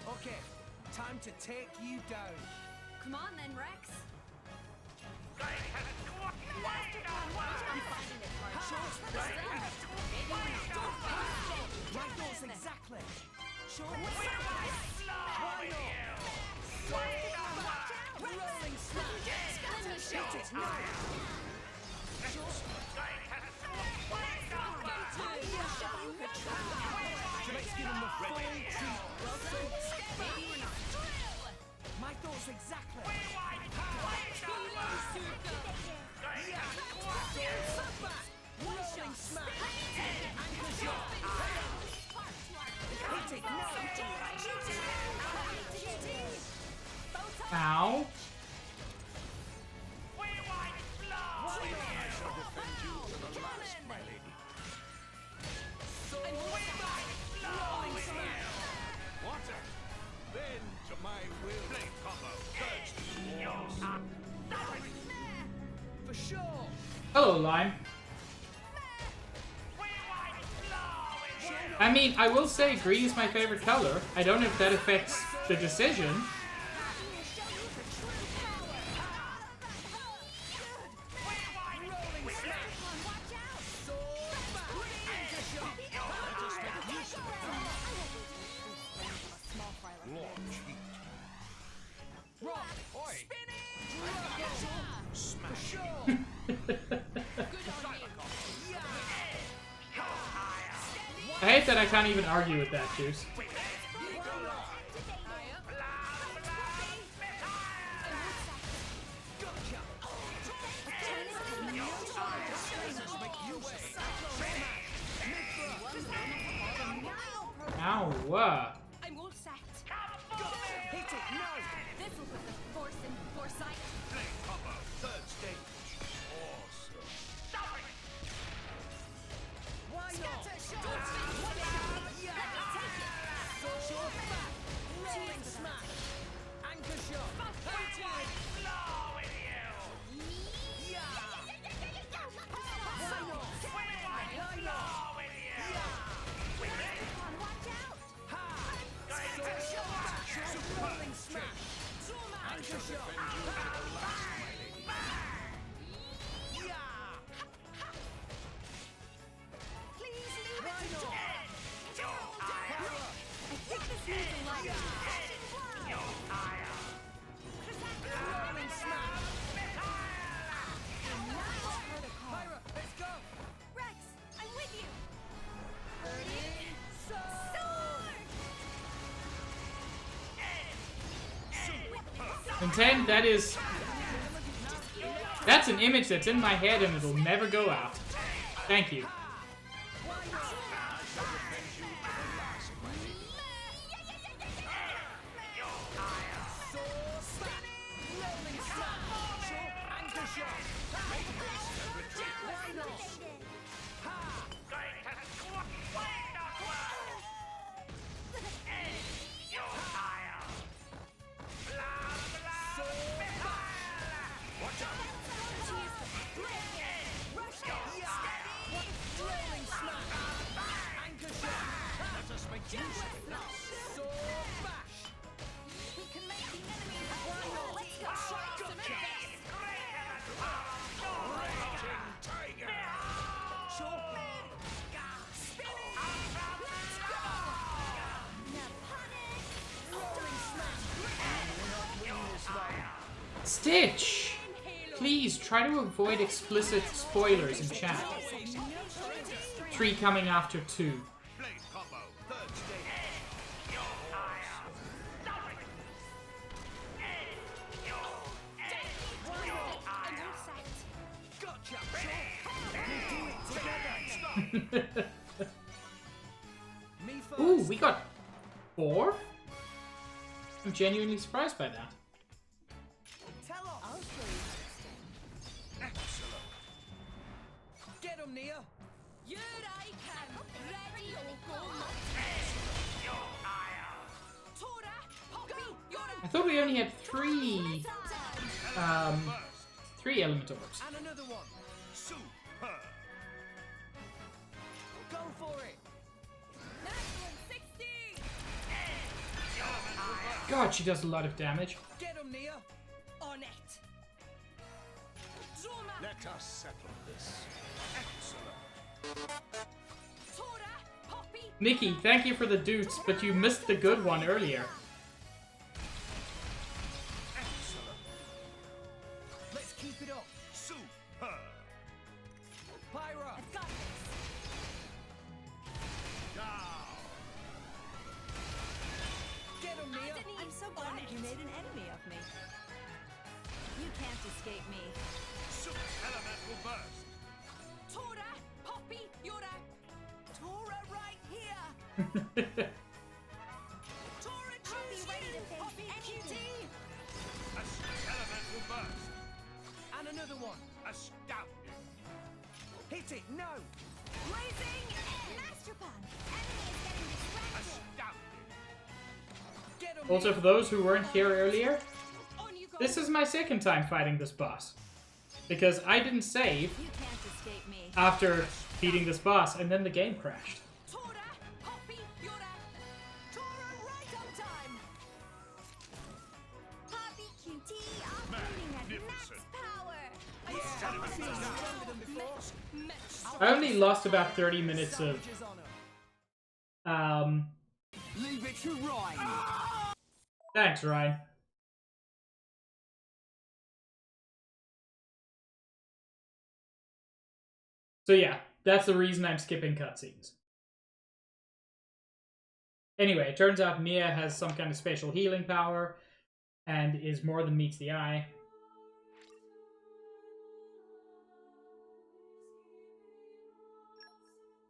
Okay, time to take you down. Come on then, Rex. Right thoughts exactly. Sure. Why not? Rolling smash. Hit it now. Let's give him the full treat. My thoughts exactly. Rolling smash. Anchor shot. Hit it now. Ow. For sure. Hello, Lime. I mean, I will say green is my favorite color. I don't know if that affects the decision. I hate that I can't even argue with that, Juice. Ow, what? I'm all set. Hit it now. This will put the force in foresight. Third stage. Awesome. Stop it. Why not? Rolling smash. Anchor shot. Rolling smash. Anchor shot. Please leave it to I think this needs a light. Rolling smash. Pyra, let's go. Rex, I'm with you. Ready? Sword! And 10, that is That's an image that's in my head and it'll never go out. Thank you. Stitch! Please try to avoid explicit spoilers in chat. 3 coming after 2. Ooh, we got 4? I'm genuinely surprised by that. Get him, Nia! Here I come, ready or go Tora, Poppy, I thought we only had 3 3 element orbs. And another one! Super! Go for it! God, she does a lot of damage. Get him, Nia! On it! Let us settle this. Excellent. Tora, Poppy, Nikki, thank you for the dutes, but you missed the good one earlier. Excellent. Let's keep it up! Super. Pyra! I've got this. Down. Get him, Nia! I'm so glad you made an enemy of me. You can't escape me. Super elemental burst. Tora, Poppy, Yura. Tora right here. Tora, Poppy ready to face anything. A elemental burst. And another one! Astounding. Hit it! No! Blazing Master Pan. Enemy is getting distracted. Astounding. Get him, Also, Nia! for those who weren't here earlier, On you go. this is my second time fighting this boss. Because I didn't save You can't escape me. after beating this boss, and then the game crashed. Tora, Poppy, Yura. Tora right on time. Poppy QT operating at max power. I only lost about 30 minutes of Leave it to Ryan. thanks, Ryan. So yeah, that's the reason I'm skipping cutscenes. Anyway, it turns out Mia has some kind of special healing power and is more than meets the eye.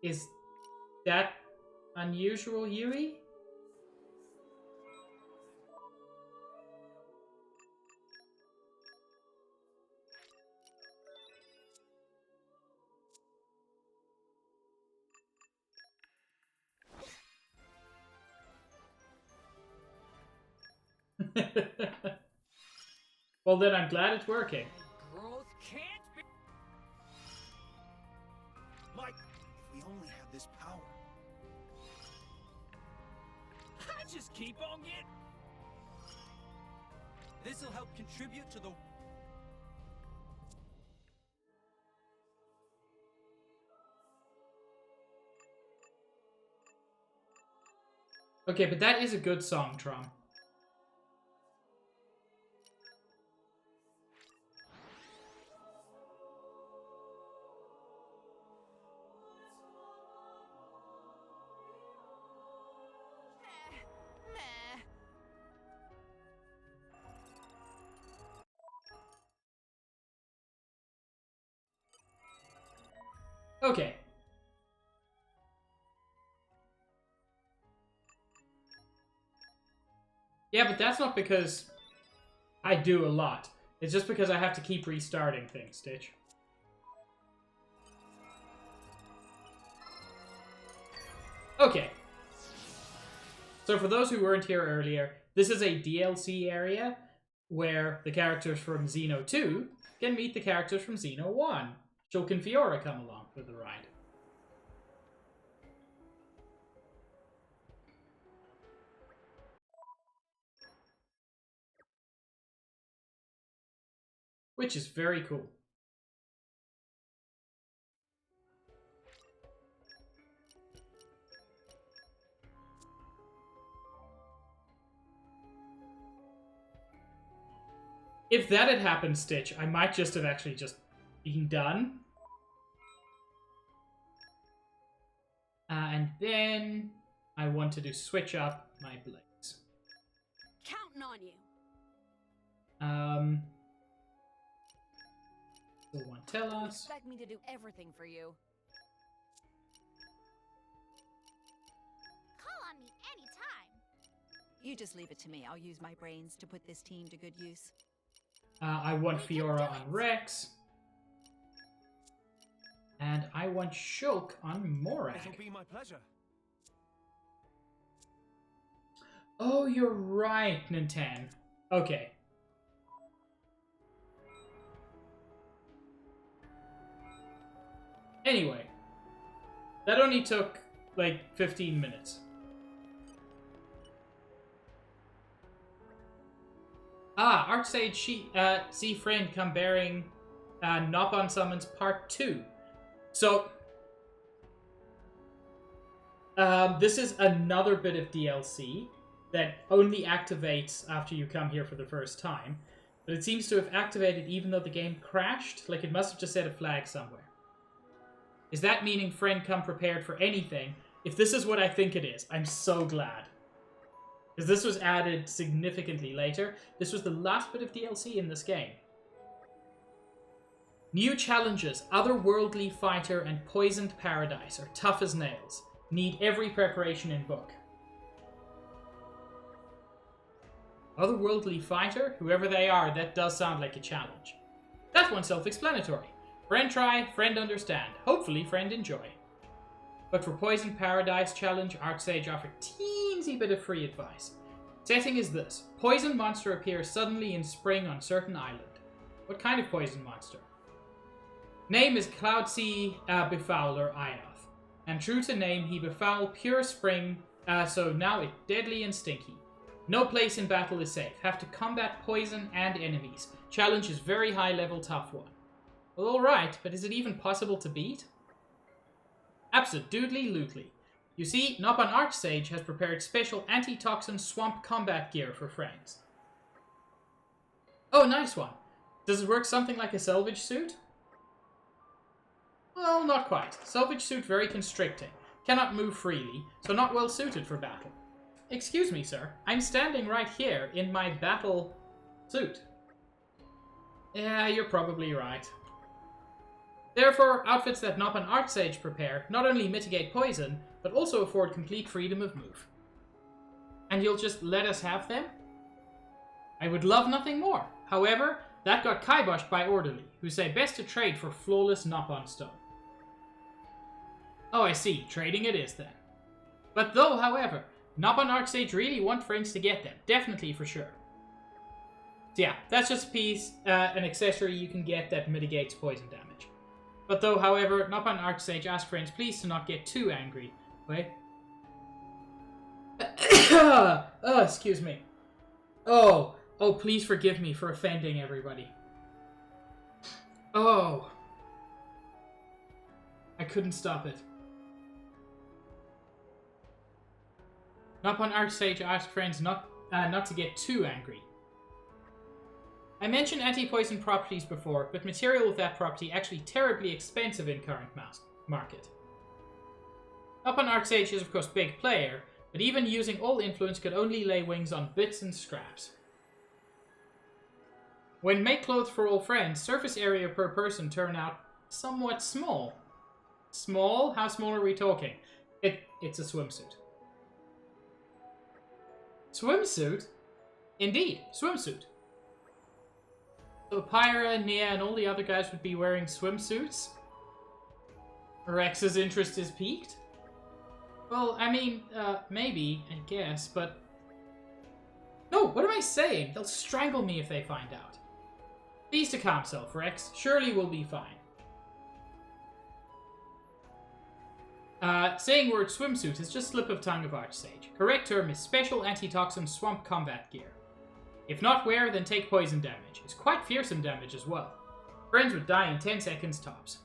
Is that unusual, Yui? Well, then I'm glad it's working. Growth can't be. Mike, if we only had this power. I just keep on getting. This'll help contribute to the. Okay, but that is a good song, Tron. Okay. Yeah, but that's not because I do a lot. It's just because I have to keep restarting things, Stitch. Okay. So for those who weren't here earlier, this is a DLC area where the characters from Xeno 2 can meet the characters from Xeno 1. Shulk and Fiora come along for the ride. Which is very cool. If that had happened, Stitch, I might just have actually just been done. And then I wanted to switch up my blades. Counting on you. Someone tell us. Expect me to do everything for you. Call on me anytime. You just leave it to me. I'll use my brains to put this team to good use. I want Fiora on Rex. And I want Shulk on Morag. It'll be my pleasure. Oh, you're right, Ninten. Okay. Anyway. That only took, like, 15 minutes. Ah, Archsage see friend come bearing Nopon Summons Part 2. So, this is another bit of DLC that only activates after you come here for the first time. But it seems to have activated even though the game crashed. Like, it must have just set a flag somewhere. Is that meaning friend come prepared for anything? If this is what I think it is, I'm so glad. Because this was added significantly later. This was the last bit of DLC in this game. New challenges, Otherworldly Fighter and Poisoned Paradise are tough as nails. Need every preparation in book. Otherworldly Fighter? Whoever they are, that does sound like a challenge. That one's self-explanatory. Friend try, friend understand. Hopefully friend enjoy. But for Poisoned Paradise challenge, Archsage offered teensy bit of free advice. Setting is this. Poison monster appears suddenly in spring on certain island. What kind of poison monster? Name is Cloudsea Befouler Ioth. And true to name, he befoul pure spring, so now it deadly and stinky. No place in battle is safe. Have to combat poison and enemies. Challenge is very high level, tough one. Well, alright, but is it even possible to beat? Absolutely. You see, Nopon Archsage has prepared special anti-toxin swamp combat gear for friends. Oh, nice one. Does it work something like a salvage suit? Well, not quite. Salvage suit very constricting. Cannot move freely, so not well suited for battle. Excuse me, sir. I'm standing right here in my battle suit. Yeah, you're probably right. Therefore, outfits that Nopon Archsage prepare not only mitigate poison, but also afford complete freedom of move. And you'll just let us have them? I would love nothing more. However, that got kiboshed by Orderly, who say best to trade for flawless Nopon stone. Oh, I see. Trading it is then. But though, however, Nopon Archsage really want friends to get them. Definitely for sure. So yeah, that's just a piece, an accessory you can get that mitigates poison damage. But though, however, Nopon Archsage ask friends please to not get too angry. Wait. Oh, excuse me. Oh, please forgive me for offending everybody. Oh. I couldn't stop it. Nopon Archsage ask friends not to get too angry. I mentioned anti-poison properties before, but material with that property actually terribly expensive in current market. Nopon Archsage is of course big player, but even using all influence could only lay wings on bits and scraps. When make clothes for all friends, surface area per person turn out somewhat small. Small? How small are we talking? It's a swimsuit. Swimsuit? Indeed, swimsuit. So Pyra, Nia, and all the other guys would be wearing swimsuits? Rex's interest is piqued? Well, I mean, maybe, I guess, but... No, what am I saying? They'll strangle me if they find out. Please to calm self, Rex. Surely we'll be fine. Saying word swimsuit is just slip of tongue of Archsage. Correct term is special antitoxin swamp combat gear. If not wear, then take poison damage. It's quite fearsome damage as well. Friends would die in 10 seconds tops.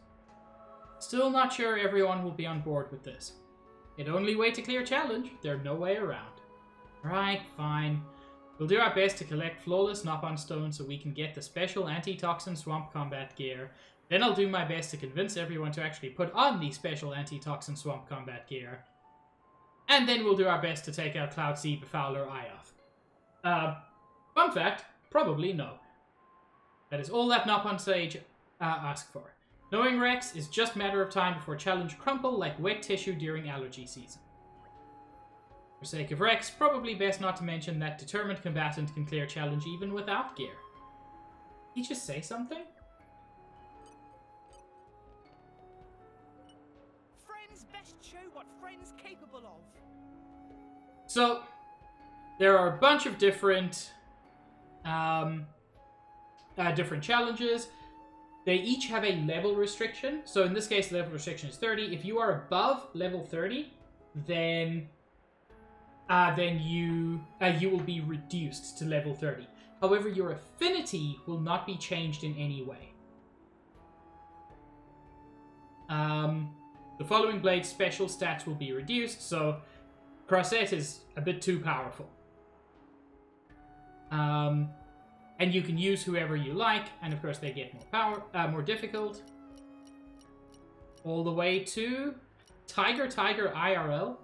Still not sure everyone will be on board with this. It only way to clear challenge. There's no way around. Right, fine. We'll do our best to collect flawless knock-on stones so we can get the special antitoxin swamp combat gear. Then I'll do my best to convince everyone to actually put on the special antitoxin swamp combat gear. And then we'll do our best to take out Cloud Sea Befouler Ioth. Fun fact, probably no. That is all that Knock-on Sage asked for. Knowing Rex is just a matter of time before challenge crumple like wet tissue during allergy season. For sake of Rex, probably best not to mention that determined combatant can clear challenge even without gear. Did he just say something? Friends best show what friends capable of. So, there are a bunch of different challenges. They each have a level restriction. So in this case, the level restriction is 30. If you are above level 30, then you will be reduced to level 30. However, your affinity will not be changed in any way. The following blade's special stats will be reduced, so Crossette is a bit too powerful. And you can use whoever you like, and of course they get more difficult. All the way to Tiger IRL.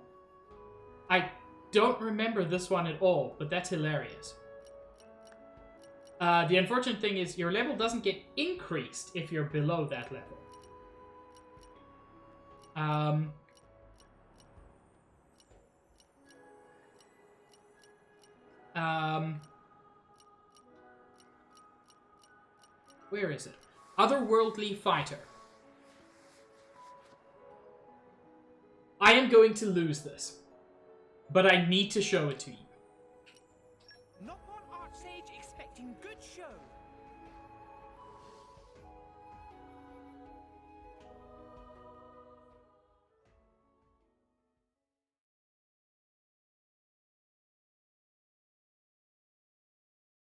I don't remember this one at all, but that's hilarious. The unfortunate thing is your level doesn't get increased if you're below that level. Where is it? Otherworldly Fighter. I am going to lose this, but I need to show it to you. Not one Archsage expecting good show.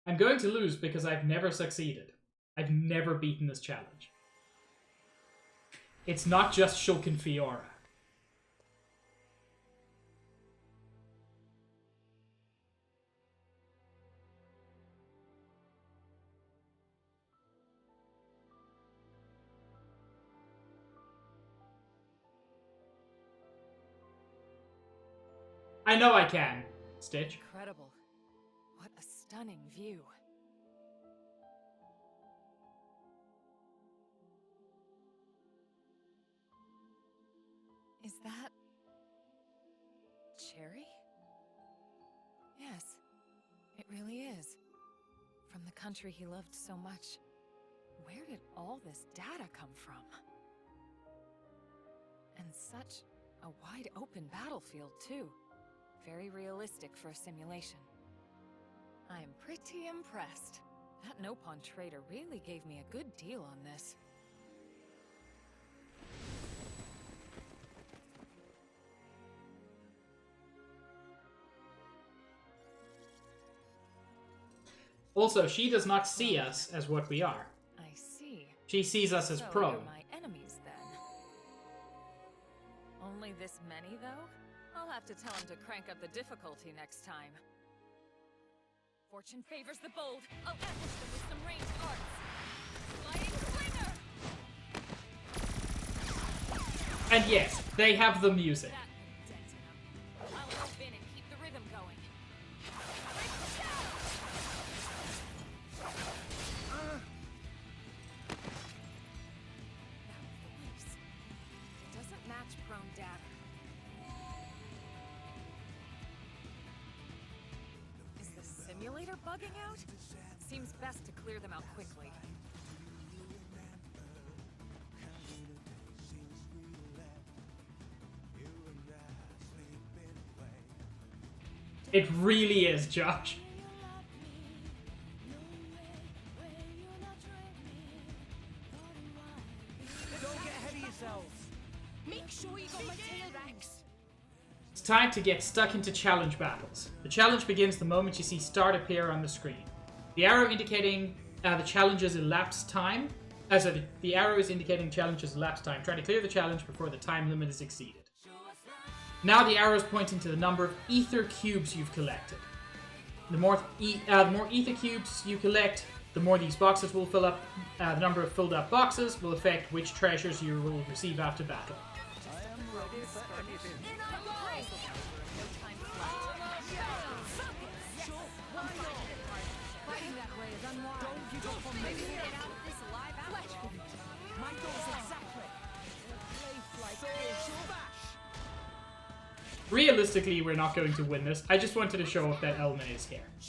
I'm going to lose because I've never succeeded. I've never beaten this challenge. It's not just Shulk and Fiora. I know I can, Stitch. Incredible. What a stunning view. Is that... Cherry? Yes, it really is. From the country he loved so much. Where did all this data come from? And such a wide open battlefield, too. Very realistic for a simulation. I'm pretty impressed. That Nopon trader really gave me a good deal on this. Also, she does not see us as what we are. I see. She sees us as So pro. you're my enemies, then. Only this many, though? I'll have to tell him to crank up the difficulty next time. Fortune favors the bold. I'll ambush them with some ranged arts. Flying slinger! And yes, they have the music. I'll move in and keep the rhythm going. That was the loose. It doesn't simulator bugging out? Seems best to clear them out quickly. It really is, Josh. Don't get ahead of yourselves. Make sure you got my tail, Rex. It's time to get stuck into challenge battles. The challenge begins the moment you see start appear on the screen. The arrow indicating the challenge's elapsed time. The arrow is indicating challenge's elapsed time. Try to clear the challenge before the time limit is exceeded. Now the arrow is pointing to the number of ether cubes you've collected. The more ether cubes you collect, the more these boxes will fill up. The number of filled up boxes will affect which treasures you will receive after battle. Realistically, we're not going to win this. I just wanted to show off that Elma is here. I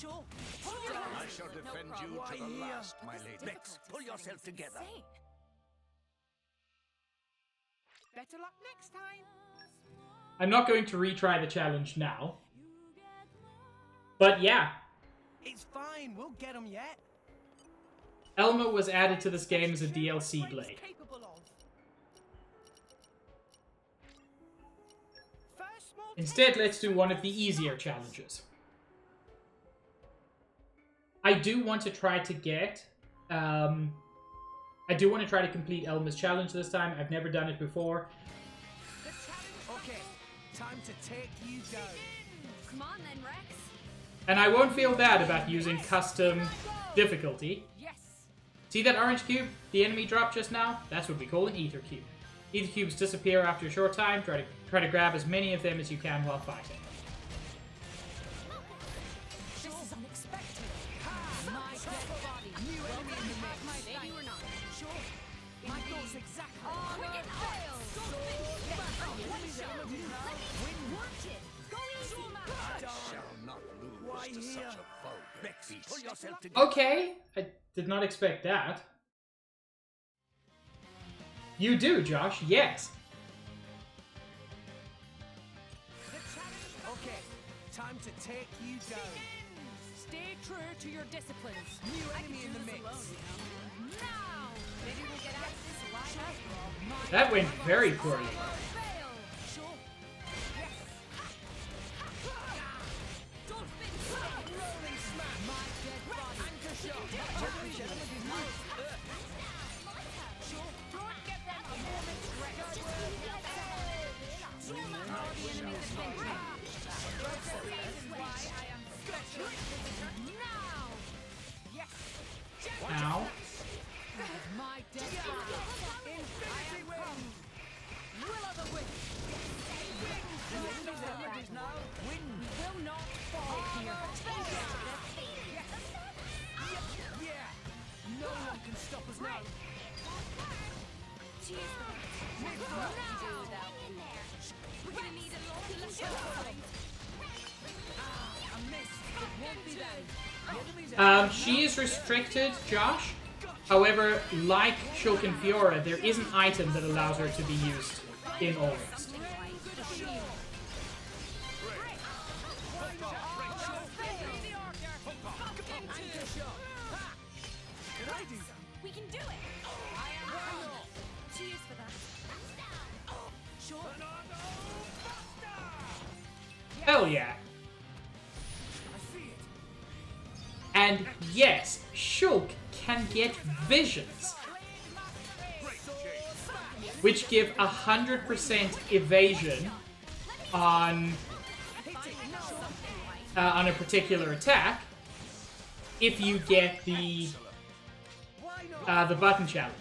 shall defend you to the last, my lady. Vex, pull yourself together. Better luck next time. I'm not going to retry the challenge now. But yeah. It's fine, we'll get them yet. Elma was added to this game as a DLC blade. Instead, let's do one of the easier challenges. I do want to try to get... I do want to try to complete Elma's challenge this time. I've never done it before. Okay, time to take you down. Come on then, Rex. And I won't feel bad about using custom difficulty. Yes. See that orange cube the enemy dropped just now? That's what we call an ether cube. Ether cubes disappear after a short time. Try to grab as many of them as you can while fighting. This is unexpected. My dead body. New enemy in the mix. Maybe we're not. Sure. My thoughts exactly. Quick and fail. Shall not lose to such a vulgar beast. Pull yourself together. Okay, I did not expect that. You do, Josh, yes. Okay, time to take you down. Stay true to your disciplines. New enemy in the mix. Now! Maybe we'll get out of this alive after all. That went very poorly. Ow. My dead body. Infinity wing. Will of the wind. Wind will not fall here. Yeah, no one can stop us now. Cheers. We're gonna need a lot of lessons. I missed. It won't be them. She is restricted, Josh. However, like Shulk and Fiora, there is an item that allows her to be used in August. We can do it. Cheers for that. Sure. Hell yeah. And yes, Shulk can get visions, which give 100% evasion on a particular attack if you get the button challenge.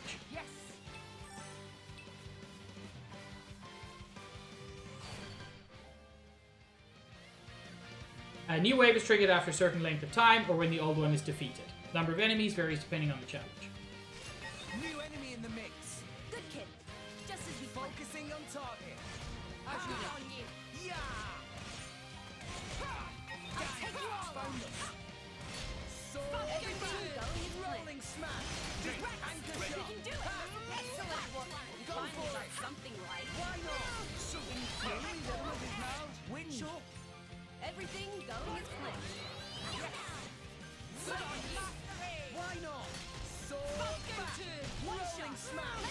A new wave is triggered after a certain length of time or when the old one is defeated. The number of enemies varies depending on the challenge. New enemy in the mix. Good kid. Just as we focusing on target. As you on you. Yeah. Take you all. Everything going is rolling smash. Anchor shot. We can do it! Excellent work! We finally got something right. Why not? Enemy's element is now wind. Sure. Everything going as planned. Why not? Sword back. Rolling smash.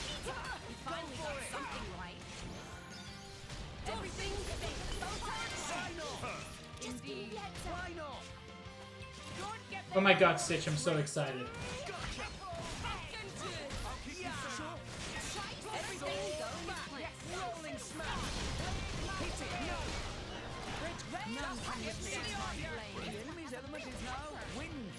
We finally got something right. Everything Why not? Indeed. Why not? Oh my god, Stitch, I'm so excited. Everything going as planned. Rolling smash. Hit it. No. None can withstand my blade. The enemy's element is now wind.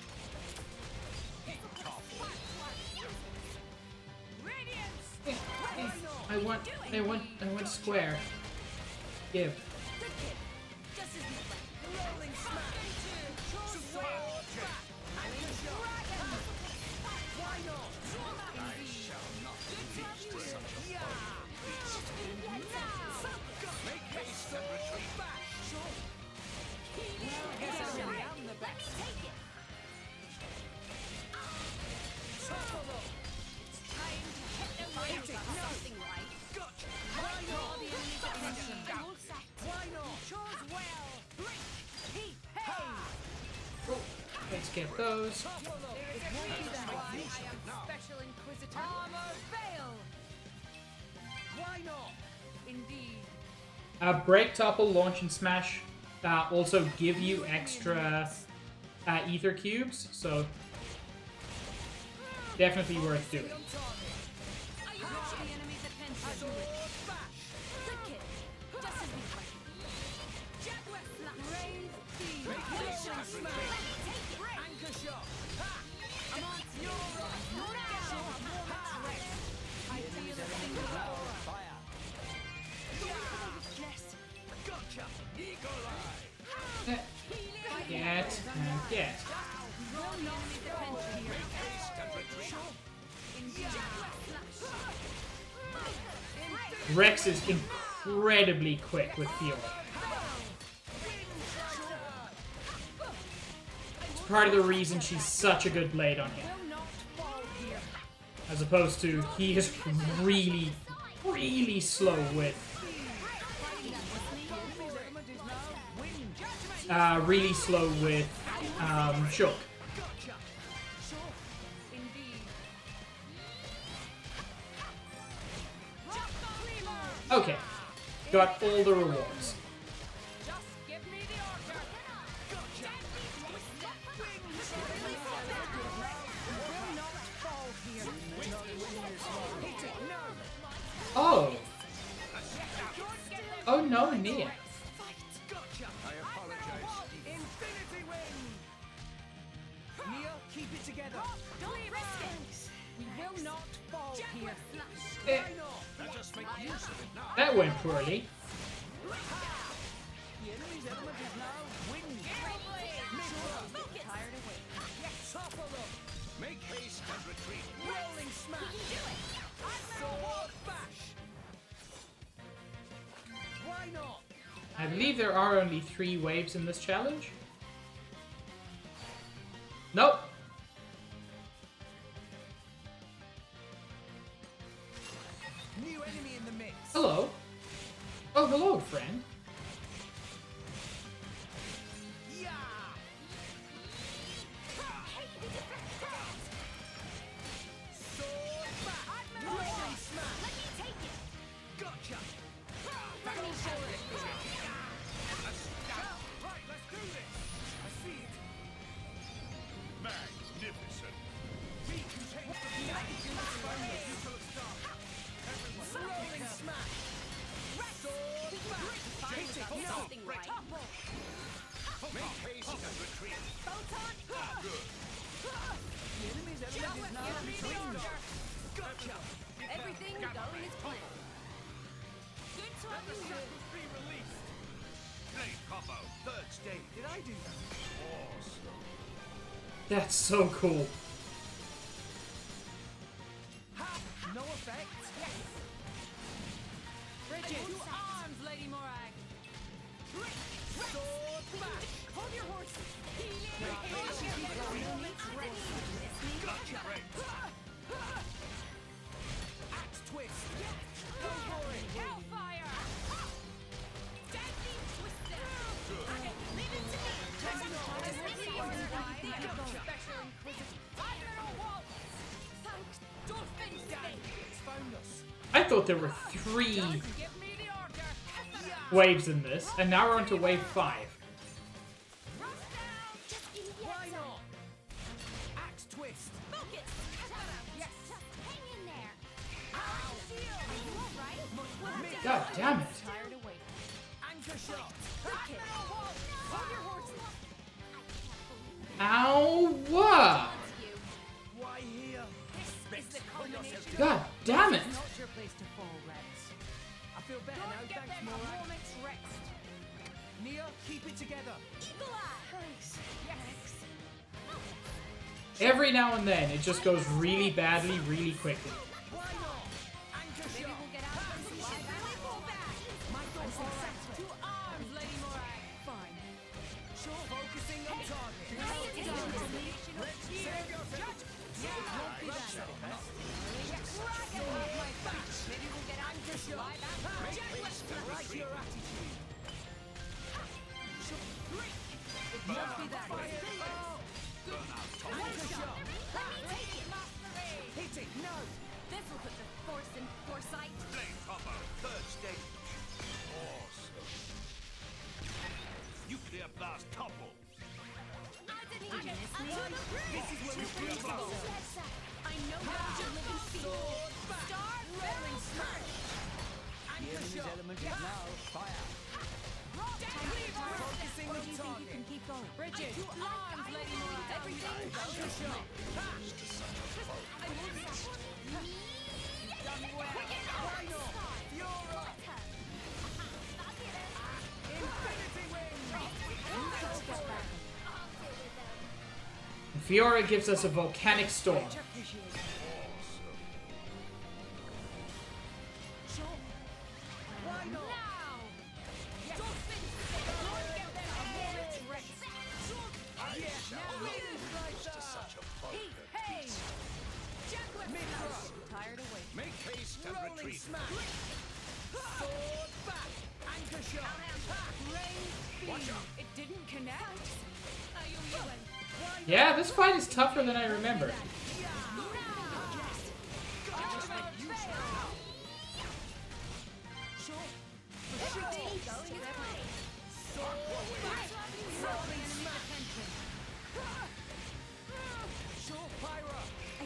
I want square. Give. Just as we planned. Rolling smash. Sword back. Anchor shot. Why not? I shall not reach to such a point. Make haste and retreat back. Well, I guess I really am the best. Shuffle up. Hit it. Something right. Gotcha. Why not? Why not? Chose well. Hey. Let's get those. Special Inquisitor. Armor fail. Why not? Indeed. Break, topple, launch, and smash also give you extra ether cubes, so definitely worth doing. Anchor shot. I'm on I feel the finger roll. fire. Gotcha. Eagle eye. Get and get. Make haste and retreat. Rex is incredibly quick with healing. It's part of the reason she's such a good blade on him. As opposed to, he is really, really slow with... really slow with Shook. Okay, got all the rewards. Oh! Oh no, Nia. I apologize. Infinity wing. Nia, keep it together. Don't risk it. We will not fall here. Eh, Let us make use of it now. that went poorly. The enemy's element is now wind. Tired of waiting. Topple up. Make haste and retreat. Rolling smash. Sword bash. Why not? I believe there are only 3 waves in this challenge. Nope. New enemy in the mix. Hello. Oh, hello, friend. Yeah. Sword back. Rolling smash. Let me take it. Gotcha. Let me show it. Right, let's do this. I see it. Magnificent. We can change the rolling smash. Sword back. Hit it. No. Something right. Make haste and retreat. Good. The enemy's element is now wind. Gotcha. Everything going as planned. Good to have you here. Be released. Blade combo. Third stage. Did I do that? Awesome. That's so cool. Ha! No effect. Yes. Bridget, to arms, Lady Morag. Sword bash. Hold your horses. Axe twist. Go for it. Hellfire. Deadly twister. Okay, leave it to me. Special inquisitive. Admiral Waltz. Thanks, Dolphin State. It's found us. I thought there were 3 waves in this, and now we're on to wave 5. Why not? Axe twist. Focus. Yes. Hang in there. Are you all right? God damn it. Tired of waiting. Anchor shot. Okay. Hold your horses. Ow! Why here? This is the culmination. God damn it! It's not your place to fall, Rex. I feel better now, Give thanks, them Mora. a moment's rest. Nia, keep it together. Eagle eye. Thanks. Yes. Every now and then, it just goes really badly, really quickly. Why not? Anchor Maybe shot. we'll get out of this one. Pull back. My thoughts are set. To arms, Lady Morai. Fine. Sure, focusing on target. Save yourself. Won't be that. Maybe we'll get out of this one. Right your attitude. It must be that. Anchor shot. Let me take it. Masquerade. Hit it. No. This will put the force in foresight. Flame combo, third stage. Awesome. Nuclear blast combo. This is where we go. I know how to live in fear. Star rolling smash. Anchor shot. element is now fire. Focusing on target. You can keep going. Bridget. To arms, Lady Morai. Everything Anchor shot. I won't stop. You've done well. Why not? Fiora. Infinity wing. Fiora gives us a volcanic storm. Why not? Tired of waiting. Make haste and Rolling retreat. smash. Sword back. Anchor shot. Rain Watch out. It didn't connect. Yeah, this fight is tougher than I remember.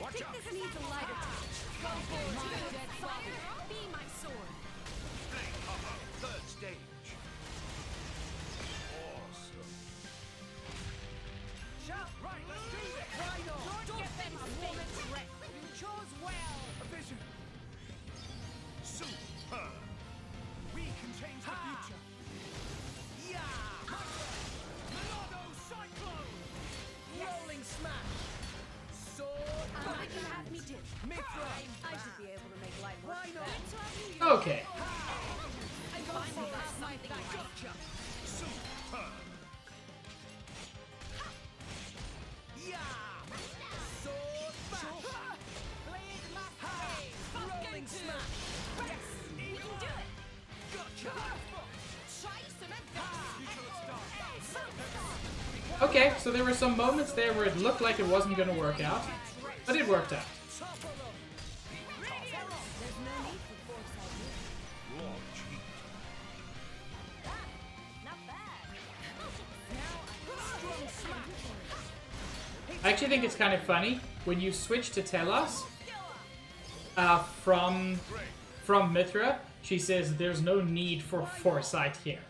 I think this needs a lighter touch. My dead father, be my sword. Flame combo, third stage. Awesome. Shout. Right, let's do this. Why not? Don't get them a moment's rest. You chose well. A vision. Super. We can change the future. Yeah. Milano Cyclone. Rolling smash. Sword. What would you have me do? Mithra. I should be able to make life work. Why not? Okay. I'm going to have something like Gotcha. Super. Yeah. Sword back. Blade masquerade. Rolling smash. Yes. We can do it. Gotcha. Try some Okay, so there were some moments there where it looked like it wasn't going to work out, but it worked out. There's no need for foresight here. Launch heat. Not bad. Now I'm strong smash. I actually think it's kind of funny when you switch to Telos from Mithra. She says there's no need for foresight here.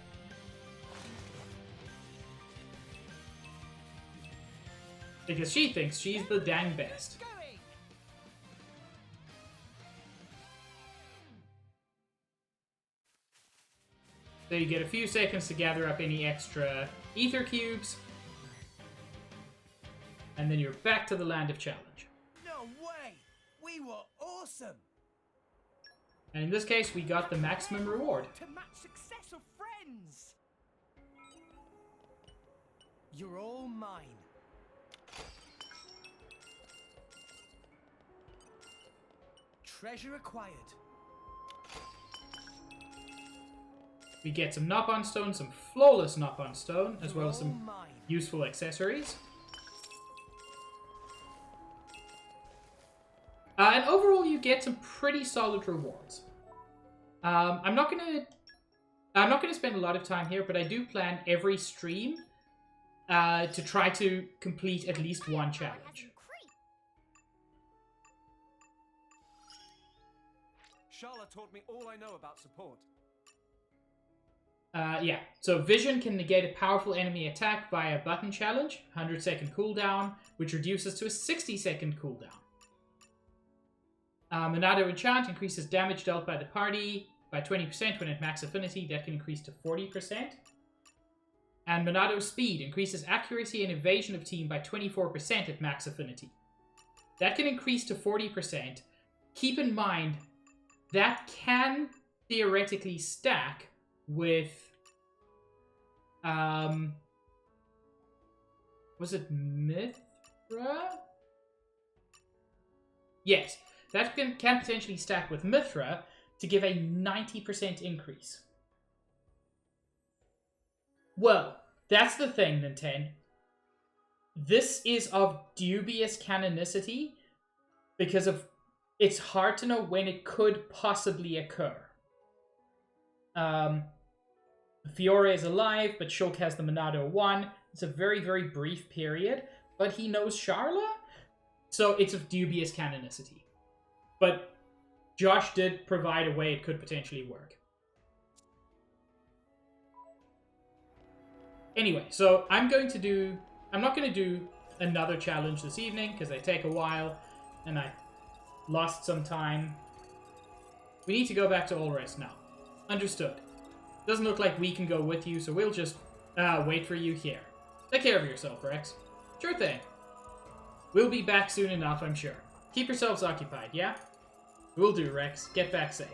Because she thinks she's the dang best. So you get a few seconds to gather up any extra ether cubes. And then you're back to the Land of Challenge. No way. We were awesome. And in this case, we got the maximum reward. To match success of friends. You're all mine. Treasure acquired. We get some knock-on stone, some flawless knock-on stone, as well as some useful accessories. And overall, you get some pretty solid rewards. I'm not gonna spend a lot of time here, but I do plan every stream to try to complete at least one challenge. Charlotte taught me all I know about support. Yeah, so Vision can negate a powerful enemy attack via a button challenge, 100-second cooldown, which reduces to a 60-second cooldown. Monado Enchant increases damage dealt by the party by 20% when at max affinity. That can increase to 40%. And Monado Speed increases accuracy and evasion of team by 24% at max affinity. That can increase to 40%. Keep in mind, that can theoretically stack with... was it Mithra? Yes. That can potentially stack with Mithra to give a 90% increase. Well, that's the thing, Nintendo. This is of dubious canonicity because of it's hard to know when it could possibly occur. Fiore is alive, but Shulk has the Monado 1. It's a very, very brief period, but he knows Charla, so it's of dubious canonicity. But Josh did provide a way it could potentially work. Anyway, so I'm not going to do another challenge this evening because they take a while and I lost some time. We need to go back to Allrest now. Understood. Doesn't look like we can go with you, so we'll just wait for you here. Take care of yourself, Rex. Sure thing. We'll be back soon enough, I'm sure. Keep yourselves occupied, yeah? Will do, Rex. Get back safe.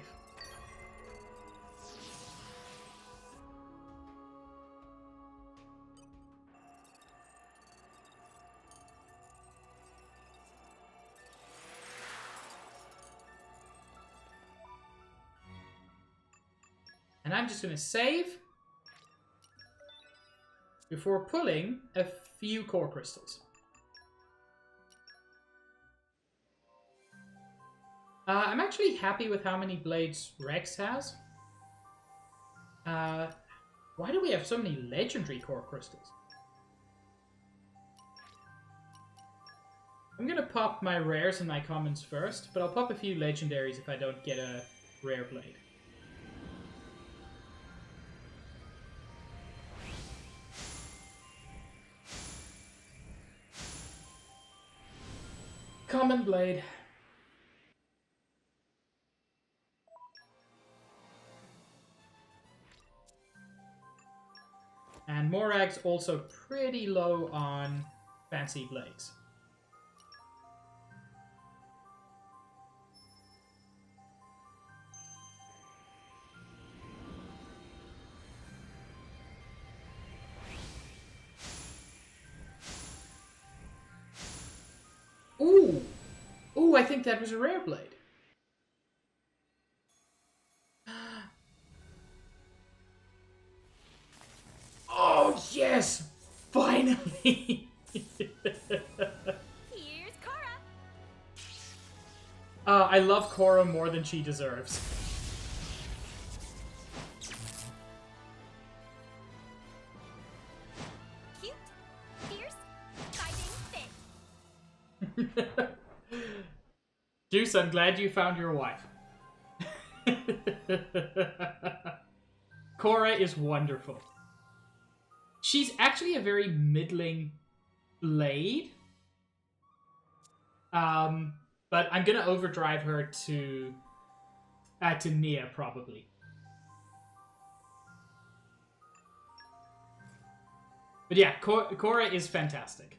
And I'm just going to save before pulling a few core crystals. I'm actually happy with how many blades Rex has. Why do we have so many legendary core crystals? I'm gonna pop my rares and my commons first, but I'll pop a few legendaries if I don't get a rare blade. Common blade. And Morag's also pretty low on fancy blades. Ooh! Ooh, I think that was a rare blade. Oh, yes! Finally! Here's Cora. I love Cora more than she deserves. Cute, fierce, fighting, fit. Juice, I'm glad you found your wife. Cora is wonderful. She's actually a very middling blade. But I'm gonna overdrive her to Nia, probably. But yeah, Cora is fantastic.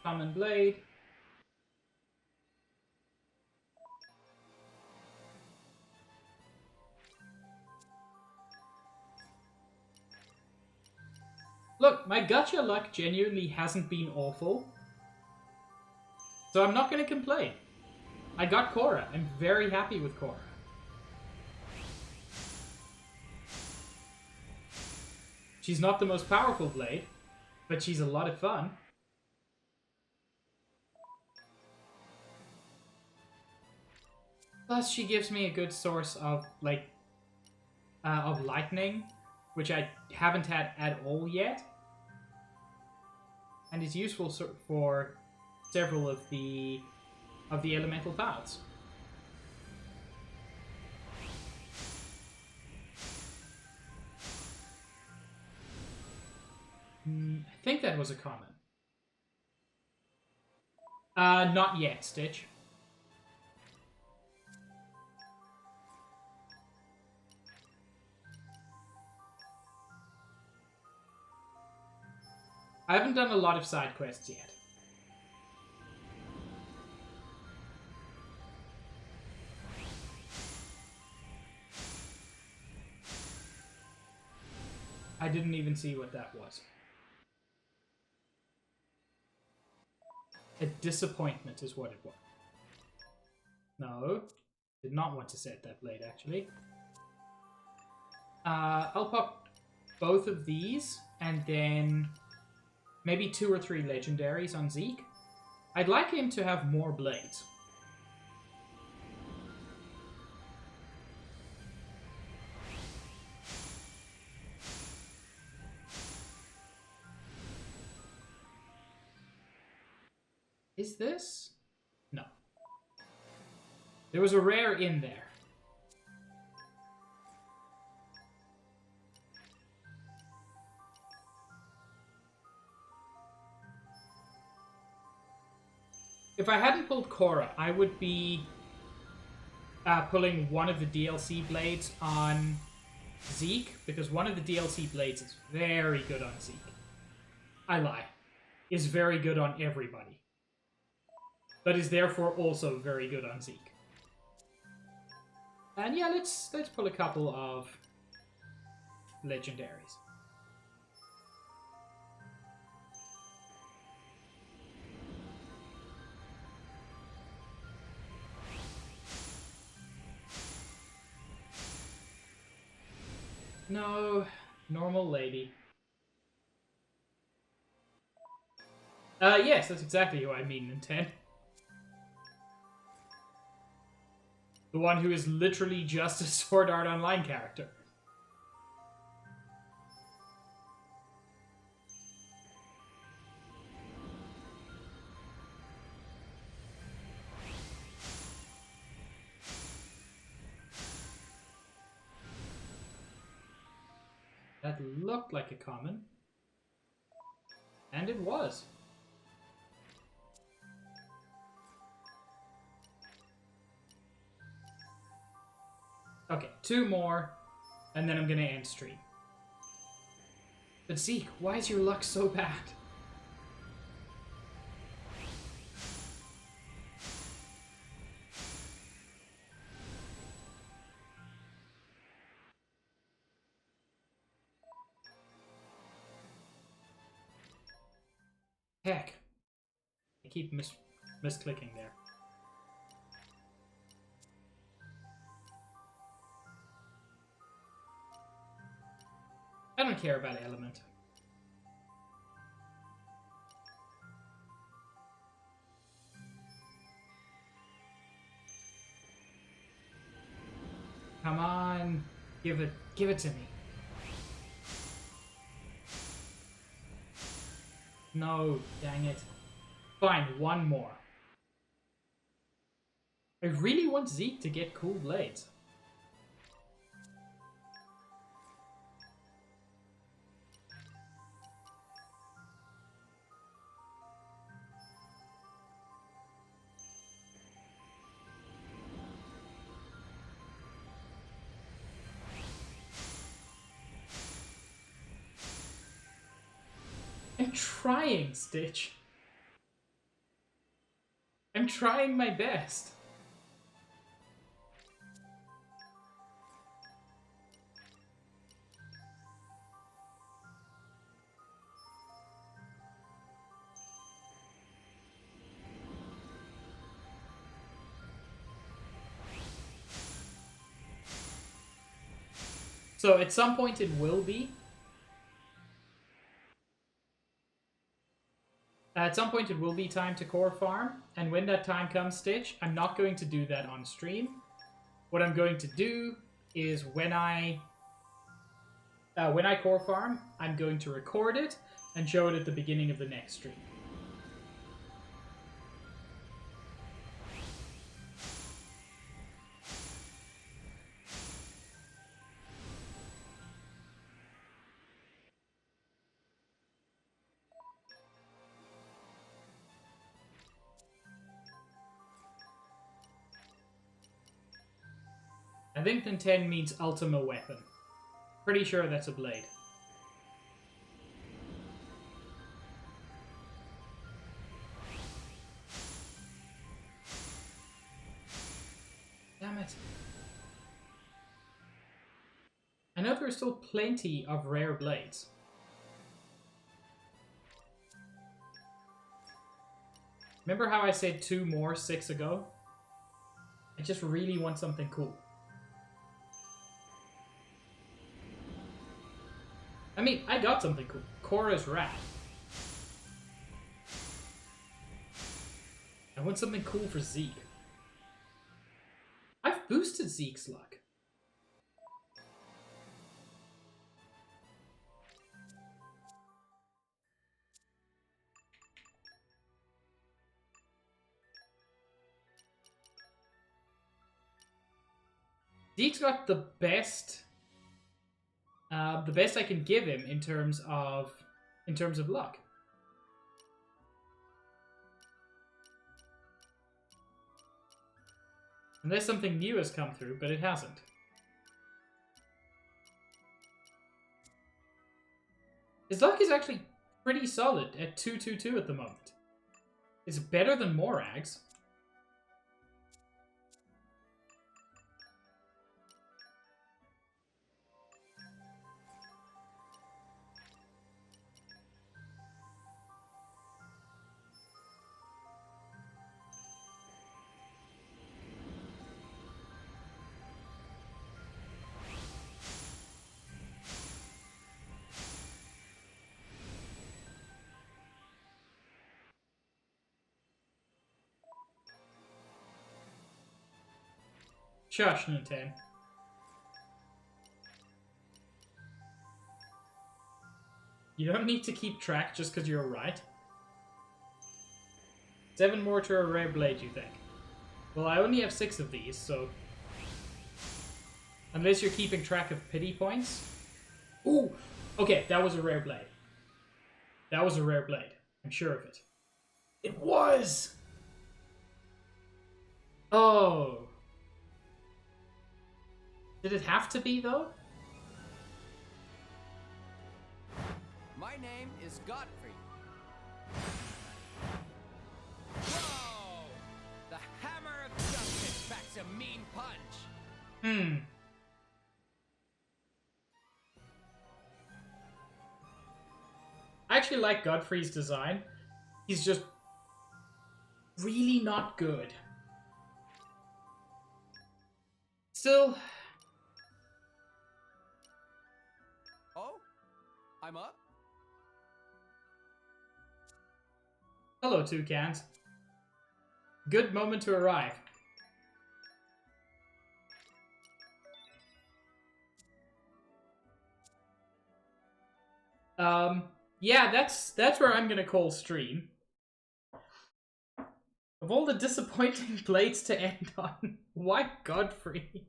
Common blade. Look, my gacha luck genuinely hasn't been awful. So I'm not going to complain. I got Korra. I'm very happy with Korra. She's not the most powerful blade, but she's a lot of fun. Plus, she gives me a good source of, like, of lightning, which I haven't had at all yet. And is useful for several of the elemental paths. I think that was a comment. Not yet, Stitch. I haven't done a lot of side quests yet. I didn't even see what that was. A disappointment is what it was. No, did not want to set that blade, actually. I'll pop both of these, and then maybe 2 or 3 legendaries on Zeke. I'd like him to have more blades. Is this? No. There was a rare in there. If I hadn't pulled Korra, I would be pulling one of the DLC blades on Zeke, because one of the DLC blades is very good on Zeke. I lie. Is very good on everybody. But is therefore also very good on Zeke. And yeah, let's pull a couple of legendaries. No, normal lady. Yes, that's exactly who I mean in 10. The one who is literally just a Sword Art Online character. That looked like a common. And it was. Okay, 2 more, and then I'm gonna end stream. But Zeke, why is your luck so bad? Heck. I keep misclicking there. I don't care about Element. Come on, give it to me. No, dang it. Fine, 1 more. I really want Zeke to get cool blades. I'm trying, Stitch. I'm trying my best. So at some point it will be. At some point it will be time to core farm, and when that time comes, Stitch, I'm not going to do that on stream. What I'm going to do is when I core farm, I'm going to record it and show it at the beginning of the next stream. I think the 10 means Ultima Weapon. Pretty sure that's a blade. Damn it. I know there are still plenty of rare blades. Remember how I said 2 more 6 ago? I just really want something cool. I mean, I got something cool. Korra's Wrath. I want something cool for Zeke. I've boosted Zeke's luck. Zeke's got the best I can give him in terms of luck. Unless something new has come through, but it hasn't. His luck is actually pretty solid at 222 at the moment. It's better than Morag's. Shush, Nintendo. You don't need to keep track just because you're right. 7 more to a rare blade, you think? Well, I only have 6 of these, so... Unless you're keeping track of pity points. Ooh! Okay, that was a rare blade. That was a rare blade. I'm sure of it. It was! Oh... Did it have to be, though? My name is Godfrey. Whoa! The hammer of justice packs a mean punch. I actually like Godfrey's design. He's just really not good. Still... Oh? I'm up? Hello, Toucans. Good moment to arrive. Yeah, that's where I'm gonna call stream. Of all the disappointing blades to end on, why Godfrey?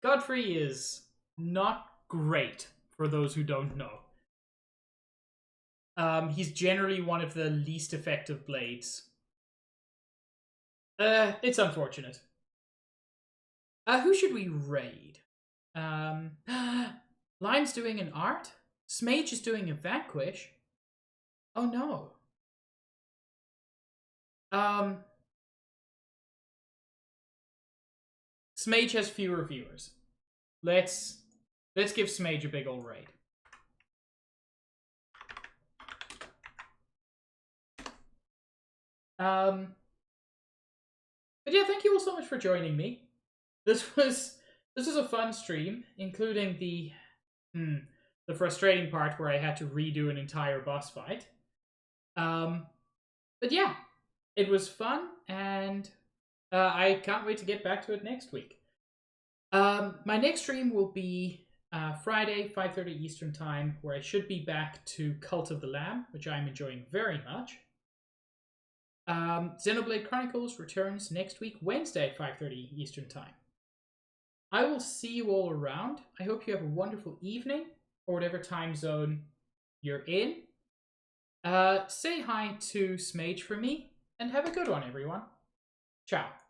Godfrey is not great, for those who don't know. He's generally one of the least effective blades. It's unfortunate. Who should we raid? Lime's doing an art? Smage is doing a vanquish? Oh no. Smage has fewer viewers. Let's give Smage a big ol' raid. But But yeah, thank you all so much for joining me. This was a fun stream, including the frustrating part where I had to redo an entire boss fight. But yeah, it was fun, and I can't wait to get back to it next week. My next stream will be Friday, 5:30 Eastern Time, where I should be back to Cult of the Lamb, which I'm enjoying very much. Xenoblade Chronicles returns next week, Wednesday at 5:30 Eastern Time. I will see you all around. I hope you have a wonderful evening, or whatever time zone you're in. Say hi to Smage for me, and have a good one, everyone. Ciao.